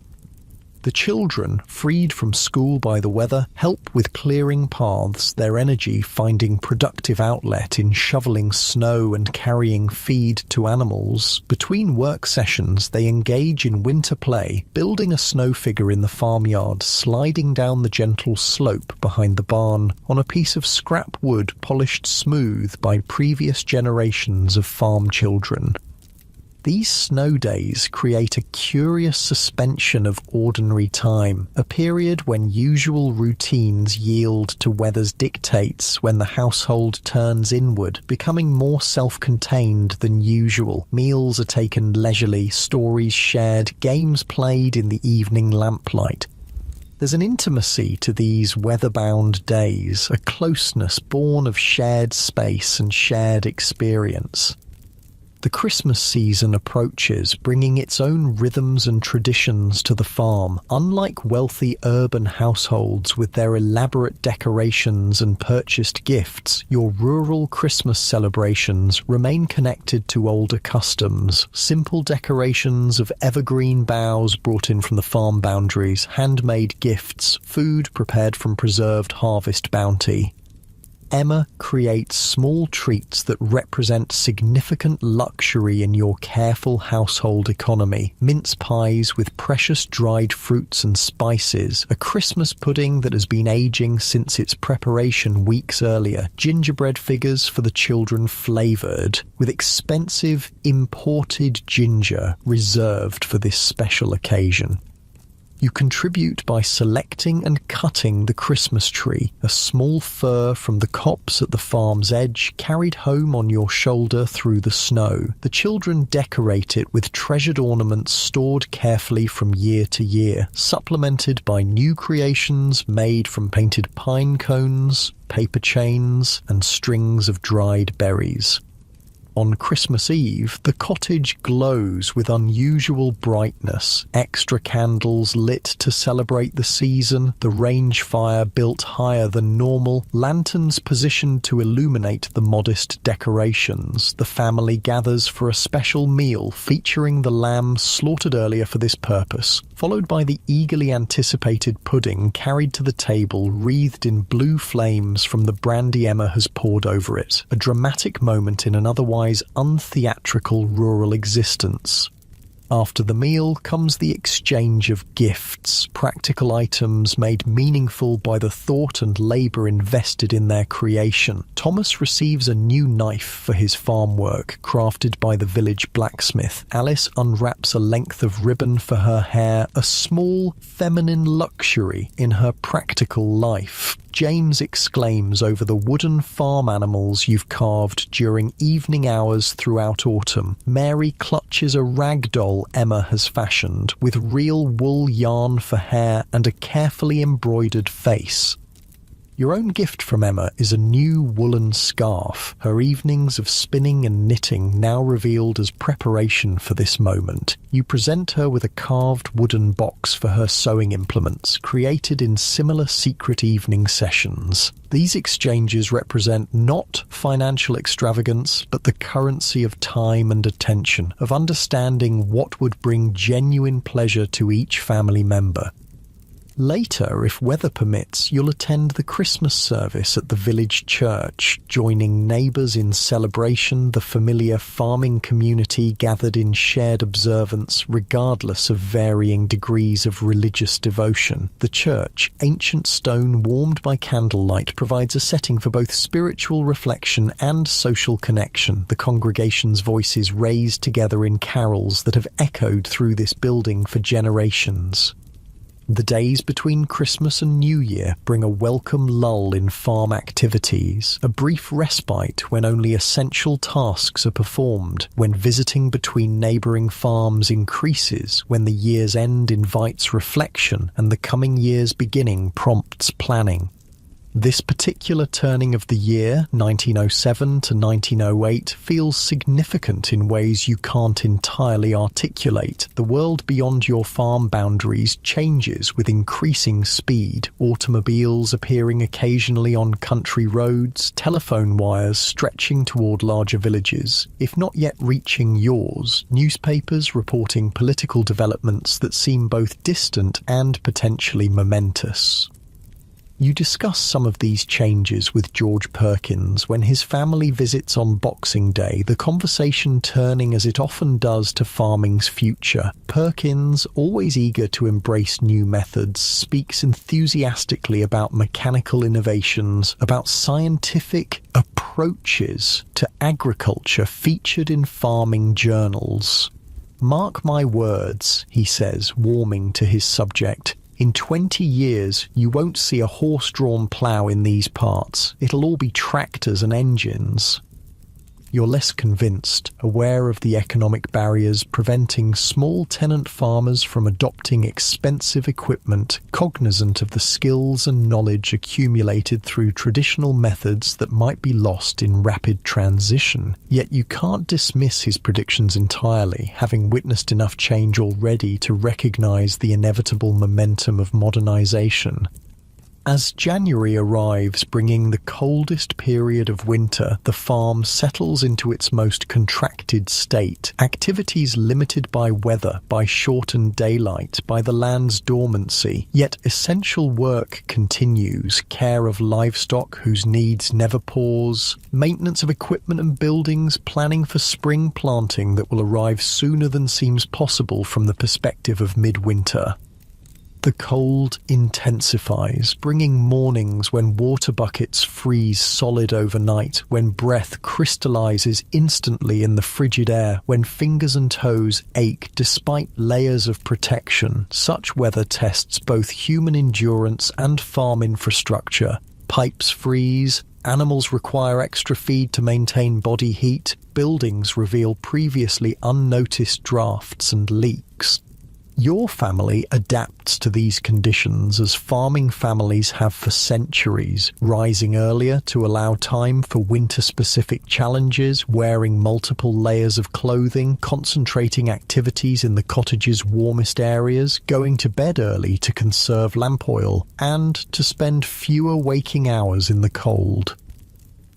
The children, freed from school by the weather, help with clearing paths, their energy finding productive outlet in shoveling snow and carrying feed to animals. Between work sessions, they engage in winter play, building a snow figure in the farmyard, sliding down the gentle slope behind the barn on a piece of scrap wood polished smooth by previous generations of farm children. These snow days create a curious suspension of ordinary time, a period when usual routines yield to weather's dictates, when the household turns inward, becoming more self-contained than usual. Meals are taken leisurely, stories shared, games played in the evening lamplight. There's an intimacy to these weather-bound days, a closeness born of shared space and shared experience. The Christmas season approaches, bringing its own rhythms and traditions to the farm. Unlike wealthy urban households with their elaborate decorations and purchased gifts, your rural Christmas celebrations remain connected to older customs. Simple decorations of evergreen boughs brought in from the farm boundaries, handmade gifts, food prepared from preserved harvest bounty. Emma creates small treats that represent significant luxury in your careful household economy. Mince pies with precious dried fruits and spices, a Christmas pudding that has been aging since its preparation weeks earlier, gingerbread figures for the children flavoured with expensive imported ginger reserved for this special occasion. You contribute by selecting and cutting the Christmas tree, a small fir from the copse at the farm's edge, carried home on your shoulder through the snow. The children decorate it with treasured ornaments stored carefully from year to year, supplemented by new creations made from painted pine cones, paper chains, and strings of dried berries. On Christmas Eve, the cottage glows with unusual brightness, extra candles lit to celebrate the season, the range fire built higher than normal, lanterns positioned to illuminate the modest decorations. The family gathers for a special meal featuring the lamb slaughtered earlier for this purpose, followed by the eagerly anticipated pudding carried to the table wreathed in blue flames from the brandy Emma has poured over it, a dramatic moment in an otherwise untheatrical rural existence. After the meal comes the exchange of gifts, practical items made meaningful by the thought and labour invested in their creation. Thomas receives a new knife for his farm work, crafted by the village blacksmith. Alice unwraps a length of ribbon for her hair, a small feminine luxury in her practical life. James exclaims over the wooden farm animals you've carved during evening hours throughout autumn. Mary clutches a rag doll Emma has fashioned, with real wool yarn for hair and a carefully embroidered face. Your own gift from Emma is a new woolen scarf, her evenings of spinning and knitting now revealed as preparation for this moment. You present her with a carved wooden box for her sewing implements, created in similar secret evening sessions. These exchanges represent not financial extravagance, but the currency of time and attention, of understanding what would bring genuine pleasure to each family member. Later, if weather permits, you'll attend the Christmas service at the village church, joining neighbours in celebration, the familiar farming community gathered in shared observance regardless of varying degrees of religious devotion. The church, ancient stone warmed by candlelight, provides a setting for both spiritual reflection and social connection, the congregation's voices raised together in carols that have echoed through this building for generations. The days between Christmas and New Year bring a welcome lull in farm activities, a brief respite when only essential tasks are performed, when visiting between neighbouring farms increases, when the year's end invites reflection and the coming year's beginning prompts planning. This particular turning of the year, 1907 to 1908, feels significant in ways you can't entirely articulate. The world beyond your farm boundaries changes with increasing speed, automobiles appearing occasionally on country roads, telephone wires stretching toward larger villages. If not yet reaching yours, newspapers reporting political developments that seem both distant and potentially momentous. You discuss some of these changes with George Perkins when his family visits on Boxing Day, the conversation turning as it often does to farming's future. Perkins, always eager to embrace new methods, speaks enthusiastically about mechanical innovations, about scientific approaches to agriculture featured in farming journals. "Mark my words," he says, warming to his subject. "In 20 years, you won't see a horse-drawn plough in these parts. It'll all be tractors and engines." You're less convinced, aware of the economic barriers preventing small tenant farmers from adopting expensive equipment, cognizant of the skills and knowledge accumulated through traditional methods that might be lost in rapid transition. Yet you can't dismiss his predictions entirely, having witnessed enough change already to recognize the inevitable momentum of modernization. As January arrives, bringing the coldest period of winter, the farm settles into its most contracted state. Activities limited by weather, by shortened daylight, by the land's dormancy. Yet essential work continues. Care of livestock whose needs never pause. Maintenance of equipment and buildings, planning for spring planting that will arrive sooner than seems possible from the perspective of midwinter. The cold intensifies, bringing mornings when water buckets freeze solid overnight, when breath crystallizes instantly in the frigid air, when fingers and toes ache despite layers of protection. Such weather tests both human endurance and farm infrastructure. Pipes freeze, animals require extra feed to maintain body heat, buildings reveal previously unnoticed drafts and leaks. Your family adapts to these conditions as farming families have for centuries, rising earlier to allow time for winter-specific challenges, wearing multiple layers of clothing, concentrating activities in the cottage's warmest areas, going to bed early to conserve lamp oil, and to spend fewer waking hours in the cold.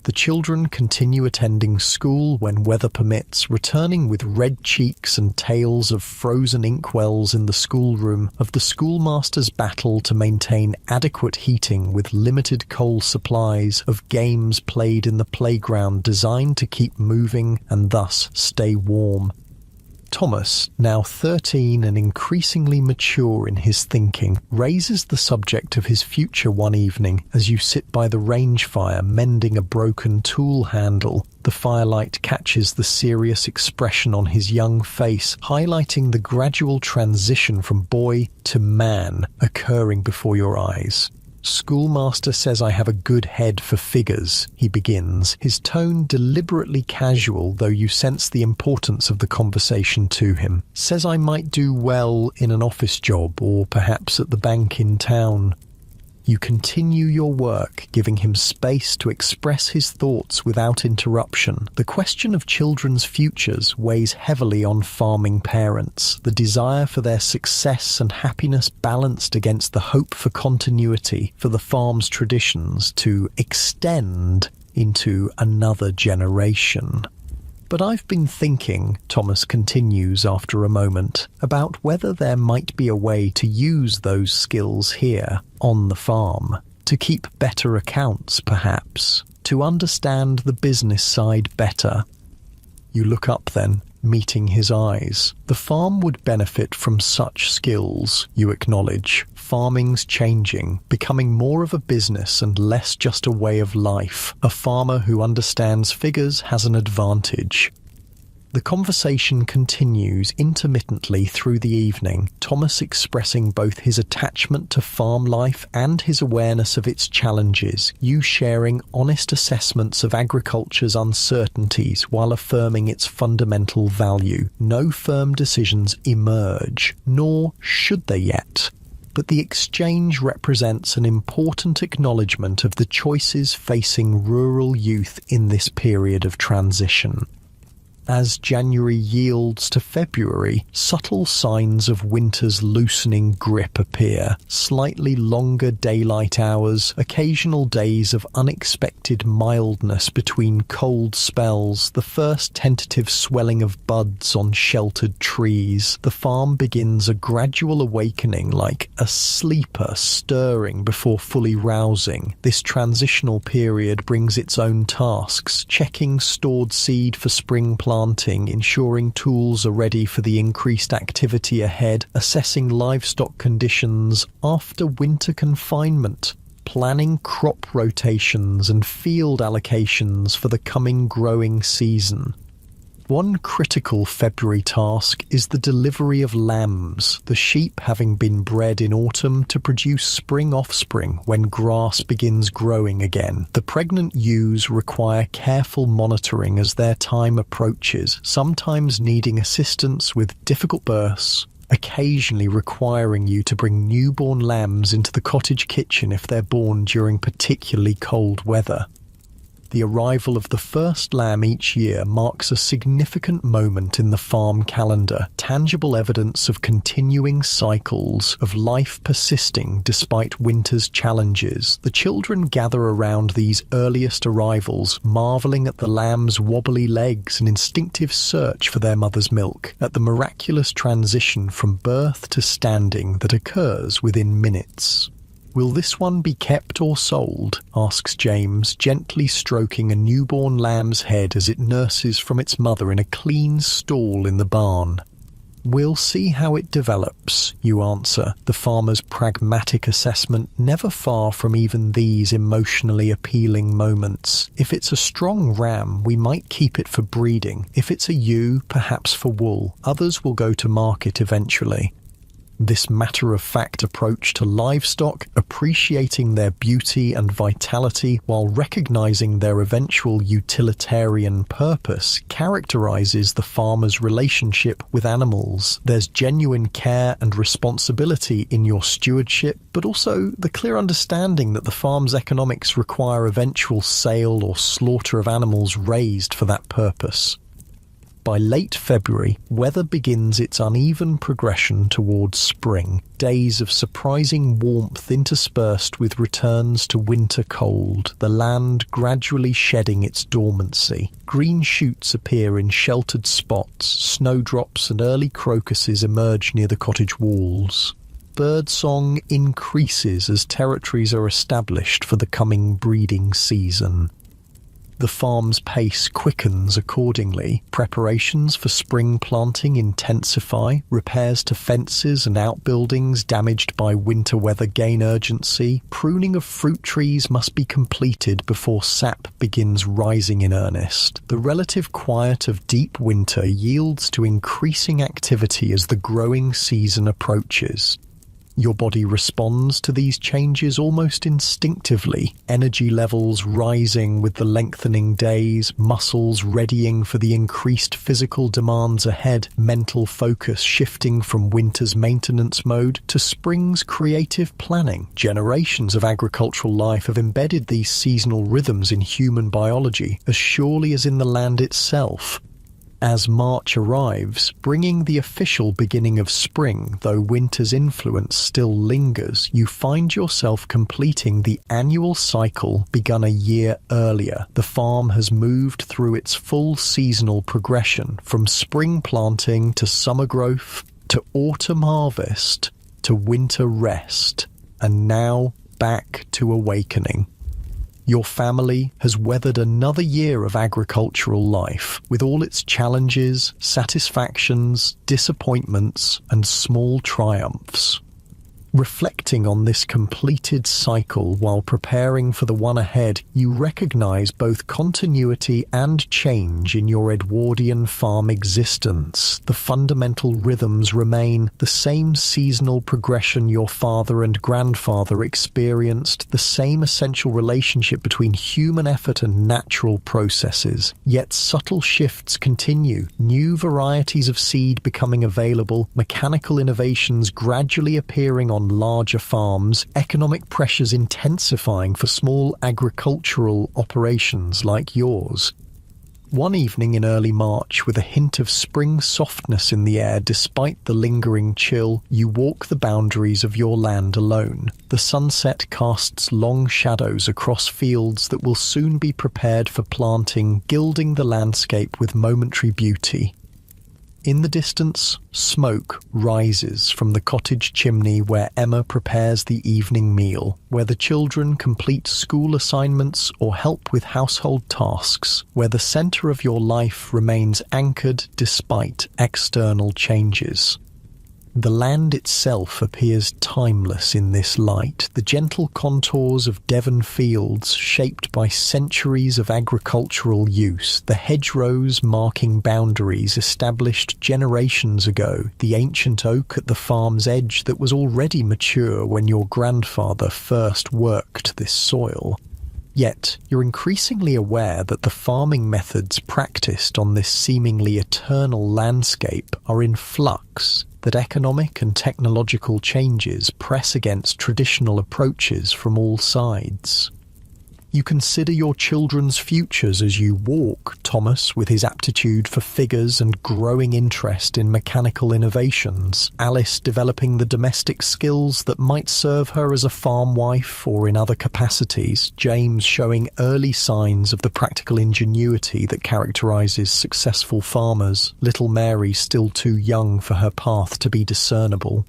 The children continue attending school when weather permits, returning with red cheeks and tales of frozen inkwells in the schoolroom, of the schoolmaster's battle to maintain adequate heating with limited coal supplies, of games played in the playground designed to keep moving and thus stay warm. Thomas, now 13 and increasingly mature in his thinking, raises the subject of his future one evening as you sit by the range fire mending a broken tool handle. The firelight catches the serious expression on his young face, highlighting the gradual transition from boy to man occurring before your eyes. "Schoolmaster says I have a good head for figures," he begins, his tone deliberately casual, though you sense the importance of the conversation to him. "Says I might do well in an office job, or perhaps at the bank in town." You continue your work, giving him space to express his thoughts without interruption. The question of children's futures weighs heavily on farming parents, the desire for their success and happiness balanced against the hope for continuity, for the farm's traditions to extend into another generation. "But I've been thinking," Thomas continues after a moment, "about whether there might be a way to use those skills here, on the farm, to keep better accounts, perhaps, to understand the business side better." You look up then, meeting his eyes. "The farm would benefit from such skills," you acknowledge. "Farming's changing, becoming more of a business and less just a way of life. A farmer who understands figures has an advantage." The conversation continues intermittently through the evening, Thomas expressing both his attachment to farm life and his awareness of its challenges, you sharing honest assessments of agriculture's uncertainties while affirming its fundamental value. No firm decisions emerge, nor should they yet. But the exchange represents an important acknowledgement of the choices facing rural youth in this period of transition. As January yields to February, subtle signs of winter's loosening grip appear. Slightly longer daylight hours, occasional days of unexpected mildness between cold spells, the first tentative swelling of buds on sheltered trees. The farm begins a gradual awakening, like a sleeper stirring before fully rousing. This transitional period brings its own tasks, checking stored seed for spring planting, ensuring tools are ready for the increased activity ahead, assessing livestock conditions after winter confinement, planning crop rotations and field allocations for the coming growing season. One critical February task is the delivery of lambs, the sheep having been bred in autumn to produce spring offspring when grass begins growing again. The pregnant ewes require careful monitoring as their time approaches, sometimes needing assistance with difficult births, occasionally requiring you to bring newborn lambs into the cottage kitchen if they're born during particularly cold weather. The arrival of the first lamb each year marks a significant moment in the farm calendar, tangible evidence of continuing cycles of life persisting despite winter's challenges. The children gather around these earliest arrivals, marveling at the lamb's wobbly legs and instinctive search for their mother's milk, at the miraculous transition from birth to standing that occurs within minutes. "Will this one be kept or sold?" asks James, gently stroking a newborn lamb's head as it nurses from its mother in a clean stall in the barn. "We'll see how it develops," you answer, the farmer's pragmatic assessment never far from even these emotionally appealing moments. "If it's a strong ram, we might keep it for breeding. If it's a ewe, perhaps for wool. Others will go to market eventually." This matter-of-fact approach to livestock, appreciating their beauty and vitality while recognizing their eventual utilitarian purpose, characterizes the farmer's relationship with animals. There's genuine care and responsibility in your stewardship, but also the clear understanding that the farm's economics require eventual sale or slaughter of animals raised for that purpose. By late February, weather begins its uneven progression towards spring, days of surprising warmth interspersed with returns to winter cold, the land gradually shedding its dormancy. Green shoots appear in sheltered spots, snowdrops and early crocuses emerge near the cottage walls. Birdsong increases as territories are established for the coming breeding season. The farm's pace quickens accordingly. Preparations for spring planting intensify. Repairs to fences and outbuildings damaged by winter weather gain urgency. Pruning of fruit trees must be completed before sap begins rising in earnest. The relative quiet of deep winter yields to increasing activity as the growing season approaches. Your body responds to these changes almost instinctively, energy levels rising with the lengthening days, muscles readying for the increased physical demands ahead, mental focus shifting from winter's maintenance mode to spring's creative planning. Generations of agricultural life have embedded these seasonal rhythms in human biology as surely as in the land itself. As March arrives, bringing the official beginning of spring, though winter's influence still lingers, you find yourself completing the annual cycle begun a year earlier. The farm has moved through its full seasonal progression, from spring planting to summer growth, to autumn harvest, to winter rest, and now back to awakening. Your family has weathered another year of agricultural life, with all its challenges, satisfactions, disappointments, and small triumphs. Reflecting on this completed cycle while preparing for the one ahead, you recognize both continuity and change in your Edwardian farm existence. The fundamental rhythms remain, the same seasonal progression your father and grandfather experienced, the same essential relationship between human effort and natural processes. Yet subtle shifts continue, new varieties of seed becoming available, mechanical innovations gradually appearing on larger farms, economic pressures intensifying for small agricultural operations like yours. One evening in early March, with a hint of spring softness in the air despite the lingering chill, you walk the boundaries of your land alone. The sunset casts long shadows across fields that will soon be prepared for planting, gilding the landscape with momentary beauty. In the distance, smoke rises from the cottage chimney where Emma prepares the evening meal, where the children complete school assignments or help with household tasks, where the center of your life remains anchored despite external changes. The land itself appears timeless in this light, the gentle contours of Devon fields shaped by centuries of agricultural use, the hedgerows marking boundaries established generations ago, the ancient oak at the farm's edge that was already mature when your grandfather first worked this soil. Yet, you're increasingly aware that the farming methods practiced on this seemingly eternal landscape are in flux, that economic and technological changes press against traditional approaches from all sides. You consider your children's futures as you walk, Thomas with his aptitude for figures and growing interest in mechanical innovations, Alice developing the domestic skills that might serve her as a farm wife or in other capacities, James showing early signs of the practical ingenuity that characterizes successful farmers, little Mary still too young for her path to be discernible.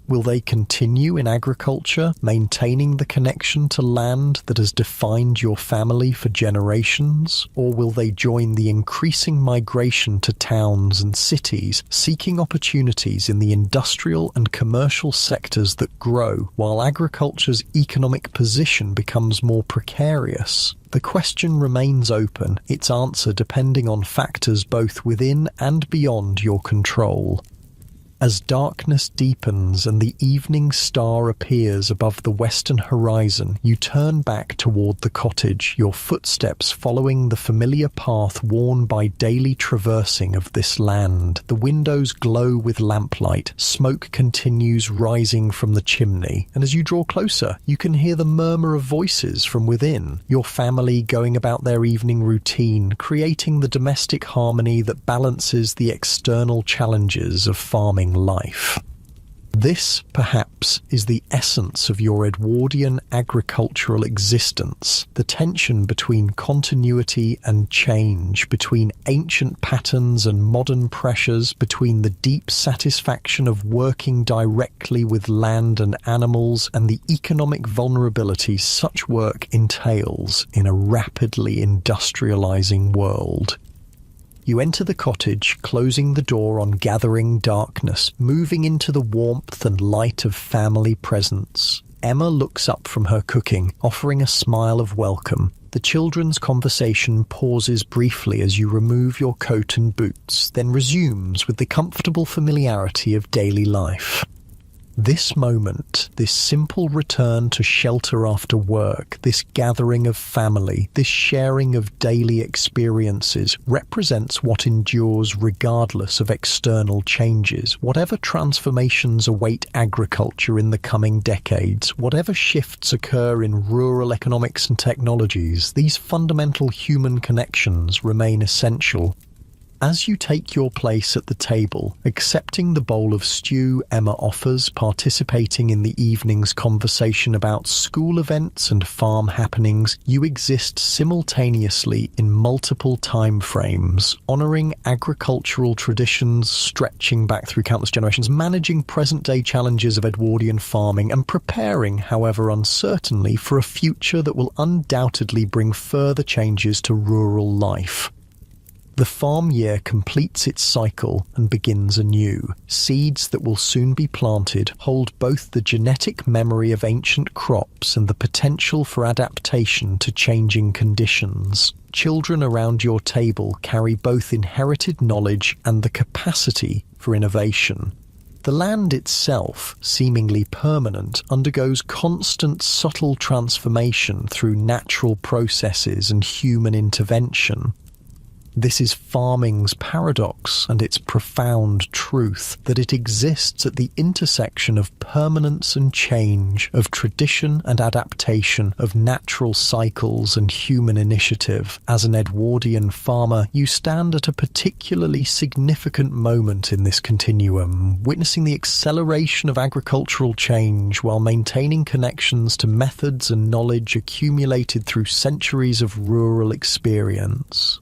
Will they continue in agriculture, maintaining the connection to land that has defined your family for generations? Or will they join the increasing migration to towns and cities, seeking opportunities in the industrial and commercial sectors that grow, while agriculture's economic position becomes more precarious? The question remains open, its answer depending on factors both within and beyond your control. As darkness deepens and the evening star appears above the western horizon, you turn back toward the cottage, your footsteps following the familiar path worn by daily traversing of this land. The windows glow with lamplight, smoke continues rising from the chimney, and as you draw closer, you can hear the murmur of voices from within, your family going about their evening routine, creating the domestic harmony that balances the external challenges of farming life. This, perhaps, is the essence of your Edwardian agricultural existence, the tension between continuity and change, between ancient patterns and modern pressures, between the deep satisfaction of working directly with land and animals and the economic vulnerability such work entails in a rapidly industrializing world. You enter the cottage, closing the door on gathering darkness, moving into the warmth and light of family presence. Emma looks up from her cooking, offering a smile of welcome. The children's conversation pauses briefly as you remove your coat and boots, then resumes with the comfortable familiarity of daily life. This moment, this simple return to shelter after work, this gathering of family, this sharing of daily experiences represents what endures regardless of external changes. Whatever transformations await agriculture in the coming decades, whatever shifts occur in rural economics and technologies, these fundamental human connections remain essential. As you take your place at the table, accepting the bowl of stew Emma offers, participating in the evening's conversation about school events and farm happenings, you exist simultaneously in multiple time frames, honouring agricultural traditions stretching back through countless generations, managing present-day challenges of Edwardian farming, and preparing, however uncertainly, for a future that will undoubtedly bring further changes to rural life. The farm year completes its cycle and begins anew. Seeds that will soon be planted hold both the genetic memory of ancient crops and the potential for adaptation to changing conditions. Children around your table carry both inherited knowledge and the capacity for innovation. The land itself, seemingly permanent, undergoes constant subtle transformation through natural processes and human intervention. This is farming's paradox and its profound truth, that it exists at the intersection of permanence and change, of tradition and adaptation, of natural cycles and human initiative. As an Edwardian farmer, you stand at a particularly significant moment in this continuum, witnessing the acceleration of agricultural change while maintaining connections to methods and knowledge accumulated through centuries of rural experience.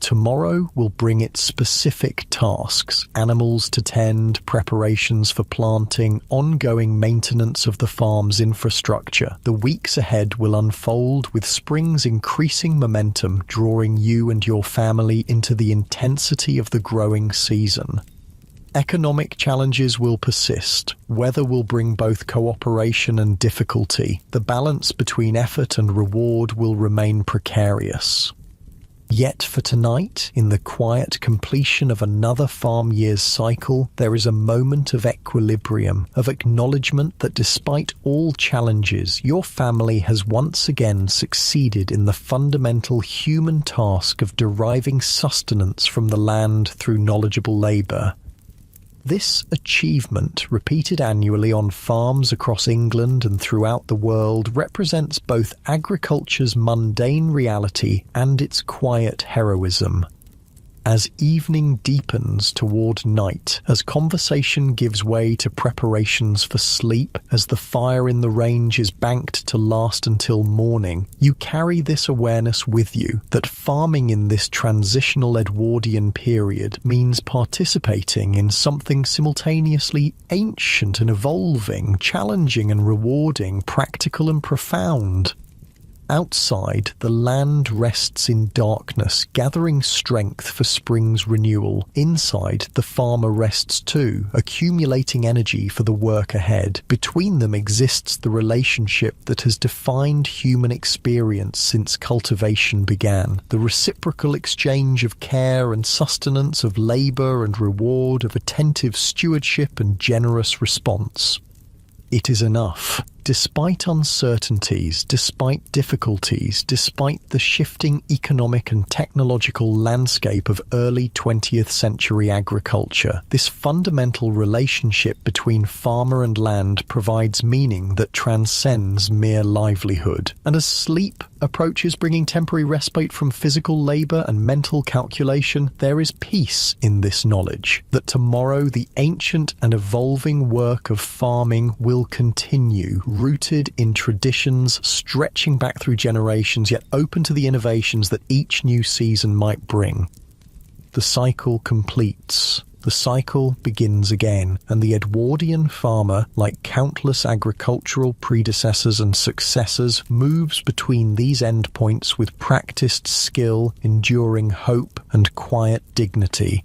Tomorrow will bring its specific tasks: animals to tend, preparations for planting, ongoing maintenance of the farm's infrastructure. The weeks ahead will unfold with spring's increasing momentum, drawing you and your family into the intensity of the growing season. Economic challenges will persist. Weather will bring both cooperation and difficulty. The balance between effort and reward will remain precarious. Yet for tonight, in the quiet completion of another farm year's cycle, there is a moment of equilibrium, of acknowledgement that despite all challenges, your family has once again succeeded in the fundamental human task of deriving sustenance from the land through knowledgeable labour. This achievement, repeated annually on farms across England and throughout the world, represents both agriculture's mundane reality and its quiet heroism. As evening deepens toward night, as conversation gives way to preparations for sleep, as the fire in the range is banked to last until morning, you carry this awareness with you, that farming in this transitional Edwardian period means participating in something simultaneously ancient and evolving, challenging and rewarding, practical and profound. Outside, the land rests in darkness, gathering strength for spring's renewal. Inside, the farmer rests too, accumulating energy for the work ahead. Between them exists the relationship that has defined human experience since cultivation began. The reciprocal exchange of care and sustenance, of labour and reward, of attentive stewardship and generous response. It is enough. Despite uncertainties, despite difficulties, despite the shifting economic and technological landscape of early 20th century agriculture, this fundamental relationship between farmer and land provides meaning that transcends mere livelihood. And as sleep approaches, bringing temporary respite from physical labour and mental calculation, there is peace in this knowledge that tomorrow the ancient and evolving work of farming will continue, rooted in traditions stretching back through generations, yet open to the innovations that each new season might bring. The cycle completes. The cycle begins again, and the Edwardian farmer, like countless agricultural predecessors and successors, moves between these endpoints with practiced skill, enduring hope, and quiet dignity.